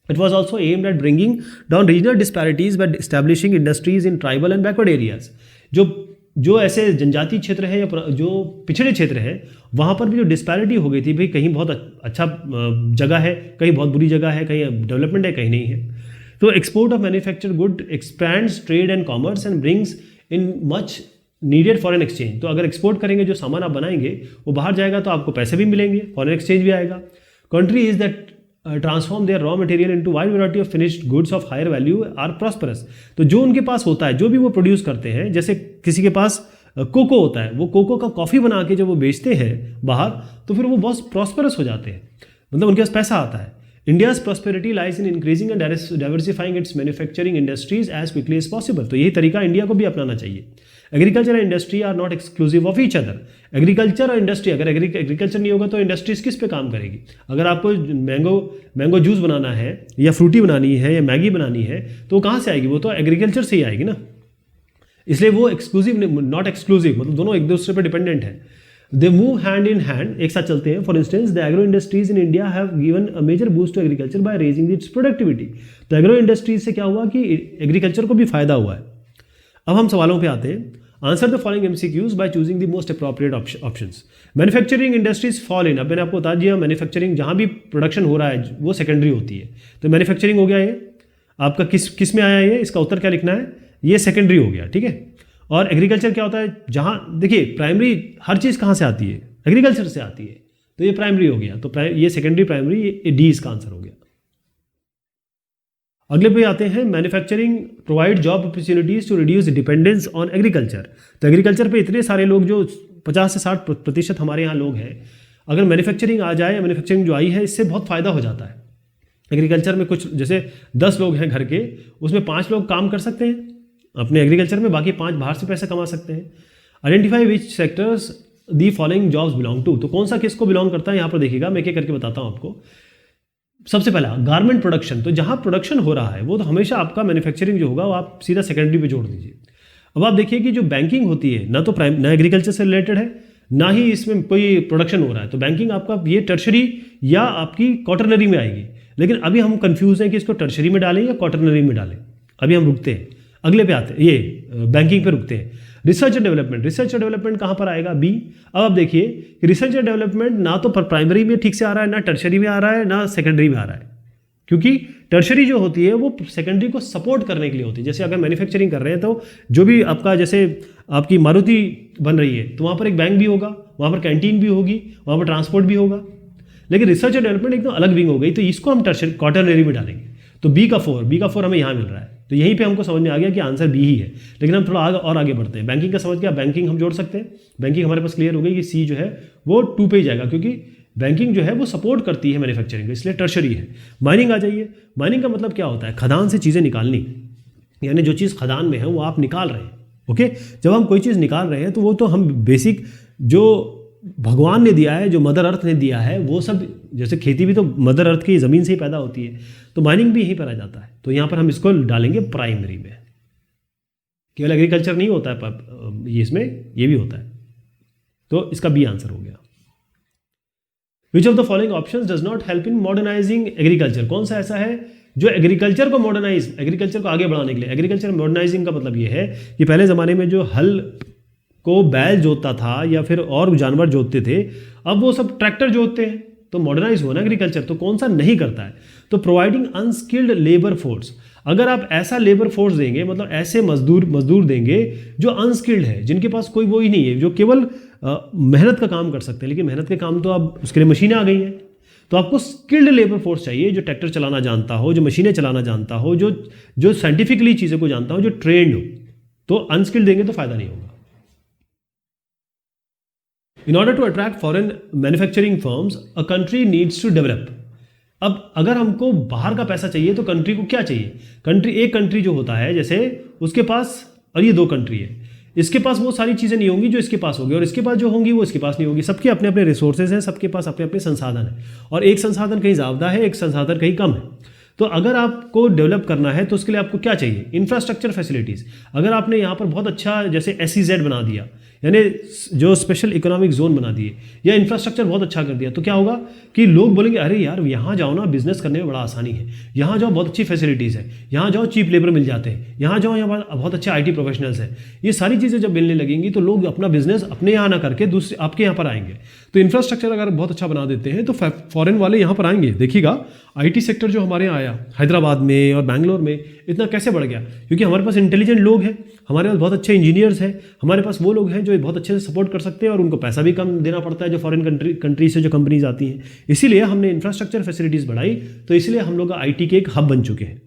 It was also aimed at bringing down regional disparities by establishing industries in tribal and backward areas. जो ऐसे जनजातीय क्षेत्र है या जो पिछड़े क्षेत्र है, वहाँ पर भी जो डिस्पैरिटी हो गई थी, भाई कहीं बहुत अच्छा जगह है, कहीं बहुत बुरी जगह है, कहीं डेवलपमेंट है, कहीं नहीं है। तो export of manufactured good expands trade and commerce and brings in much needed foreign exchange. तो अगर एक्सपोर्ट करेंगे, जो सामान आप बनाएंगे वो बाहर जाएगा तो आपको पैसे भी मिलेंगे, फॉरेन एक्सचेंज भी आएगा। Country is that transform their raw material into wide variety of finished goods of higher value are prosperous. तो जो उनके पास होता है, जो भी वो प्रोड्यूस करते हैं, जैसे किसी के पास कोको होता है, वो कोको का कॉफ़ी बना के जब वो बेचते हैं बाहर, तो फिर वो बहुत प्रॉस्परस हो जाते हैं, मतलब उनके पास पैसा आता है। India's prosperity lies in increasing and diversifying its manufacturing industries as quickly as possible। तो यही तरीका इंडिया को भी अपनाना चाहिए। Agriculture and industry are not exclusive of each other. Agriculture और इंडस्ट्री, अगर एग्रीकल्चर नहीं होगा तो इंडस्ट्रीज किस पे काम करेगी? अगर आपको मैंगो जूस बनाना है या फ्रूटी बनानी है या मैगी बनानी है, तो वो कहाँ से आएगी? वो तो एग्रीकल्चर से ही आएगी ना। इसलिए वो एक्सक्लूसिव, नॉट एक्सक्लूसिव, मतलब दोनों एक दूसरे पर डिपेंडेंट है। They move hand in hand, एक साथ चलते हैं। For instance the agro industries in India have given a major boost to agriculture by raising its productivity. तो एग्रो इंडस्ट्रीज से क्या हुआ कि एग्रीकल्चर को भी फायदा हुआ है। अब हम सवालों पे आते हैं। Answer the following MCQs by choosing the most appropriate options. Manufacturing industries fall in, अब मैंने आपको बता दिया मैन्युफैक्चरिंग जहाँ भी प्रोडक्शन हो रहा है वो सेकेंडरी होती है। तो मैन्युफैक्चरिंग हो गया, ये आपका किस में आया, ये इसका उत्तर क्या लिखना है? ये सेकेंडरी हो गया, ठीक है। और एग्रीकल्चर क्या होता है? जहाँ देखिए प्राइमरी हर चीज़ कहाँ से आती है? एग्रीकल्चर से आती है, तो ये प्राइमरी हो गया। तो ये सेकेंडरी, प्राइमरी, ये डी इसका आंसर हो गया। अगले पे आते हैं। Manufacturing provide job opportunities to reduce dependence on agriculture. तो एग्रीकल्चर पे इतने सारे लोग, जो 50 से 60% हमारे यहाँ लोग हैं, अगर मैन्युफैक्चरिंग आ जाए, मैन्युफैक्चरिंग जो आई है, इससे बहुत फ़ायदा हो जाता है। एग्रीकल्चर में कुछ जैसे 10 लोग हैं घर के, उसमें 5 लोग काम कर सकते हैं अपने एग्रीकल्चर में, बाकी 5 बाहर से पैसा कमा सकते हैं। Identify which sectors the following jobs belong to. तो कौन सा किसको बिलोंग करता है यहाँ पर देखिएगा, मैं एक एक करके बताता हूँ आपको। सबसे पहला गारमेंट प्रोडक्शन। तो जहाँ प्रोडक्शन हो रहा है वो तो हमेशा आपका मैन्युफैक्चरिंग जो होगा वो आप सीधा सेकेंडरी पे जोड़ दीजिए। अब आप देखिए कि जो बैंकिंग होती है, ना तो ना एग्रीकल्चर से रिलेटेड है, ना ही इसमें कोई प्रोडक्शन हो रहा है, तो बैंकिंग आपका ये टर्शरी या आपकी क्वार्टरनरी में आएगी। लेकिन अभी हम कंफ्यूज हैं कि इसको टर्शरी में डालें या क्वार्टरनरी में डालें। अभी हम रुकते हैं, अगले पे आते हैं, ये बैंकिंग पे रुकते हैं। Research and development. Research and development कहाँ पर आएगा? बी। अब आप देखिए कि रिसर्च एंड डेवलपमेंट ना तो प्राइमरी में ठीक से आ रहा है, ना टर्शरी में आ रहा है, ना सेकेंडरी में आ रहा है। क्योंकि टर्शरी जो होती है वो सेकेंडरी को सपोर्ट करने के लिए होती है। जैसे अगर मैन्युफैक्चरिंग कर रहे हैं तो जो भी आपका, जैसे आपकी मारुति बन रही है तो वहाँ पर एक बैंक भी होगा, वहाँ पर कैंटीन भी होगी, वहाँ पर ट्रांसपोर्ट भी होगा, लेकिन रिसर्च एंड डेवलपमेंट एकदम अलग विंग हो गई, तो इसको हम टर्शरी क्वार्टरनरी में डालेंगे। तो बी का 4 हमें यहाँ मिल रहा है, तो यहीं पे हमको समझ में आ गया कि आंसर बी ही है। लेकिन हम थोड़ा आगे बढ़ते हैं। बैंकिंग का समझ गया, बैंकिंग हम जोड़ सकते हैं, बैंकिंग हमारे पास क्लियर हो गई कि सी जो है वो 2 पे ही जाएगा, क्योंकि बैंकिंग जो है वो सपोर्ट करती है मैन्युफैक्चरिंग को, इसलिए टर्शरी है। माइनिंग आ जाइए। माइनिंग का मतलब क्या होता है? खदान से चीज़ें निकालनी, यानी जो चीज़ खदान में है वो आप निकाल रहे हैं। ओके, जब हम कोई चीज़ निकाल रहे हैं तो वो तो हम बेसिक जो भगवान ने दिया है, जो मदर अर्थ ने दिया है, वो सब, जैसे खेती भी तो मदर अर्थ की ज़मीन से ही पैदा होती है, तो माइनिंग भी यहीं पर आ जाता है। तो यहाँ पर हम इसको डालेंगे प्राइमरी में। केवल एग्रीकल्चर नहीं होता है ये, इसमें ये भी होता है, तो इसका बी आंसर हो गया। विच of the following options does not help in modernising agriculture? कौन सा ऐसा है जो एग्रीकल्चर को मॉडर्नाइज, एग्रीकल्चर को आगे बढ़ाने के लिए? एग्रीकल्चर मॉडर्नाइजिंग का मतलब ये है कि पहले ज़माने में जो हल को बैल जोतता था या फिर और जानवर जोतते थे, अब वो सब ट्रैक्टर जोतते हैं, तो मॉडर्नाइज हुआ ना एग्रीकल्चर। तो कौन सा नहीं करता है? तो प्रोवाइडिंग अनस्किल्ड लेबर फोर्स। अगर आप ऐसा लेबर फोर्स देंगे, मतलब ऐसे मजदूर देंगे जो अनस्किल्ड है, जिनके पास कोई वो ही नहीं है, जो केवल मेहनत का काम कर सकते हैं, लेकिन मेहनत के काम तो अब उसके लिए मशीनें आ गई हैं, तो आपको स्किल्ड लेबर फोर्स चाहिए, जो ट्रैक्टर चलाना जानता हो, जो मशीनें चलाना जानता हो, जो साइंटिफिकली चीज़ों को जानता हो, जो ट्रेंड हो। तो अनस्किल्ड देंगे तो फायदा नहीं होगा। In order to attract foreign manufacturing firms, a country needs to develop. अब अगर हमको बाहर का पैसा चाहिए तो कंट्री को क्या चाहिए? एक कंट्री जो होता है, जैसे उसके पास, और ये 2 कंट्री है, इसके पास वो सारी चीज़ें नहीं होंगी जो इसके पास होगी, और इसके पास जो होंगी वो इसके पास नहीं होगी। सबके अपने अपने रिसोर्सेज हैं, सबके पास अपने अपने संसाधन हैं, और एक संसाधन कहीं ज़्यादा है, एक संसाधन कहीं कम है। तो अगर आपको डेवलप करना है तो उसके लिए आपको क्या चाहिए? Infrastructure facilities. अगर आपने यहाँ पर बहुत अच्छा जैसे SEZ बना दिया, यानी जो स्पेशल इकोनॉमिक जोन बना दिए, या इंफ्रास्ट्रक्चर बहुत अच्छा कर दिया, तो क्या होगा कि लोग बोलेंगे अरे यार यहाँ जाओ ना, बिजनेस करने में बड़ा आसानी है, यहाँ जाओ बहुत अच्छी फैसिलिटीज़ है, यहाँ जाओ चीप लेबर मिल जाते हैं, यहाँ जाओ यहाँ बहुत अच्छे IT प्रोफेशनल्स हैं। ये सारी चीज़ें जब मिलने लगेंगी तो लोग अपना बिजनेस अपने यहाँ ना करके दूसरे आपके यहाँ पर आएंगे। तो इंफ्रास्ट्रक्चर अगर बहुत अच्छा बना देते हैं तो फॉरेन वाले यहाँ पर आएंगे। देखिएगा IT सेक्टर जो हमारे यहाँ आया हैदराबाद में और बैंगलोर में, इतना कैसे बढ़ गया? क्योंकि हमारे पास इंटेलिजेंट लोग हैं, हमारे पास बहुत अच्छे इंजीनियर्स हैं, हमारे पास वो लोग हैं जो बहुत अच्छे से सपोर्ट कर सकते हैं, और उनको पैसा भी कम देना पड़ता है जो फॉरेन कंट्री से जो कंपनीज आती हैं। इसीलिए हमने इंफ्रास्ट्रक्चर फैसिलिटीज़ बढ़ाई, तो इसलिए हम लोग IT के एक हब बन चुके हैं।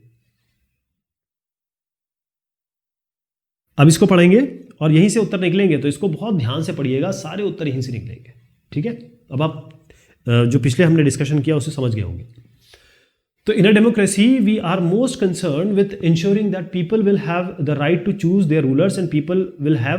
अब इसको पढ़ेंगे और यहीं से उत्तर निकलेंगे, तो इसको बहुत ध्यान से पढ़िएगा, सारे उत्तर यहीं से निकलेंगे। ठीक है, अब आप जो पिछले हमने डिस्कशन किया उसे समझ गए होंगे। तो in a democracy we are most concern with ensuring that people will have the right to choose their rulers and people will have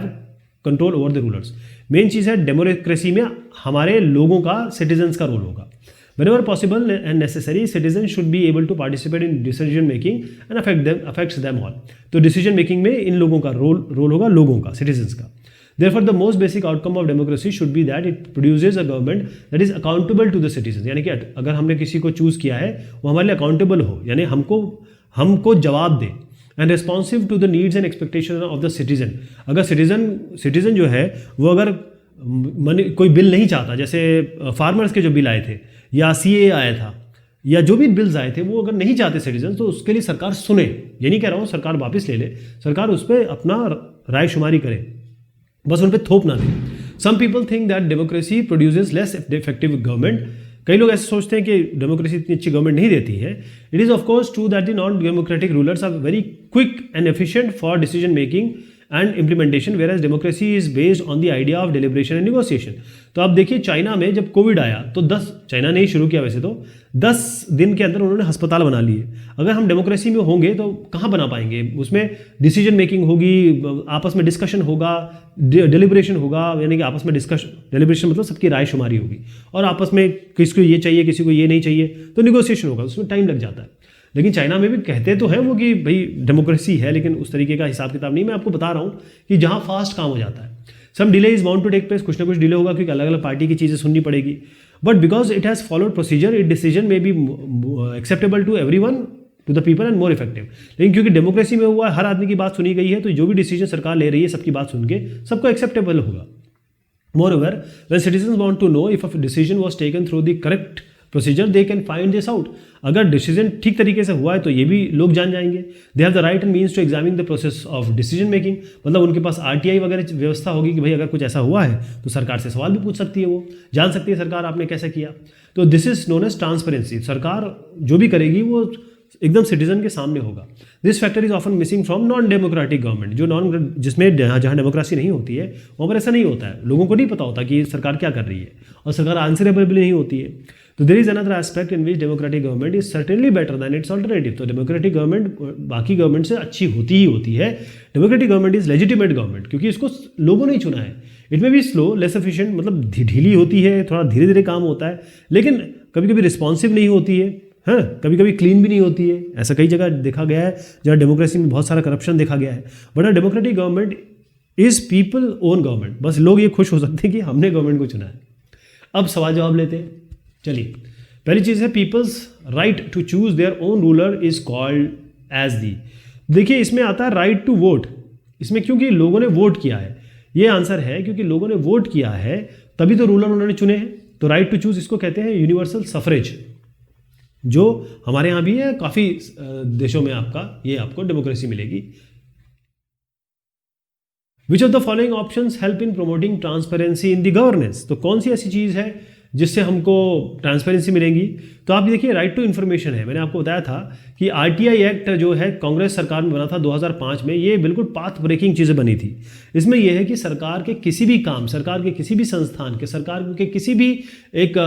control over the rulers. Main चीज़ है डेमोक्रेसी में हमारे लोगों का, सिटीजन्स का रोल होगा। Whenever possible and necessary, citizens should be able to participate in decision making and affects them all. तो decision making में इन लोगों का रोल होगा, लोगों का, citizens का। Therefore, the most basic outcome of democracy should be that it produces a government that is accountable to the citizens. यानी कि अगर हमने किसी को चूज किया है वो हमारे लिए अकाउंटेबल हो, यानी हमको जवाब दे, and responsive to the needs and expectation of the citizen. अगर सिटीजन जो है वो अगर कोई बिल नहीं चाहता, जैसे फार्मर्स के जो बिल आए थे या CAA आया था या जो भी बिल्स आए थे, वो अगर नहीं चाहते सिटीजन, तो उसके लिए सरकार सुने। ये नहीं कह रहा हूँ सरकार वापस ले ले, सरकार उस पर अपना राय शुमारी करे, बस उन पर थोप ना दे। Some people think that democracy produces less effective government. कई लोग ऐसे सोचते हैं कि डेमोक्रेसी इतनी अच्छी गवर्नमेंट नहीं देती है। It is of course true that the non democratic rulers are very quick and efficient for decision making and implementation, whereas democracy is based on the idea of deliberation and negotiation. तो आप देखिए China में जब Covid आया तो China ने ही शुरू किया, वैसे तो 10 दिन के अंदर उन्होंने अस्पताल बना लिए। अगर हम डेमोक्रेसी में होंगे तो कहाँ बना पाएंगे? उसमें डिसीजन मेकिंग होगी, आपस में डिस्कशन होगा, डिलिब्रेशन होगा, यानी कि आपस में डिलिब्रेशन मतलब सबकी राय शुमारी होगी, और आपस में किसी को ये चाहिए किसी को ये नहीं चाहिए, तो निगोशिएशन होगा, उसमें टाइम लग जाता है। लेकिन चाइना में भी कहते तो हैं वो कि भाई डेमोक्रेसी है, लेकिन उस तरीके का हिसाब किताब नहीं। मैं आपको बता रहा हूँ कि जहाँ फास्ट काम हो जाता है। Some delay is bound to take place, कुछ ना कुछ डिले होगा क्योंकि अलग अलग पार्टी की चीज़ें सुननी पड़ेगी, but because it has followed procedure it decision may be acceptable to everyone, to the people and more effective. लेकिन क्योंकि डेमोक्रेसी में हुआ हर आदमी की बात सुनी गई है, तो जो भी डिसीजन सरकार ले रही है सबकी बात सुन के सबको एक्सेप्टेबल होगा। Moreover, when citizens want to know if a decision was taken through the correct procedure they can find this out. अगर डिसीजन ठीक तरीके से हुआ है तो ये भी लोग जान जाएंगे। They have the right and means to examine the process of decision making, मतलब उनके पास आरटीआई वगैरह व्यवस्था होगी कि भाई अगर कुछ ऐसा हुआ है तो सरकार से सवाल भी पूछ सकती है, वो जान सकती है सरकार आपने कैसे किया। तो this is known as transparency. सरकार जो भी करेगी वो एकदम सिटीजन के सामने होगा। This factor is often missing from non democratic government, जो जिसमें जहाँ डेमोक्रेसी नहीं होती है वहाँ पर ऐसा नहीं होता है, लोगों को नहीं पता होता कि सरकार क्या कर रही है और सरकार आंसरेबल भी नहीं होती है। तो there is another aspect in which democratic government is certainly better than its alternative. तो डेमोक्रेटिक गवर्नमेंट बाकी गवर्नमेंट से अच्छी होती ही होती है। Democratic government is legitimate government, क्योंकि इसको लोगों ने ही चुना है। इट में भी स्लो, लेस एफिशिएंट, मतलब ढीली होती है, थोड़ा धीरे धीरे काम होता है, लेकिन कभी कभी रिस्पॉन्सिव नहीं होती है, हाँ, कभी कभी क्लीन भी नहीं होती है। ऐसा कई जगह देखा गया है जहाँ डेमोक्रेसी में बहुत सारा करप्शन देखा गया है। But a democratic government is people own government. बस लोग ये खुश हो सकते हैं कि हमने गवर्नमेंट को चुना है। अब सवाल जवाब लेते हैं। चलिए, पहली चीज़ है people's right to choose their own ruler is called as the. देखिए इसमें आता है राइट टू वोट। इसमें क्योंकि लोगों ने वोट किया है, ये आंसर है क्योंकि लोगों ने वोट किया है तभी तो रूलर उन्होंने चुने हैं। तो राइट टू चूज इसको कहते हैं यूनिवर्सल सफरेज, जो हमारे यहाँ भी है, काफ़ी देशों में आपको डेमोक्रेसी मिलेगी। विच of the following options help in promoting transparency in the governance. तो कौन सी ऐसी चीज़ है जिससे हमको ट्रांसपेरेंसी मिलेगी? तो आप देखिए राइट टू इन्फॉर्मेशन है। मैंने आपको बताया था कि आरटीआई एक्ट जो है कांग्रेस सरकार में बना था 2005 में, ये बिल्कुल पाथ ब्रेकिंग चीज़ें बनी थी। इसमें यह है कि सरकार के किसी भी काम, सरकार के किसी भी संस्थान के, सरकार के किसी भी एक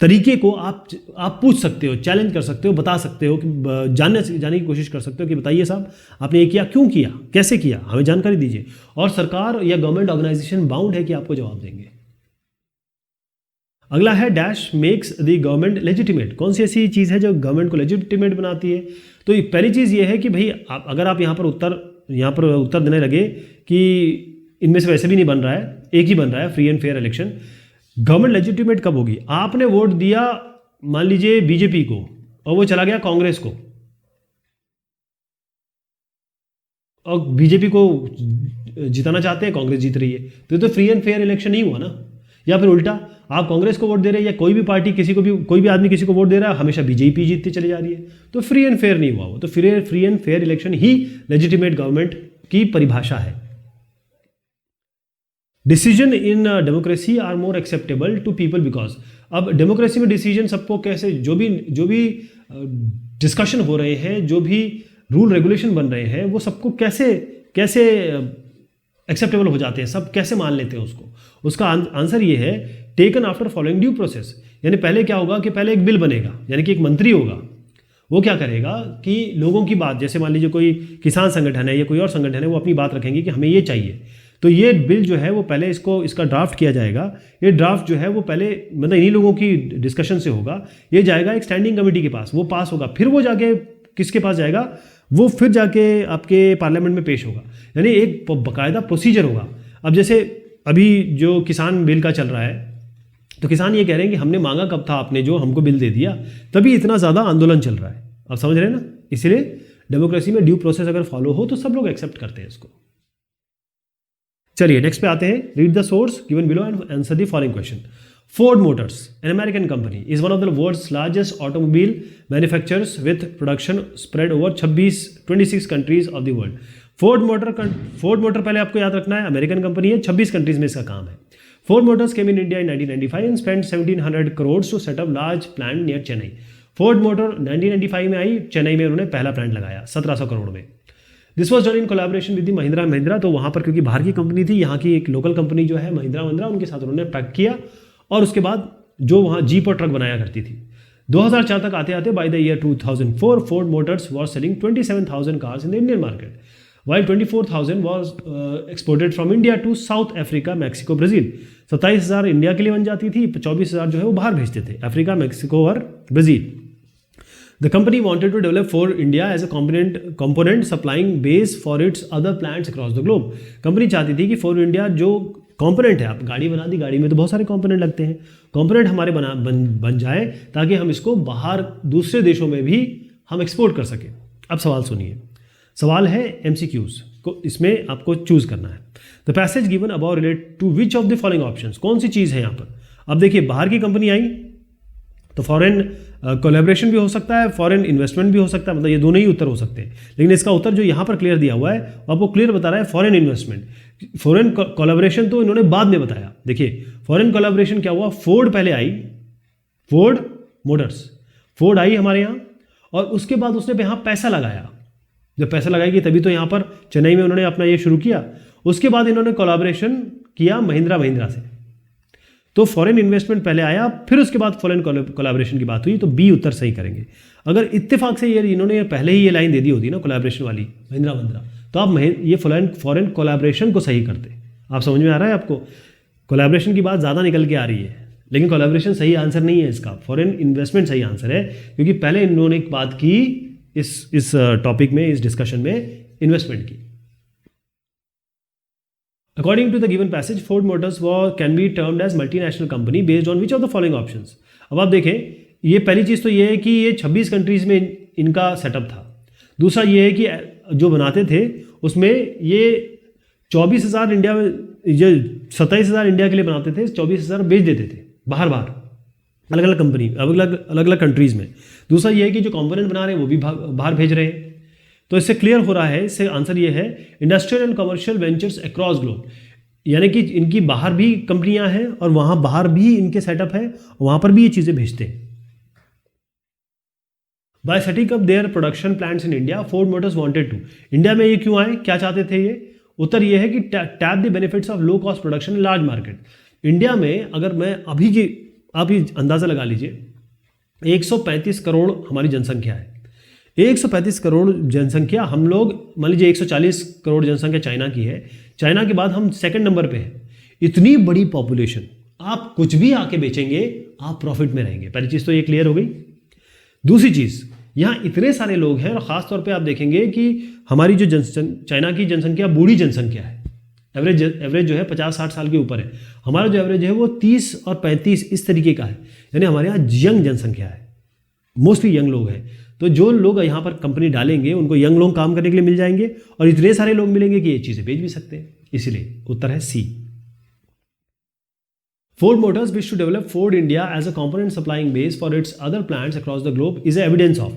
तरीके को आप पूछ सकते हो, चैलेंज कर सकते हो, बता सकते हो, कि जाने की कोशिश कर सकते हो कि बताइए साहब आपने ये किया, क्यों किया, कैसे किया, हमें जानकारी दीजिए। और सरकार या गवर्नमेंट ऑर्गेनाइजेशन बाउंड है कि आपको जवाब देंगे। अगला है dash makes the government legitimate. कौन सी ऐसी चीज़ है जो गवर्नमेंट को लेजिटिमेट बनाती है? तो पहली चीज़ ये है कि भाई अगर आप यहाँ पर उत्तर देने लगे कि इनमें से वैसे भी नहीं बन रहा है, एक ही बन रहा है, free and fair election. Government legitimate कब होगी? आपने वोट दिया मान लीजिए बीजेपी को और वो चला गया कांग्रेस को, और बीजेपी को जिताना चाहते हैं, कांग्रेस जीत रही है, तो ये तो फ्री एंड फेयर इलेक्शन नहीं हुआ ना। या फिर उल्टा, आप कांग्रेस को वोट दे रहे हैं या कोई भी पार्टी कोई भी आदमी किसी को वोट दे रहा है, हमेशा बीजेपी जीतती चली जा रही है, तो फ्री एंड फेयर नहीं हुआ वो। तो फ्री एंड फेयर इलेक्शन ही लेजिटिमेट गवर्नमेंट की परिभाषा है। Decision in democracy are more acceptable to people because. अब डेमोक्रेसी में डिसीजन सबको कैसे, जो भी डिस्कशन हो रहे हैं, जो भी रूल रेगुलेशन बन रहे हैं, वो सबको कैसे एक्सेप्टेबल हो जाते हैं, सब कैसे मान लेते हैं उसको? उसका आंसर ये है taken after following due process. यानी पहले क्या होगा कि पहले एक बिल बनेगा, यानी कि एक मंत्री होगा, वो क्या करेगा कि लोगों की बात, जैसे मान लीजिए कोई किसान संगठन है या कोई और संगठन है, वो अपनी बात रखेंगे कि हमें ये चाहिए, तो ये बिल जो है वो पहले इसका ड्राफ्ट किया जाएगा। ये ड्राफ्ट जो है वो पहले मतलब इन्हीं लोगों की डिस्कशन से होगा, ये जाएगा एक स्टैंडिंग कमेटी के पास, वो पास होगा, फिर वो जाके किसके पास जाएगा, वो फिर जाके आपके पार्लियामेंट में पेश होगा। यानी एक बाकायदा प्रोसीजर होगा। अब जैसे अभी जो किसान बिल का चल रहा है, तो किसान ये कह रहे हैं कि हमने मांगा कब था, आपने जो हमको बिल दे दिया, तभी इतना ज़्यादा आंदोलन चल रहा है। आप समझ रहे हैं ना? इसलिए डेमोक्रेसी में ड्यू प्रोसेस अगर फॉलो हो तो सब लोग एक्सेप्ट करते हैं इसको। चलिए नेक्स्ट पे आते हैं। Read the source given below and answer the following question. Ford Motors, an American company, is one of the world's largest automobile manufacturers with production spread over 26 countries of the world. Ford Motor पहले आपको याद रखना है, American company है, 26 countries में इसका काम है। Ford Motors came in India in 1995 and spent 1700 crores to set up large plant near Chennai. Ford Motor 1995 में आई, चेन्नई में उन्होंने पहला प्लांट लगाया 1700 करोड़ में। This was done in collaboration with Mahindra. तो वहाँ पर क्योंकि बाहर की कंपनी थी, यहाँ की एक लोकल कंपनी जो है महिंद्रा, उनके साथ उन्होंने पैक किया, और उसके बाद जो वहाँ जीप और ट्रक बनाया करती थी। 2004 तक आते आते by the year 2004 Ford Motors was selling 27,000 cars in the Indian market, while 24,000 was exported from India to South Africa, Mexico, Brazil. 27,000 India के लिए बन जाती थी, 24,000 जो है वो बाहर भेजते थे, अफ्रीका, मैक्सिको और Brazil. The company wanted to develop Ford India as a component supplying base for its other plants across the globe. Company चाहती थी कि Ford India जो कंपोनेंट है, आप गाड़ी बना दी, गाड़ी में तो बहुत सारे कंपोनेंट लगते हैं, कंपोनेंट हमारे बन जाए ताकि हम इसको बाहर दूसरे देशों में भी हम एक्सपोर्ट कर सकें। अब सवाल सुनिए, सवाल है MCQs को, इसमें आपको चूज करना है। The passage given about relate to which of the following options. कौन सी चीज़ है यहाँ पर? अब देखिए, बाहर की कंपनी आई, तो फॉरेन कोलैबोरेशन भी हो सकता है, फॉरेन इन्वेस्टमेंट भी हो सकता है, मतलब ये दोनों ही उत्तर हो सकते हैं। लेकिन इसका उत्तर जो यहाँ पर क्लियर दिया हुआ है आपको क्लियर बता रहा है फॉरेन इन्वेस्टमेंट। फॉरेन कोलैबोरेशन तो इन्होंने बाद में बताया। देखिए फॉरेन कोलैबोरेशन क्या हुआ, फोर्ड पहले आई, फोर्ड मोटर्स, फोर्ड आई हमारे यहाँ, और उसके बाद उसने यहाँ पैसा लगाया। जब पैसा लगाएगी तभी तो यहाँ पर चेन्नई में उन्होंने अपना ये शुरू किया। उसके बाद इन्होंने कोलैबोरेशन किया महिंद्रा से। तो फॉरेन इन्वेस्टमेंट पहले आया, फिर उसके बाद फॉरेन कोलैबोरेशन की बात हुई, तो बी उत्तर सही करेंगे। अगर इत्तेफाक से ये इन्होंने पहले ही ये लाइन दे दी होती ना कोलैबोरेशन वाली महिंद्रा, तो आप ये फॉरेन कोलैबोरेशन को सही करते। आप समझ में आ रहा है आपको? कोलैबोरेशन की बात ज़्यादा निकल के आ रही है, लेकिन कोलैबोरेशन सही आंसर नहीं है इसका, फॉरेन इन्वेस्टमेंट सही आंसर है, क्योंकि पहले इन्होंने एक बात की इस टॉपिक में, इस डिस्कशन में इन्वेस्टमेंट की। According to the given passage, Ford Motors can be termed as multinational company based on which of the following options? अब आप देखें, ये पहली चीज़ तो ये है कि ये 26 कंट्रीज़ में इनका सेटअप था। दूसरा ये है कि जो बनाते थे उसमें ये 24,000 इंडिया में, ये 27,000 इंडिया के लिए बनाते थे, 24,000 बेच देते थे बाहर अलग अलग कंपनी, अलग अलग कंट्रीज़ में। दूसरा ये है कि जो कंपोनेंट बना रहे हैं वो भी बाहर भेज रहे हैं। तो इससे क्लियर हो रहा है, इससे आंसर ये है industrial and commercial ventures across globe, यानी कि इनकी बाहर भी कंपनियां हैं और वहां बाहर भी इनके सेटअप है, वहां पर भी ये चीजें भेजते हैं। By setting up their production plants in India, Ford Motors wanted to, India में ये क्यों आए, क्या चाहते थे ये? उत्तर ये है कि tap the benefits of low cost production in large market. India में अगर मैं अभी की आप ये अंदाजा लगा लीजिए, 135 करोड़ हमारी जनसंख्या है। 135 करोड़ जनसंख्या, हम लोग मान लीजिए 140 करोड़ जनसंख्या चाइना की है, चाइना के बाद हम सेकंड नंबर पे हैं। इतनी बड़ी पॉपुलेशन, आप कुछ भी आके बेचेंगे आप प्रॉफिट में रहेंगे। पहली चीज़ तो ये क्लियर हो गई। दूसरी चीज़, यहाँ इतने सारे लोग हैं और ख़ास तौर पे आप देखेंगे कि हमारी जो चाइना की जनसंख्या बूढ़ी जनसंख्या है, एवरेज जो है 50-60 साल के ऊपर है। हमारा जो एवरेज है वो 30 और 35 इस तरीके का है, यानी हमारे यहाँ यंग जनसंख्या है, मोस्टली यंग लोग हैं। तो जो लोग यहाँ पर कंपनी डालेंगे उनको यंग लोग काम करने के लिए मिल जाएंगे और इतने सारे लोग मिलेंगे कि ये चीज़ें बेच भी सकते हैं। इसीलिए उत्तर है सी। Ford Motors wish to develop Ford India as a component supplying base for its other plants across the globe is evidence of।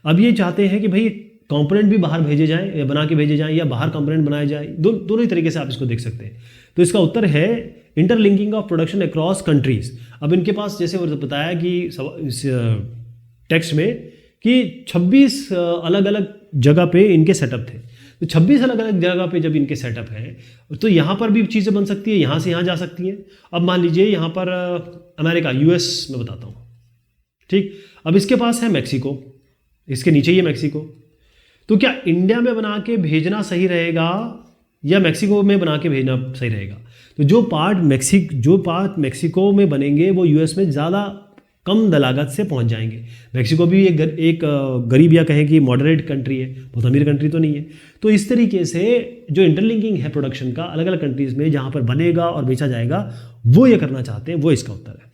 अब ये चाहते हैं कि भाई कंपोनेंट भी बाहर भेजे जाएं या बना के भेजे जाएं या बाहर कंपोनेंट बनाए जाए, दोनों ही तरीके से आप इसको देख सकते हैं। तो इसका उत्तर है interlinking of production across countries. अब इनके पास जैसे बताया कि टेक्स्ट में कि 26 अलग अलग जगह पे इनके सेटअप थे, तो 26 अलग अलग जगह पे जब इनके सेटअप है तो यहाँ पर भी चीज़ें बन सकती है, यहाँ से यहाँ जा सकती हैं। अब मान लीजिए यहाँ पर अमेरिका, यूएस में बताता हूँ, ठीक। अब इसके पास है मैक्सिको, इसके नीचे ही है मैक्सिको। तो क्या इंडिया में बना के भेजना सही रहेगा या मैक्सिको में बना के भेजना सही रहेगा? तो जो पार्ट मैक्सिको में बनेंगे वो यूएस में ज़्यादा कम लागत से पहुंच जाएंगे। मैक्सिको भी एक गरीब या कहें कि मॉडरेट कंट्री है, बहुत अमीर कंट्री तो नहीं है। तो इस तरीके से जो इंटरलिंकिंग है प्रोडक्शन का अलग अलग कंट्रीज में जहां पर बनेगा और बेचा जाएगा, वो ये करना चाहते हैं, वो इसका उत्तर है।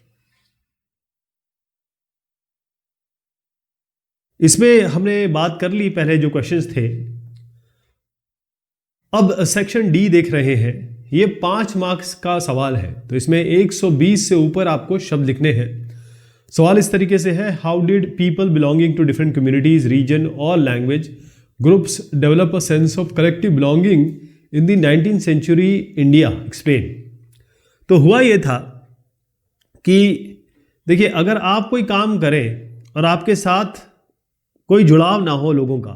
इसमें हमने बात कर ली पहले जो क्वेश्चंस थे। अब सेक्शन डी देख रहे हैं, ये 5 मार्क्स का सवाल है, तो इसमें 120 से ऊपर आपको शब्द लिखने हैं। सवाल इस तरीके से है, how did people belonging to different communities, region और language groups develop a sense of collective belonging in the 19th century India, explain. तो हुआ ये था कि देखिए, अगर आप कोई काम करें और आपके साथ कोई जुड़ाव ना हो लोगों का,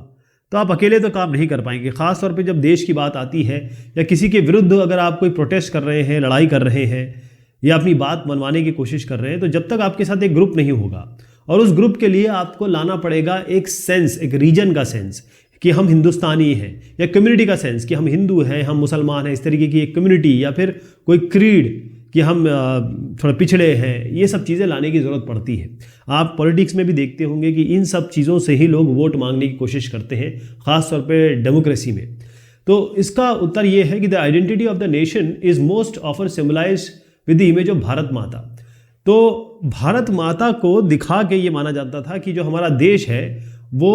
तो आप अकेले तो काम नहीं कर पाएंगे। ख़ास तौर पे जब देश की बात आती है या किसी के विरुद्ध अगर आप कोई प्रोटेस्ट कर रहे हैं, लड़ाई कर रहे हैं या अपनी बात मनवाने की कोशिश कर रहे हैं, तो जब तक आपके साथ एक ग्रुप नहीं होगा, और उस ग्रुप के लिए आपको लाना पड़ेगा एक सेंस, एक रीजन का सेंस कि हम हिंदुस्तानी हैं, या कम्युनिटी का सेंस कि हम हिंदू हैं, हम मुसलमान हैं, इस तरीके की एक कम्युनिटी, या फिर कोई क्रीड कि हम थोड़ा पिछड़े हैं, ये सब चीज़ें लाने की ज़रूरत पड़ती है। आप पॉलिटिक्स में भी देखते होंगे कि इन सब चीज़ों से ही लोग वोट मांगने की कोशिश करते हैं, ख़ास तौर पे डेमोक्रेसी में। तो इसका उत्तर ये है कि the identity of the nation is most often symbolised with the image of Bharat Mata. तो भारत माता को दिखा के ये माना जाता था कि जो हमारा देश है वो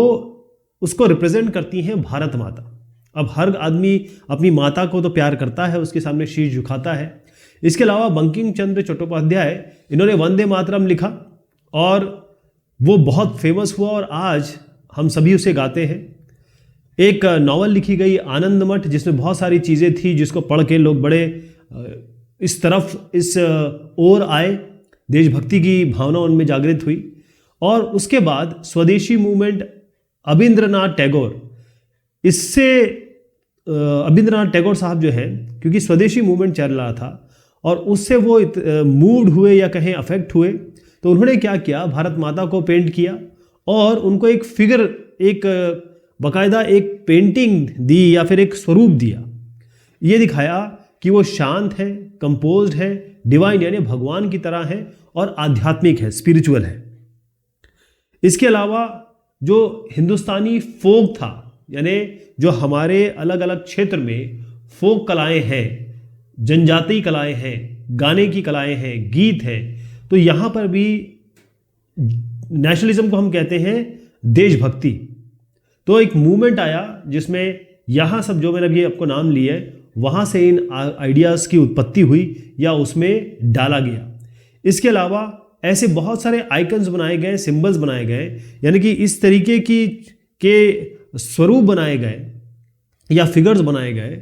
उसको रिप्रेजेंट करती हैं भारत माता। अब हर आदमी अपनी माता को तो प्यार करता है, उसके सामने शीश झुकाता है। इसके अलावा बंकिम चंद्र चट्टोपाध्याय, इन्होंने वंदे मातरम लिखा और वो बहुत फेमस हुआ और आज हम सभी उसे गाते हैं। एक नॉवल लिखी गई आनंद मठ, जिसमें बहुत सारी चीज़ें थी जिसको पढ़ के लोग बड़े इस तरफ इस ओर आए, देशभक्ति की भावना उनमें जागृत हुई। और उसके बाद स्वदेशी मूवमेंट, अबिंद्रनाथ टैगोर, इससे अबिंद्रनाथ टैगोर साहब जो है, क्योंकि स्वदेशी मूवमेंट चल रहा था और उससे वो मूड हुए या कहें अफेक्ट हुए, तो उन्होंने क्या किया, भारत माता को पेंट किया और उनको एक फिगर, एक बाकायदा एक पेंटिंग दी या फिर एक स्वरूप दिया। ये दिखाया कि वो शांत है, कंपोज्ड है, डिवाइन यानी भगवान की तरह है और आध्यात्मिक है, स्पिरिचुअल है। इसके अलावा जो हिंदुस्तानी फोक था, यानी जो हमारे अलग अलग क्षेत्र में फोक कलाएं हैं, जनजातीय कलाएं हैं, गाने की कलाएं हैं, गीत हैं, तो यहाँ पर भी नेशनलिज्म को हम कहते हैं देशभक्ति। तो एक मूवमेंट आया जिसमें यहाँ सब जो मैंने अभी आपको नाम लिए वहाँ से इन आइडियाज़ की उत्पत्ति हुई या उसमें डाला गया। इसके अलावा ऐसे बहुत सारे आइकन्स बनाए गए, सिंबल्स बनाए गए, यानी कि इस तरीके के स्वरूप बनाए गए या फिगर्स बनाए गए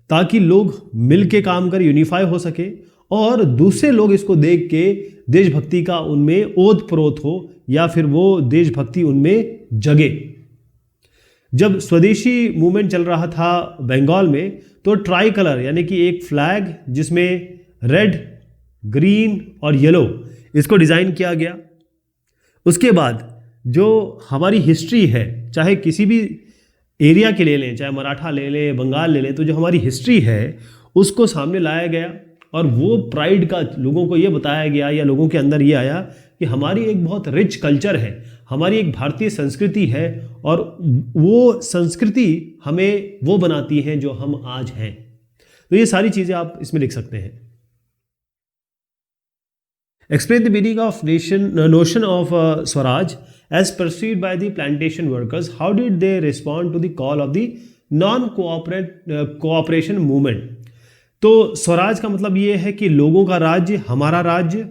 ताकि लोग मिल के काम कर यूनिफाई हो सके और दूसरे लोग इसको देख के देशभक्ति का उनमें ओत प्रोत हो या फिर वो देशभक्ति उनमें जगे। जब स्वदेशी मूवमेंट चल रहा था बंगाल में, तो ट्राई कलर यानी कि एक फ्लैग जिसमें रेड, ग्रीन और येलो, इसको डिज़ाइन किया गया। उसके बाद जो हमारी हिस्ट्री है, चाहे किसी भी एरिया के ले लें, चाहे मराठा ले लें, बंगाल ले लें, तो जो हमारी हिस्ट्री है उसको सामने लाया गया और वो प्राइड का लोगों को ये बताया गया या लोगों के अंदर ये आया कि हमारी एक बहुत रिच कल्चर है, हमारी एक भारतीय संस्कृति है और वो संस्कृति हमें वो बनाती है जो हम आज हैं। तो ये सारी चीज़ें आप इसमें लिख सकते हैं। Explain the meaning of notion of Swaraj as perceived by the plantation workers. How did they respond to the call of the cooperation movement? तो स्वराज का मतलब ये है कि लोगों का राज्य, हमारा राज्य।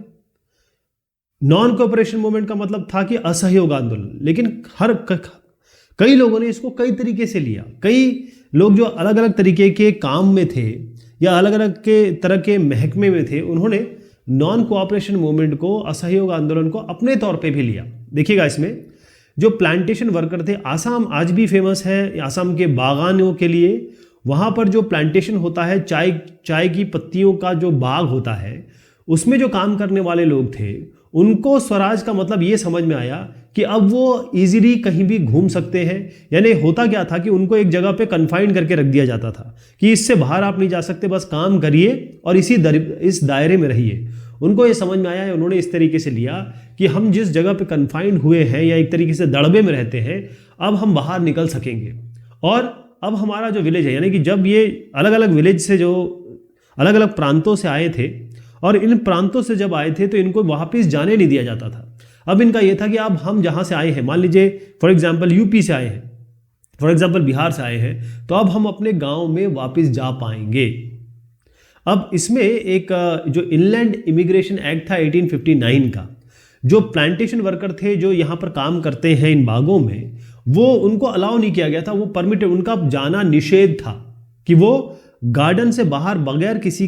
नॉन कोऑपरेशन मूवमेंट का मतलब था कि असहयोग आंदोलन, लेकिन कई लोगों ने इसको कई तरीके से लिया। कई लोग जो अलग अलग तरीके के काम में थे या अलग अलग के तरह के महकमे में थे, उन्होंने नॉन कोऑपरेशन मूवमेंट को, असहयोग आंदोलन को अपने तौर पे भी लिया। देखिएगा इसमें जो प्लांटेशन वर्कर थे, आसाम आज भी फेमस है आसाम के बागानों के लिए। वहाँ पर जो प्लांटेशन होता है, चाय की पत्तियों का जो बाग होता है, उसमें जो काम करने वाले लोग थे, उनको स्वराज का मतलब ये समझ में आया कि अब वो इजीली कहीं भी घूम सकते हैं। यानी होता क्या था कि उनको एक जगह पे कन्फाइंड करके रख दिया जाता था कि इससे बाहर आप नहीं जा सकते, बस काम करिए और इस दायरे में रहिए। उनको ये समझ में आया है, उन्होंने इस तरीके से लिया कि हम जिस जगह पे कन्फाइंड हुए हैं या एक तरीके से दड़बे में रहते हैं, अब हम बाहर निकल सकेंगे। और अब हमारा जो विलेज है, यानी कि जब ये अलग अलग विलेज से जो अलग अलग प्रांतों से आए थे और इन प्रांतों से जब आए थे तो इनको वापस जाने नहीं दिया जाता था। अब इनका ये था कि अब हम जहाँ से आए हैं, मान लीजिए फॉर एग्जांपल यूपी से आए हैं, फॉर एग्जांपल बिहार से आए हैं, तो अब हम अपने गांव में वापस जा पाएंगे। अब इसमें एक जो इनलैंड इमिग्रेशन एक्ट था 1859 का, जो प्लांटेशन वर्कर थे जो यहाँ पर काम करते हैं इन बागों में, वो उनको अलाउ नहीं किया गया था, वो परमिटेड, उनका जाना निषेध था कि वो गार्डन से बाहर बगैर किसी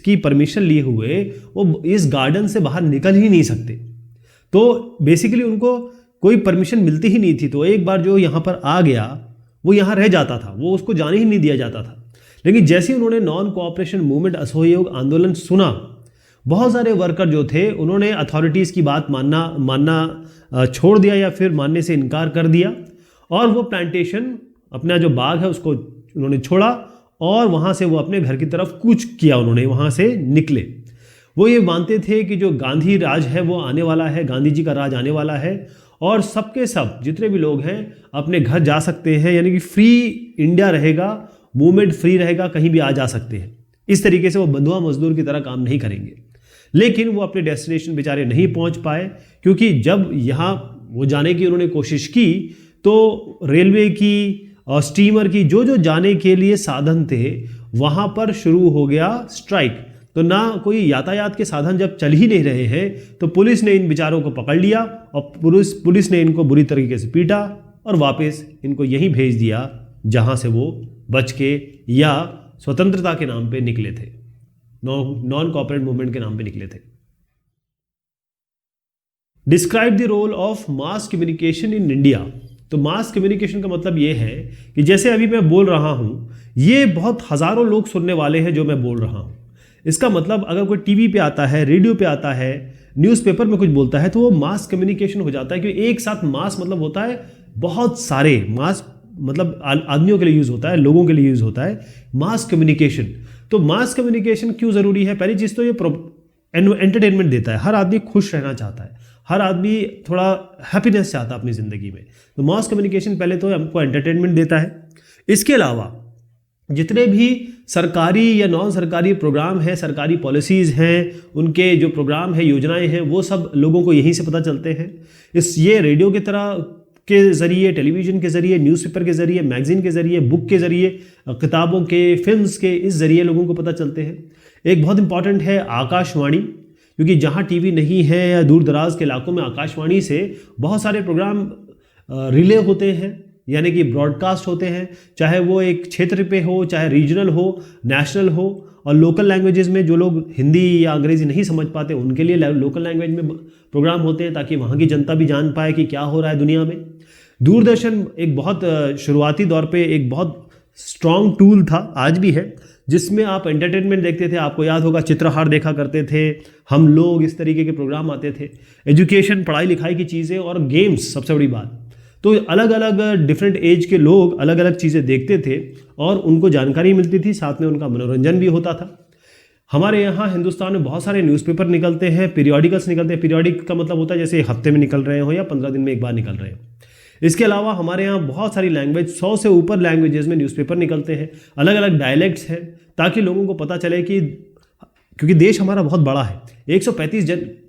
की परमिशन लिए हुए वो इस गार्डन से बाहर निकल ही नहीं सकते। तो बेसिकली उनको कोई परमिशन मिलती ही नहीं थी। तो एक बार जो यहाँ पर आ गया वो यहाँ रह जाता था, वो उसको जाने ही नहीं दिया जाता था। लेकिन जैसे उन्होंने नॉन कोऑपरेशन मूवमेंट, असहयोग आंदोलन सुना, बहुत सारे वर्कर जो थे उन्होंने अथॉरिटीज़ की बात मानना छोड़ दिया या फिर मानने से इनकार कर दिया और वो प्लांटेशन, अपना जो बाग है उसको उन्होंने छोड़ा और वहाँ से वो अपने घर की तरफ कूच किया, उन्होंने वहाँ से निकले। वो ये मानते थे कि जो गांधी राज है वो आने वाला है, गांधी जी का राज आने वाला है और सबके सब जितने भी लोग हैं अपने घर जा सकते हैं, यानी कि फ्री इंडिया रहेगा, मूवमेंट फ्री रहेगा, कहीं भी आ जा सकते हैं। इस तरीके से वो बंधुआ मजदूर की तरह काम नहीं करेंगे। लेकिन वो अपने डेस्टिनेशन बेचारे नहीं पहुंच पाए, क्योंकि जब यहाँ वो जाने की उन्होंने कोशिश की तो रेलवे की और स्टीमर की जो जो जाने के लिए साधन थे वहाँ पर शुरू हो गया स्ट्राइक। तो ना कोई यातायात के साधन जब चल ही नहीं रहे हैं तो पुलिस ने इन बेचारों को पकड़ लिया और पुलिस ने इनको बुरी तरीके से पीटा और वापस इनको यहीं भेज दिया जहां से वो बच के या स्वतंत्रता के नाम पे निकले थे, नॉन कॉर्पोरेट मूवमेंट के नाम पे निकले थे। Describe the role of mass communication in India. तो मास कम्युनिकेशन का मतलब ये है कि जैसे अभी मैं बोल रहा हूं, ये बहुत हजारों लोग सुनने वाले हैं जो मैं बोल रहा हूं। इसका मतलब अगर कोई टीवी पे आता है, रेडियो पे आता है, न्यूज़पेपर में कुछ बोलता है तो वो मास कम्युनिकेशन हो जाता है। क्योंकि एक साथ मास मतलब होता है बहुत सारे, मास मतलब आदमियों के लिए यूज होता है, लोगों के लिए यूज होता है मास कम्युनिकेशन। तो मास कम्युनिकेशन क्यों जरूरी है? पहली चीज तो ये एंटरटेनमेंट देता है, हर आदमी खुश रहना चाहता है, हर आदमी थोड़ा हैप्पीनेस चाहता है अपनी जिंदगी में। तो मास कम्युनिकेशन पहले तो हमको एंटरटेनमेंट देता है। इसके अलावा जितने भी सरकारी या नॉन सरकारी प्रोग्राम हैं, सरकारी पॉलिसीज़ हैं, उनके जो प्रोग्राम है, योजनाएं हैं, वो सब लोगों को यहीं से पता चलते हैं। ये रेडियो की तरह के ज़रिए, टेलीविज़न के ज़रिए, न्यूज़पेपर के ज़रिए, मैगज़ीन के ज़रिए, बुक के ज़रिए, किताबों के, फिल्म्स के, इस ज़रिए लोगों को पता चलते हैं। एक बहुत इंपॉर्टेंट है आकाशवाणी, क्योंकि जहाँ टीवी नहीं है या दूर दराज के इलाकों में आकाशवाणी से बहुत सारे प्रोग्राम रिले होते हैं, यानी कि ब्रॉडकास्ट होते हैं, चाहे वो एक क्षेत्र पे हो, चाहे रीजनल हो, नेशनल हो। और लोकल लैंग्वेजेस में जो लोग हिंदी या अंग्रेजी नहीं समझ पाते उनके लिए लोकल लैंग्वेज में प्रोग्राम होते हैं, ताकि वहाँ की जनता भी जान पाए कि क्या हो रहा है दुनिया में। दूरदर्शन एक बहुत शुरुआती दौर पे एक बहुत स्ट्रॉन्ग टूल था, आज भी है, जिसमें आप एंटरटेनमेंट देखते थे। आपको याद होगा चित्रहार देखा करते थे हम लोग, इस तरीके के प्रोग्राम आते थे। एजुकेशन, पढ़ाई लिखाई की चीज़ें और गेम्स, सबसे बड़ी बात। तो अलग अलग डिफरेंट एज के लोग अलग अलग चीज़ें देखते थे और उनको जानकारी मिलती थी, साथ में उनका मनोरंजन भी होता था। हमारे यहाँ हिंदुस्तान में बहुत सारे न्यूज़पेपर निकलते हैं, पीरियोडिकल्स निकलते हैं। पीरियोडिक का मतलब होता है जैसे हफ्ते में निकल रहे हो या 15 दिन में एक बार निकल रहे हो। इसके अलावा हमारे यहाँ बहुत सारी लैंग्वेज, 100 से ऊपर लैंग्वेजेस में न्यूज़पेपर निकलते हैं, अलग अलग डायलेक्ट्स हैं, ताकि लोगों को पता चले कि, क्योंकि देश हमारा बहुत बड़ा है, 135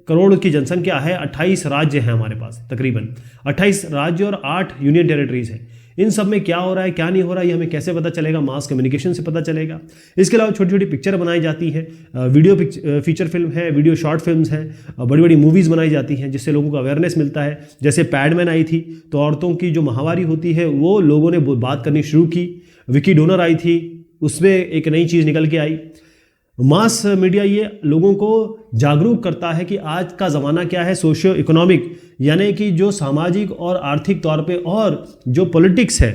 करोड़ की जनसंख्या है, 28 राज्य हैं हमारे पास, तकरीबन 28 राज्य और 8 यूनियन टेरिटरीज हैं। इन सब में क्या हो रहा है, क्या नहीं हो रहा है, ये हमें कैसे पता चलेगा? मास कम्युनिकेशन से पता चलेगा। इसके अलावा छोटी छोटी पिक्चर बनाई जाती हैं, वीडियो फीचर फिल्म है, वीडियो शॉर्ट फिल्म्स हैं, बड़ी बड़ी मूवीज़ बनाई जाती हैं, जिससे लोगों को अवेयरनेस मिलता है। जैसे पैडमैन आई थी तो औरतों की जो माहवारी होती है वो लोगों ने बात करनी शुरू की। विकी डोनर आई थी, उसमें एक नई चीज़ निकल के आई। मास मीडिया ये लोगों को जागरूक करता है कि आज का ज़माना क्या है, सोशियो इकोनॉमिक, यानी कि जो सामाजिक और आर्थिक तौर पे और जो पॉलिटिक्स है,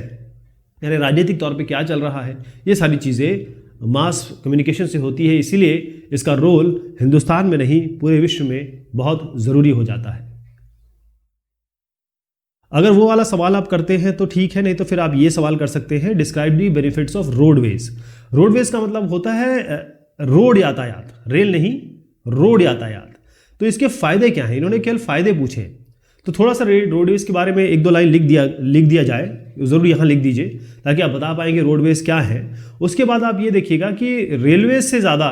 यानी राजनीतिक तौर पे क्या चल रहा है, ये सारी चीज़ें मास कम्युनिकेशन से होती है। इसीलिए इसका रोल हिंदुस्तान में नहीं, पूरे विश्व में बहुत ज़रूरी हो जाता है। अगर वो वाला सवाल आप करते हैं तो ठीक है, नहीं तो फिर आप ये सवाल कर सकते हैं, describe the benefits of roadways. Roadways का मतलब होता है रोड यातायात, रेल नहीं, रोड यातायात। तो इसके फायदे क्या हैं? इन्होंने केवल फायदे पूछे, तो थोड़ा सा रोडवेज के बारे में एक दो लाइन लिख दिया जाए, ज़रूर यहाँ लिख दीजिए ताकि आप बता पाएंगे रोडवेज क्या है। उसके बाद आप ये देखिएगा कि रेलवेज से ज़्यादा,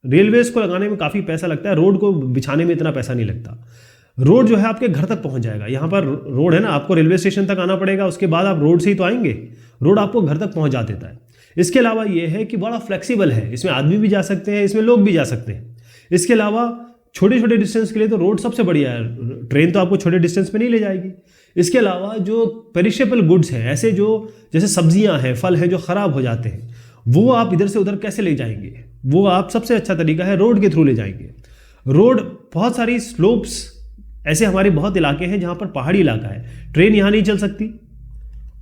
रेलवेज को लगाने में काफ़ी पैसा लगता है, रोड को बिछाने में इतना पैसा नहीं लगता। रोड जो है आपके घर तक पहुँच जाएगा। यहाँ पर रोड है ना, आपको रेलवे स्टेशन तक आना पड़ेगा, उसके बाद आप रोड से ही तो आएंगे, रोड आपको घर तक पहुँचा देता है। इसके अलावा ये है कि बड़ा फ्लेक्सिबल है, इसमें आदमी भी जा सकते हैं, इसमें लोग भी जा सकते हैं। इसके अलावा छोटे छोटे डिस्टेंस के लिए तो रोड सबसे बढ़िया है, ट्रेन तो आपको छोटे डिस्टेंस पे नहीं ले जाएगी। इसके अलावा जो पेरिशेबल गुड्स हैं, ऐसे जो जैसे सब्जियां हैं, फल हैं जो ख़राब हो जाते हैं, वो आप इधर से उधर कैसे ले जाएंगे? वो आप सबसे अच्छा तरीका है रोड के थ्रू ले जाएंगे। रोड, बहुत सारी स्लोप्स, ऐसे हमारे बहुत इलाके हैं जहाँ पर पहाड़ी इलाका है, ट्रेन यहाँ नहीं चल सकती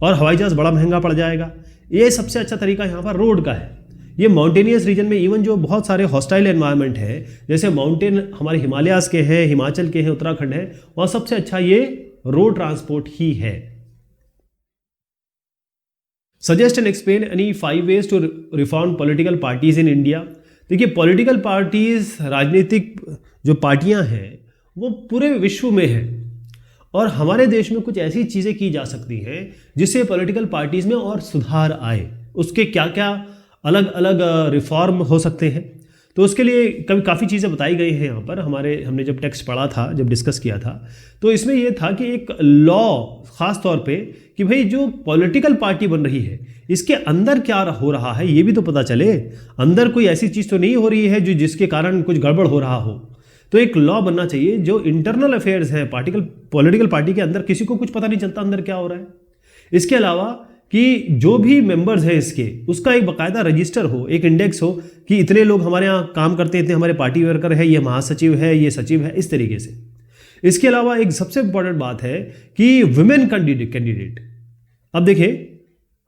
और हवाई जहाज़ बड़ा महंगा पड़ जाएगा। ये सबसे अच्छा तरीका यहाँ पर रोड का है। ये माउंटेनियस रीजन में, इवन जो बहुत सारे हॉस्टाइल एनवायरनमेंट है, जैसे माउंटेन हमारे हिमालयाज के हैं, हिमाचल के हैं, उत्तराखंड है, वहाँ सबसे अच्छा ये रोड ट्रांसपोर्ट ही है। Suggest and explain any 5 ways to reform political parties in India. देखिए, पॉलिटिकल पार्टीज, राजनीतिक जो पार्टियां हैं वो पूरे विश्व में हैं, और हमारे देश में कुछ ऐसी चीज़ें की जा सकती हैं जिससे पॉलिटिकल पार्टीज में और सुधार आए। उसके क्या क्या अलग अलग रिफॉर्म हो सकते हैं। तो उसके लिए काफ़ी चीज़ें बताई गई हैं यहाँ पर। हमने जब टेक्स्ट पढ़ा था, जब डिस्कस किया था, तो इसमें यह था कि एक लॉ खास तौर पे कि भाई जो पॉलिटिकल पार्टी बन रही है इसके अंदर क्या हो रहा है ये भी तो पता चले। अंदर कोई ऐसी चीज़ तो नहीं हो रही है जिसके कारण कुछ गड़बड़ हो रहा हो। तो एक लॉ बनना चाहिए जो इंटरनल अफेयर्स है पॉलिटिकल पार्टी के अंदर, किसी को कुछ पता नहीं चलता अंदर क्या हो रहा है। इसके अलावा कि जो भी मेंबर्स हैं इसके, उसका एक बाकायदा रजिस्टर हो, एक इंडेक्स हो कि इतने लोग हमारे यहाँ काम करते हैं, इतने हमारे पार्टी वर्कर है, ये महासचिव है, ये सचिव है, इस तरीके से। इसके अलावा एक सबसे इंपॉर्टेंट बात है कि वुमेन कैंडिडेट। अब देखिए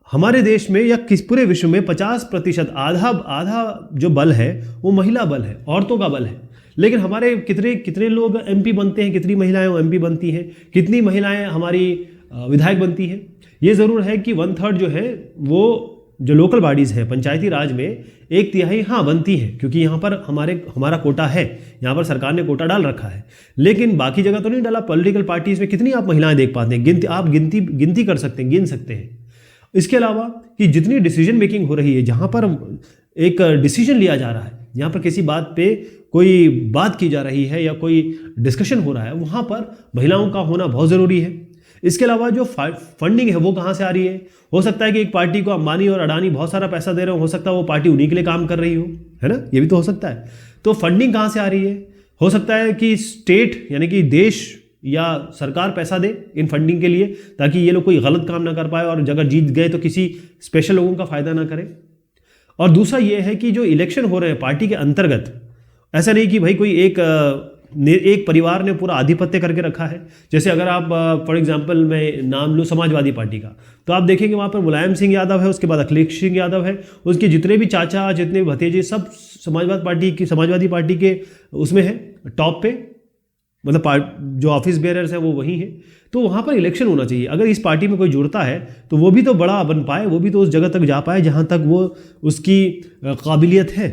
हमारे देश में या पूरे विश्व में 50%, आधा जो बल है वो महिला बल है, औरतों का बल है। लेकिन हमारे कितने लोग एमपी बनते हैं, कितनी महिलाएं एमपी बनती हैं, कितनी महिलाएं हमारी विधायक बनती हैं। ये ज़रूर है कि 1/3 जो है वो जो लोकल बॉडीज़ है पंचायती राज में 1/3 हाँ बनती हैं, क्योंकि यहाँ पर हमारा कोटा है, यहाँ पर सरकार ने कोटा डाल रखा है। लेकिन बाकी जगह तो नहीं डाला। पॉलिटिकल पार्टीज़ में कितनी आप महिलाएं देख पाते हैं, आप गिनती कर सकते हैं, गिन सकते हैं। इसके अलावा कि जितनी डिसीजन मेकिंग हो रही है, जहाँ पर एक डिसीजन लिया जा रहा है, जहाँ पर किसी बात पे कोई बात की जा रही है या कोई डिस्कशन हो रहा है, वहाँ पर महिलाओं का होना बहुत ज़रूरी है। इसके अलावा जो फंडिंग है वो कहाँ से आ रही है। हो सकता है कि एक पार्टी को अंबानी और अडानी बहुत सारा पैसा दे रहे हो सकता है वो पार्टी उन्हीं के लिए काम कर रही हो, है ना, ये भी तो हो सकता है। तो फंडिंग कहाँ से आ रही है। हो सकता है कि स्टेट यानी कि देश या सरकार पैसा दे इन फंडिंग के लिए, ताकि ये लोग कोई गलत काम ना कर पाए और अगर जीत गए तो किसी स्पेशल लोगों का फायदा ना करें। और दूसरा ये है कि जो इलेक्शन हो रहे हैं पार्टी के अंतर्गत, ऐसा नहीं कि भाई कोई एक परिवार ने पूरा आधिपत्य करके रखा है। जैसे अगर आप फॉर एग्जांपल मैं नाम लूँ समाजवादी पार्टी का, तो आप देखेंगे वहाँ पर मुलायम सिंह यादव है, उसके बाद अखिलेश सिंह यादव है, उसके जितने भी चाचा, जितने भी भतीजे, सब समाजवादी पार्टी के उसमें है, टॉप पे, मतलब जो ऑफिस बेयरर्स है वो वही है। तो वहाँ पर इलेक्शन होना चाहिए। अगर इस पार्टी में कोई जुड़ता है तो वो भी तो बड़ा बन पाए, वो भी तो उस जगह तक जा पाए जहाँ तक वो उसकी काबिलियत है।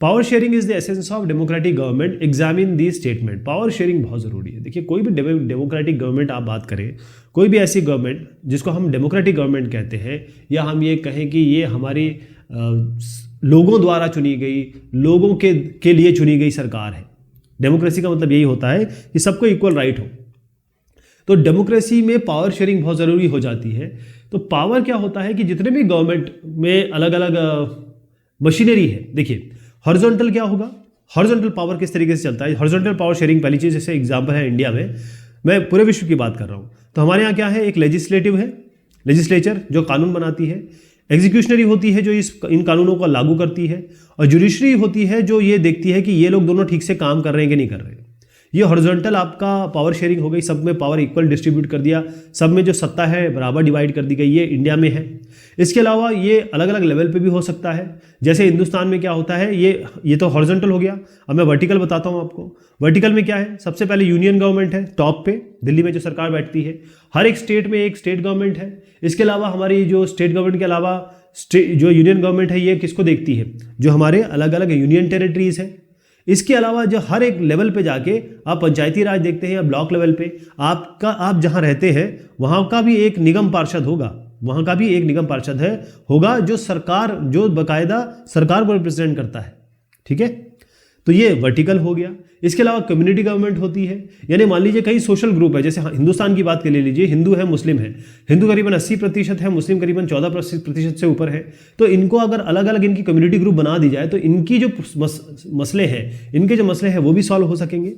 Power sharing is the essence of democratic government, examine the statement. Power sharing बहुत ज़रूरी है। देखिए कोई भी डेमोक्रेटिक गवर्नमेंट आप बात करें, कोई भी ऐसी गवर्नमेंट जिसको हम डेमोक्रेटिक गवर्नमेंट कहते हैं, या हम ये कहें कि ये हमारी लोगों द्वारा चुनी गई, लोगों के लिए चुनी गई सरकार है। डेमोक्रेसी का मतलब यही होता है कि सबको इक्वल राइट हो। तो डेमोक्रेसी में पावर शेयरिंग बहुत ज़रूरी हो जाती है। तो पावर क्या होता है कि जितने भी गवर्नमेंट में अलग अलग मशीनरी है, देखिए हॉरिजॉन्टल क्या होगा, हॉरिजॉन्टल पावर किस तरीके से चलता है। हॉरिजॉन्टल पावर शेयरिंग पहली चीज़, जैसे एग्जाम्पल है इंडिया में, मैं पूरे विश्व की बात कर रहा हूँ, तो हमारे यहाँ क्या है, एक लेजिस्लेटिव है, लेजिस्लेचर जो कानून बनाती है, एग्जीक्यूशनरी होती है जो इन कानूनों को लागू करती है, और जुडिशरी होती है जो ये देखती है कि ये लोग दोनों ठीक से काम कर रहे हैं कि नहीं कर रहे हैं। ये हॉरिजॉन्टल आपका पावर शेयरिंग हो गई, सब में पावर इक्वल डिस्ट्रीब्यूट कर दिया, सब में जो सत्ता है बराबर डिवाइड कर दी गई, ये इंडिया में है। इसके अलावा ये अलग अलग लेवल पे भी हो सकता है। जैसे हिंदुस्तान में क्या होता है, ये तो हॉरिजॉन्टल हो गया। अब मैं वर्टिकल बताता हूँ आपको। वर्टिकल में क्या है, सबसे पहले यूनियन गवर्नमेंट है टॉप पे, दिल्ली में जो सरकार बैठती है। हर एक स्टेट में एक स्टेट गवर्नमेंट है। इसके अलावा हमारी जो स्टेट गवर्नमेंट के अलावा जो यूनियन गवर्नमेंट है ये किसको देखती है, जो हमारे अलग अलग यूनियन टेरिटरीज है। इसके अलावा जो हर एक लेवल पे जाके आप पंचायती राज देखते हैं या ब्लॉक लेवल पे, आप जहां रहते हैं वहां का भी एक निगम पार्षद होगा, वहां का भी एक निगम पार्षद होगा जो बाकायदा सरकार को रिप्रेजेंट करता है। ठीक है, तो ये वर्टिकल हो गया। इसके अलावा कम्युनिटी गवर्नमेंट होती है, यानी मान लीजिए कई सोशल ग्रुप है, जैसे हिंदुस्तान की बात कर ले लीजिए, हिंदू है, मुस्लिम है। हिंदू करीबन 80% है, मुस्लिम करीबन 14% से ऊपर है। तो इनको अगर अलग अलग इनकी कम्युनिटी ग्रुप बना दी जाए तो इनकी जो मसले हैं वो भी सॉल्व हो सकेंगे।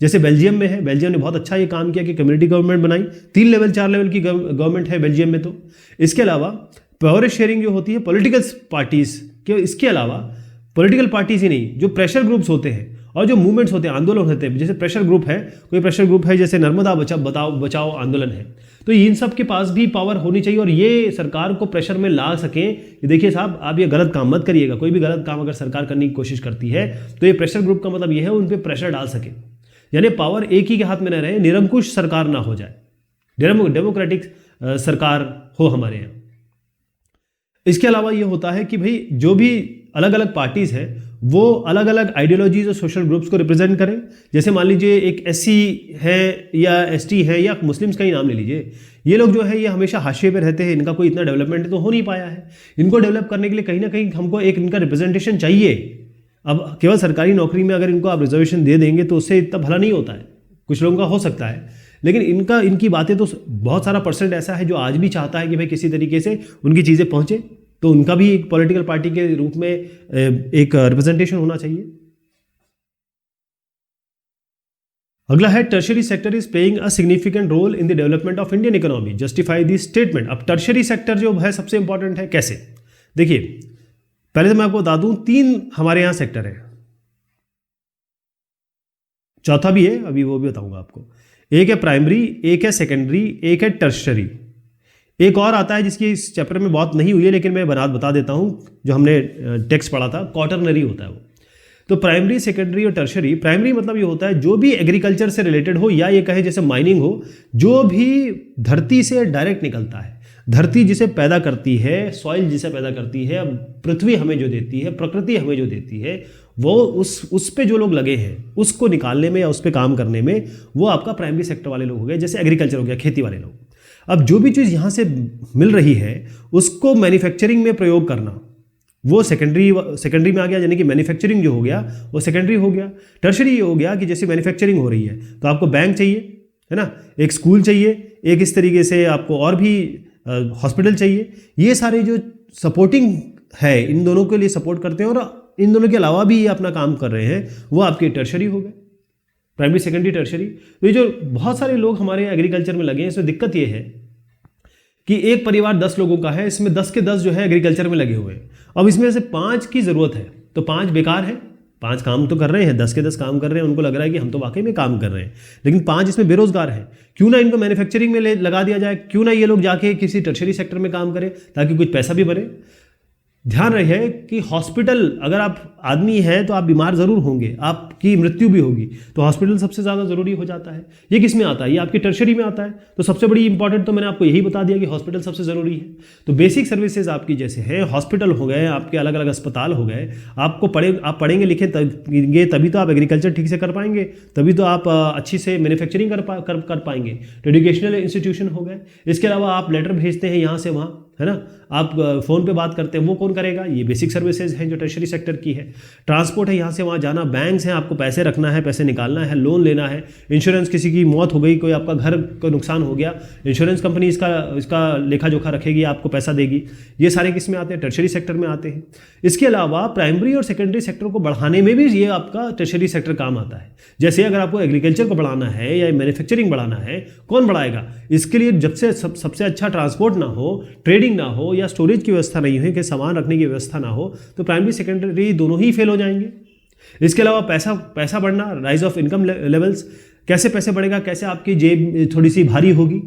जैसे बेल्जियम में है, बेल्जियम ने बहुत अच्छा ये काम किया कि कम्युनिटी गवर्नमेंट बनाई, 3 लेवल 4 लेवल की गवर्नमेंट है बेल्जियम में। तो इसके अलावा पावर शेयरिंग जो होती है पॉलिटिकल पार्टीज के, इसके अलावा पॉलिटिकल पार्टीज ही नहीं, जो प्रेशर ग्रुप्स होते हैं और जो मूवमेंट्स होते हैं, आंदोलन होते हैं, जैसे प्रेशर ग्रुप है, कोई प्रेशर ग्रुप है जैसे नर्मदा बचाओ आंदोलन है, तो इन सब के पास भी पावर होनी चाहिए और ये सरकार को प्रेशर में ला सकें कि देखिए साहब आप ये गलत काम मत करिएगा। कोई भी गलत काम अगर सरकार करने की कोशिश करती है तो ये प्रेशर ग्रुप का मतलब ये है उन पर प्रेशर डाल सके, यानी पावर एक ही के हाथ में न रहे, निरंकुश सरकार ना हो जाए, डेमोक्रेटिक सरकार हो हमारे यहाँ। इसके अलावा ये होता है कि भाई जो भी अलग अलग पार्टीज हैं वो अलग अलग आइडियोलॉजीज और सोशल ग्रुप्स को रिप्रेजेंट करें। जैसे मान लीजिए एक एससी है या एसटी है या मुस्लिम्स का ही नाम ले लीजिए, ये लोग जो है ये हमेशा हाशिए पे रहते हैं, इनका कोई इतना डेवलपमेंट तो हो नहीं पाया है। इनको डेवलप करने के लिए कहीं ना कहीं हमको एक इनका रिप्रेजेंटेशन चाहिए। अब केवल सरकारी नौकरी में अगर इनको आप रिजर्वेशन दे देंगे तो उससे इतना भला नहीं होता है, कुछ लोगों का हो सकता है, लेकिन इनकी बातें तो बहुत सारा परसेंट ऐसा है जो आज भी चाहता है कि भाई किसी तरीके से उनकी चीज़ें पहुँचे, तो उनका भी एक पॉलिटिकल पार्टी के रूप में एक रिप्रेजेंटेशन होना चाहिए। अगला है tertiary sector is playing a significant role in the development of Indian economy, justify the statement. अब टर्शियरी सेक्टर जो है सबसे इंपॉर्टेंट है, कैसे? देखिए पहले तो मैं आपको बता दूं 3 हमारे यहां सेक्टर है, चौथा भी है, अभी वो भी बताऊंगा आपको। एक है प्राइमरी, एक है सेकेंडरी, एक है टर्शियरी। एक और आता है जिसकी इस चैप्टर में बहुत नहीं हुई है, लेकिन मैं बता देता हूं, जो हमने टेक्स्ट पढ़ा था, क्वाटरनरी होता है वो। तो प्राइमरी, सेकेंडरी और टर्शियरी। प्राइमरी मतलब ये होता है जो भी एग्रीकल्चर से रिलेटेड हो, या ये कहे जैसे माइनिंग हो, जो भी धरती से डायरेक्ट निकलता है, धरती जिसे पैदा करती है, सॉइल जिसे पैदा करती है, पृथ्वी हमें जो देती है, प्रकृति हमें जो देती है, वो उस पे जो लोग लगे हैं उसको निकालने में या उस पे काम करने में, वो आपका प्राइमरी सेक्टर वाले लोग हो गए। जैसे एग्रीकल्चर हो गया, खेती वाले लोग। अब जो भी चीज़ यहाँ से मिल रही है उसको मैन्युफैक्चरिंग में प्रयोग करना, वो सेकेंडरी में आ गया, यानी कि मैन्युफैक्चरिंग जो हो गया वो सेकेंडरी हो गया। टर्शियरी ये हो गया कि जैसे मैन्युफैक्चरिंग हो रही है तो आपको बैंक चाहिए, है ना, एक स्कूल चाहिए, एक इस तरीके से आपको और भी हॉस्पिटल चाहिए। ये सारे जो सपोर्टिंग है इन दोनों के लिए सपोर्ट करते हैं, और इन दोनों के अलावा भी ये अपना काम कर रहे हैं, वो आपके टर्शियरी हो गए, प्राइमरी, सेकेंडरी, टर्शियरी। तो ये जो बहुत सारे लोग हमारे एग्रीकल्चर में लगे हैं, इसमें दिक्कत ये है कि एक परिवार 10 लोगों का है, इसमें 10 के 10 जो है एग्रीकल्चर में लगे हुए हैं। अब इसमें से 5 की ज़रूरत है, तो 5 बेकार है। 5 काम तो कर रहे हैं, 10 के 10 काम कर रहे हैं, उनको लग रहा है कि हम तो वाकई में काम कर रहे हैं, लेकिन 5 इसमें बेरोजगार हैं। क्यों ना इनको मैन्युफैक्चरिंग में लगा दिया जाए, क्यों ना ये लोग जाके किसी टर्शियरी सेक्टर में काम करें ताकि कुछ पैसा भी बने। ध्यान रहे कि हॉस्पिटल, अगर आप आदमी है तो आप बीमार जरूर होंगे, आपकी मृत्यु भी होगी, तो हॉस्पिटल सबसे ज़्यादा ज़रूरी हो जाता है। ये किस में आता है? ये आपकी टर्शियरी में आता है। तो सबसे बड़ी इंपॉर्टेंट तो मैंने आपको यही बता दिया कि हॉस्पिटल सबसे ज़रूरी है। तो बेसिक सर्विसेज आपकी जैसे है, हॉस्पिटल हो गए, आपके अलग अलग अस्पताल हो गए, आप पढ़ेंगे लिखेंगे तभी तो आप एग्रीकल्चर ठीक से कर पाएंगे, तभी तो आप अच्छी से मैन्युफैक्चरिंग कर पाएंगे। तो एजुकेशनल इंस्टीट्यूशन हो गए। इसके अलावा आप लेटर भेजते हैं यहाँ से वहाँ, है ना, आप फ़ोन पे बात करते हैं, वो कौन करेगा? ये बेसिक सर्विसेज हैं जो टर्शियरी सेक्टर की है। ट्रांसपोर्ट है, यहाँ से वहाँ जाना, बैंक्स हैं, आपको पैसे रखना है, पैसे निकालना है, लोन लेना है, इंश्योरेंस, किसी की मौत हो गई, कोई आपका घर को नुकसान हो गया, इंश्योरेंस कंपनी इसका लेखा जोखा रखेगी, आपको पैसा देगी। ये सारे किस में आते हैं? टर्शियरी सेक्टर में आते हैं। इसके अलावा प्राइमरी और सेकेंडरी सेक्टर को बढ़ाने में भी ये आपका टर्शियरी सेक्टर काम आता है। जैसे अगर आपको एग्रीकल्चर को बढ़ाना है या मैन्युफैक्चरिंग बढ़ाना है, कौन बढ़ाएगा? इसके लिए जब से सबसे अच्छा ट्रांसपोर्ट ना हो, ट्रेडिंग ना हो, या स्टोरेज की व्यवस्था नहीं है, कि सामान रखने की व्यवस्था ना हो, तो प्राइमरी सेकेंडरी दोनों ही फेल हो जाएंगे। इसके अलावा पैसा बढ़ना, राइज ऑफ इनकम लेवल्स, कैसे पैसे बढ़ेगा, कैसे आपकी जेब थोड़ी सी भारी होगी,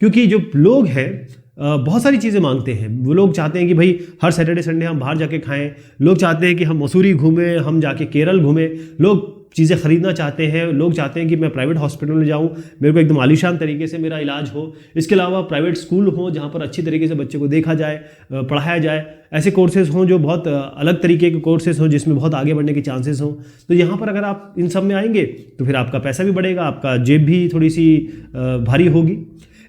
क्योंकि जो लोग हैं बहुत सारी चीज़ें मांगते हैं। वो लोग चाहते हैं कि भाई हर सैटरडे संडे हम बाहर जाके खाएं, लोग चाहते हैं कि हम मसूरी घूमें, हम जाके केरल घूमें, लोग चीज़ें खरीदना चाहते हैं, लोग चाहते हैं कि मैं प्राइवेट हॉस्पिटल में जाऊं, मेरे को एकदम आलीशान तरीके से मेरा इलाज हो। इसके अलावा प्राइवेट स्कूल हो जहां पर अच्छी तरीके से बच्चे को देखा जाए, पढ़ाया जाए, ऐसे कोर्सेज हों जो बहुत अलग तरीके के कोर्सेज हों जिसमें बहुत आगे बढ़ने के चांसेस हों। तो यहाँ पर अगर आप इन सब में आएंगे तो फिर आपका पैसा भी बढ़ेगा, आपका जेब भी थोड़ी सी भारी होगी।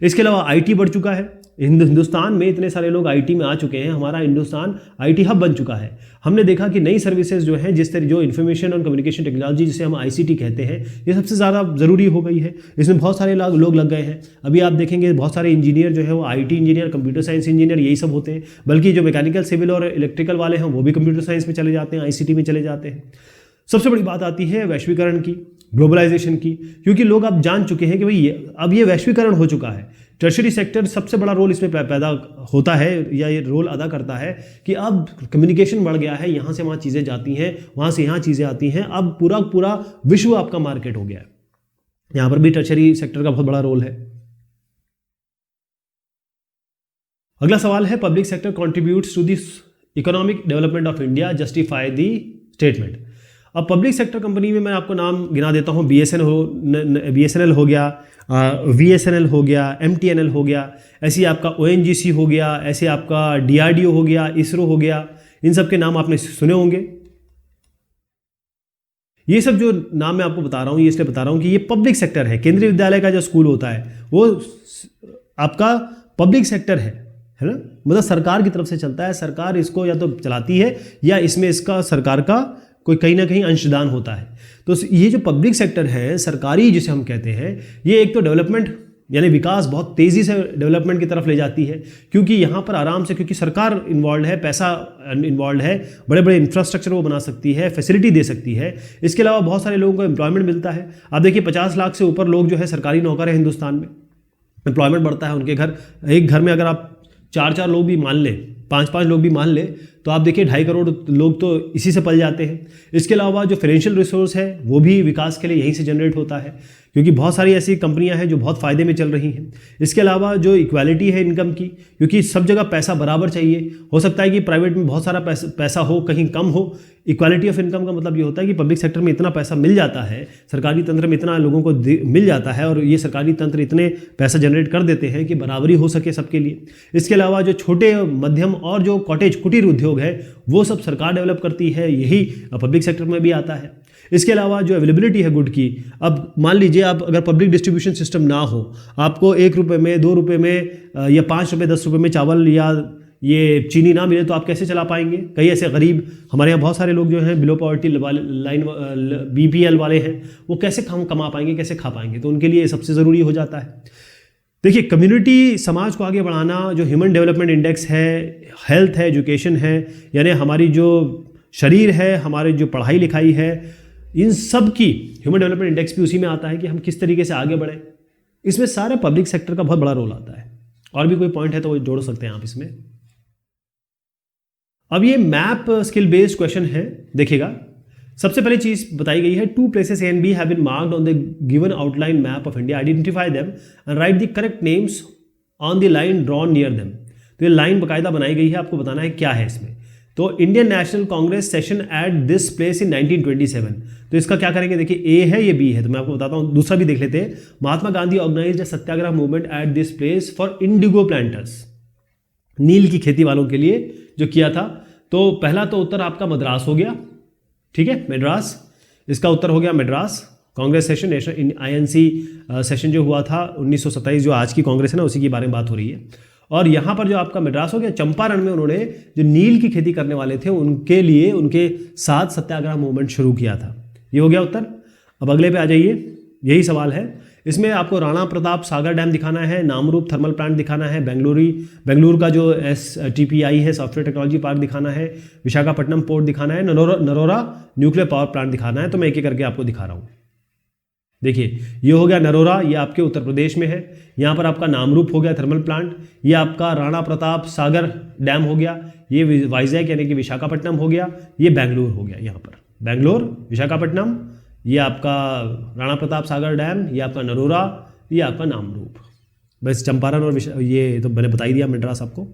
इसके अलावा IT बढ़ चुका है। हिंदुस्तान में इतने सारे लोग IT में आ चुके हैं, हमारा हिंदुस्तान IT हब बन चुका है। हमने देखा कि नई सर्विसेज जो हैं, जिस तरह जो इन्फॉर्मेशन और कम्युनिकेशन टेक्नोलॉजी जिसे हम ICT कहते हैं, ये सबसे ज़्यादा ज़रूरी हो गई है। इसमें बहुत सारे लोग लग गए हैं। अभी आप देखेंगे बहुत सारे इंजीनियर जो है वो IT engineer, computer science engineer, यही सब होते हैं। बल्कि जो मैकेनिकल, सिविल और इलेक्ट्रिकल वाले हैं वो भी कंप्यूटर साइंस में चले जाते हैं, ICT में चले जाते हैं। सबसे बड़ी बात आती है वैश्वीकरण की, ग्लोबलाइजेशन की, क्योंकि लोग अब जान चुके हैं कि भाई अब ये वैश्वीकरण हो चुका है। टर्शियरी सेक्टर सबसे बड़ा रोल इसमें पैदा होता है, या ये रोल अदा करता है कि अब कम्युनिकेशन बढ़ गया है, यहाँ से वहाँ चीज़ें जाती हैं, वहाँ से यहाँ चीज़ें आती हैं। अब पूरा विश्व आपका मार्केट हो गया है। यहाँ पर भी टर्शियरी सेक्टर का बहुत बड़ा रोल है। अगला सवाल है, public sector contributes to this economic development of India, justify the statement. अब पब्लिक सेक्टर कंपनी में मैं आपको नाम गिना देता हूँ। BSNL हो गया, VSNL हो गया, MTNL हो गया, ऐसे आपका ONGC हो गया, ऐसे आपका DRDO हो गया, ISRO हो गया। इन सब के नाम आपने सुने होंगे। ये सब जो नाम मैं आपको बता रहा हूँ, ये इसलिए बता रहा हूँ कि ये पब्लिक सेक्टर है। केंद्रीय विद्यालय का जो स्कूल होता है वो आपका पब्लिक सेक्टर है ना, मतलब सरकार की तरफ से चलता है। सरकार इसको या तो चलाती है या इसमें इसका सरकार का कोई कहीं ना कहीं अंशदान होता है। तो ये जो पब्लिक सेक्टर है, सरकारी जिसे हम कहते हैं, ये एक तो डेवलपमेंट यानी विकास बहुत तेज़ी से डेवलपमेंट की तरफ ले जाती है, क्योंकि यहाँ पर आराम से, क्योंकि सरकार इन्वॉल्व है, पैसा इन्वॉल्व है, बड़े बड़े इंफ्रास्ट्रक्चर वो बना सकती है, फैसिलिटी दे सकती है। इसके अलावा बहुत सारे लोगों को एम्प्लॉयमेंट मिलता है। आप देखिए 50 लाख से ऊपर लोग जो है सरकारी नौकर है हिंदुस्तान में, एम्प्लॉयमेंट बढ़ता है उनके घर। एक घर में अगर आप 4-4 लोग भी मान लें, 5-5 लोग भी मान लें, तो आप देखिए 2.5 करोड़ लोग तो इसी से पल जाते हैं। इसके अलावा जो फाइनेंशियल रिसोर्स है वो भी विकास के लिए यहीं से जनरेट होता है, क्योंकि बहुत सारी ऐसी कंपनियां हैं जो बहुत फ़ायदे में चल रही हैं। इसके अलावा जो इक्वालिटी है इनकम की, क्योंकि सब जगह पैसा बराबर चाहिए। हो सकता है कि प्राइवेट में बहुत सारा पैसा हो, कहीं कम हो। इक्वालिटी ऑफ इनकम का मतलब ये होता है कि पब्लिक सेक्टर में इतना पैसा मिल जाता है, सरकारी तंत्र में इतना लोगों को मिल जाता है, और ये सरकारी तंत्र इतने पैसा जनरेट कर देते हैं कि बराबरी हो सके सबके लिए। इसके अलावा जो छोटे मध्यम और जो कॉटेज कुटीर उद्योग है वो सब सरकार डेवलप करती है, यही पब्लिक सेक्टर में भी आता है। इसके अलावा जो अवेलेबिलिटी है गुड की, अब मान लीजिए आप अगर पब्लिक डिस्ट्रीब्यूशन सिस्टम ना हो, आपको 1 रुपये में, 2 रुपये में या 5 रुपये 10 रुपये में चावल या ये चीनी ना मिले तो आप कैसे चला पाएंगे। कई ऐसे गरीब, हमारे यहाँ बहुत सारे लोग जो हैं बिलो पॉवर्टी लाइन BPL वाले हैं, वो कैसे कमा पाएंगे, कैसे खा पाएंगे। तो उनके लिए सबसे ज़रूरी हो जाता है। देखिए कम्युनिटी, समाज को आगे बढ़ाना, जो ह्यूमन डेवलपमेंट इंडेक्स है, हेल्थ है, एजुकेशन है, यानी हमारी जो शरीर है, हमारी जो पढ़ाई लिखाई है, इन सब की ह्यूमन डेवलपमेंट इंडेक्स भी उसी में आता है कि हम किस तरीके से आगे बढ़ें। इसमें सारे पब्लिक सेक्टर का बहुत बड़ा रोल आता है। और भी कोई पॉइंट है तो वो जोड़ सकते हैं आप इसमें। अब ये मैप स्किल बेस्ड क्वेश्चन है, देखिएगा। सबसे पहली चीज बताई गई है, 2 places A and B have been marked on the given outline map of India. Identify them and write the correct names on the line drawn near them. तो ये लाइन बाकायदा बनाई गई है, आपको बताना है क्या है इसमें। तो Indian national Congress session at this place in 1927। तो इसका क्या करेंगे, देखिए ए है, ये बी है, तो मैं आपको बताता हूँ। दूसरा भी देख लेते हैं। Mahatma Gandhi organised Satyagraha movement at this place for indigo planters, नील की खेती वालों के लिए जो किया था। तो पहला तो उत्तर आपका मद्रास हो गया, ठीक है, मद्रास। इसका उत्तर हो गया Madras. Congress session, national INC session जो हुआ था 1927, जो आज की कांग्रेस है ना, उसी के बारे में बात हो रही है। और यहाँ पर जो आपका मद्रास हो गया, चंपारण में उन्होंने जो नील की खेती करने वाले थे उनके लिए, उनके साथ सत्याग्रह मूवमेंट शुरू किया था। ये हो गया उत्तर। अब अगले पे आ जाइए, यही सवाल है। इसमें आपको राणा प्रताप सागर डैम दिखाना है, नामरूप थर्मल प्लांट दिखाना है, बेंगलुरु का जो STPI है, सॉफ्टवेयर टेक्नोलॉजी पार्क दिखाना है, विशाखापट्टनम पोर्ट दिखाना है, नरोरा न्यूक्लियर पावर प्लांट दिखाना है। तो मैं एक एक करके आपको दिखा रहा हूँ। देखिए ये हो गया नरोरा, ये आपके उत्तर प्रदेश में है। यहाँ पर आपका नामरूप हो गया थर्मल प्लांट, ये आपका राणा प्रताप सागर डैम हो गया, ये वाइजैक यानी कि विशाखापट्टनम हो गया, ये बेंगलुरु हो गया। यहाँ पर बेंगलुरु, विशाखापट्टनम, ये आपका राणा प्रताप सागर डैम, ये आपका नरोरा, ये आपका नामरूप। बस चंपारण और ये तो मैंने बता ही दिया, मद्रास आपको।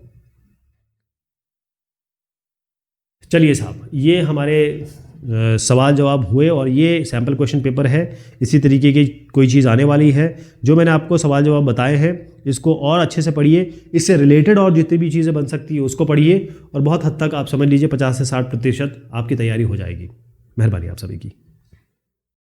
चलिए साहब, ये हमारे सवाल जवाब हुए और ये सैम्पल क्वेश्चन पेपर है। इसी तरीके की कोई चीज़ आने वाली है। जो मैंने आपको सवाल जवाब बताए हैं इसको और अच्छे से पढ़िए, इससे रिलेटेड और जितनी भी चीज़ें बन सकती है उसको पढ़िए, और बहुत हद तक आप समझ लीजिए 50 से 60% आपकी तैयारी हो जाएगी। मेहरबानी आप सभी की।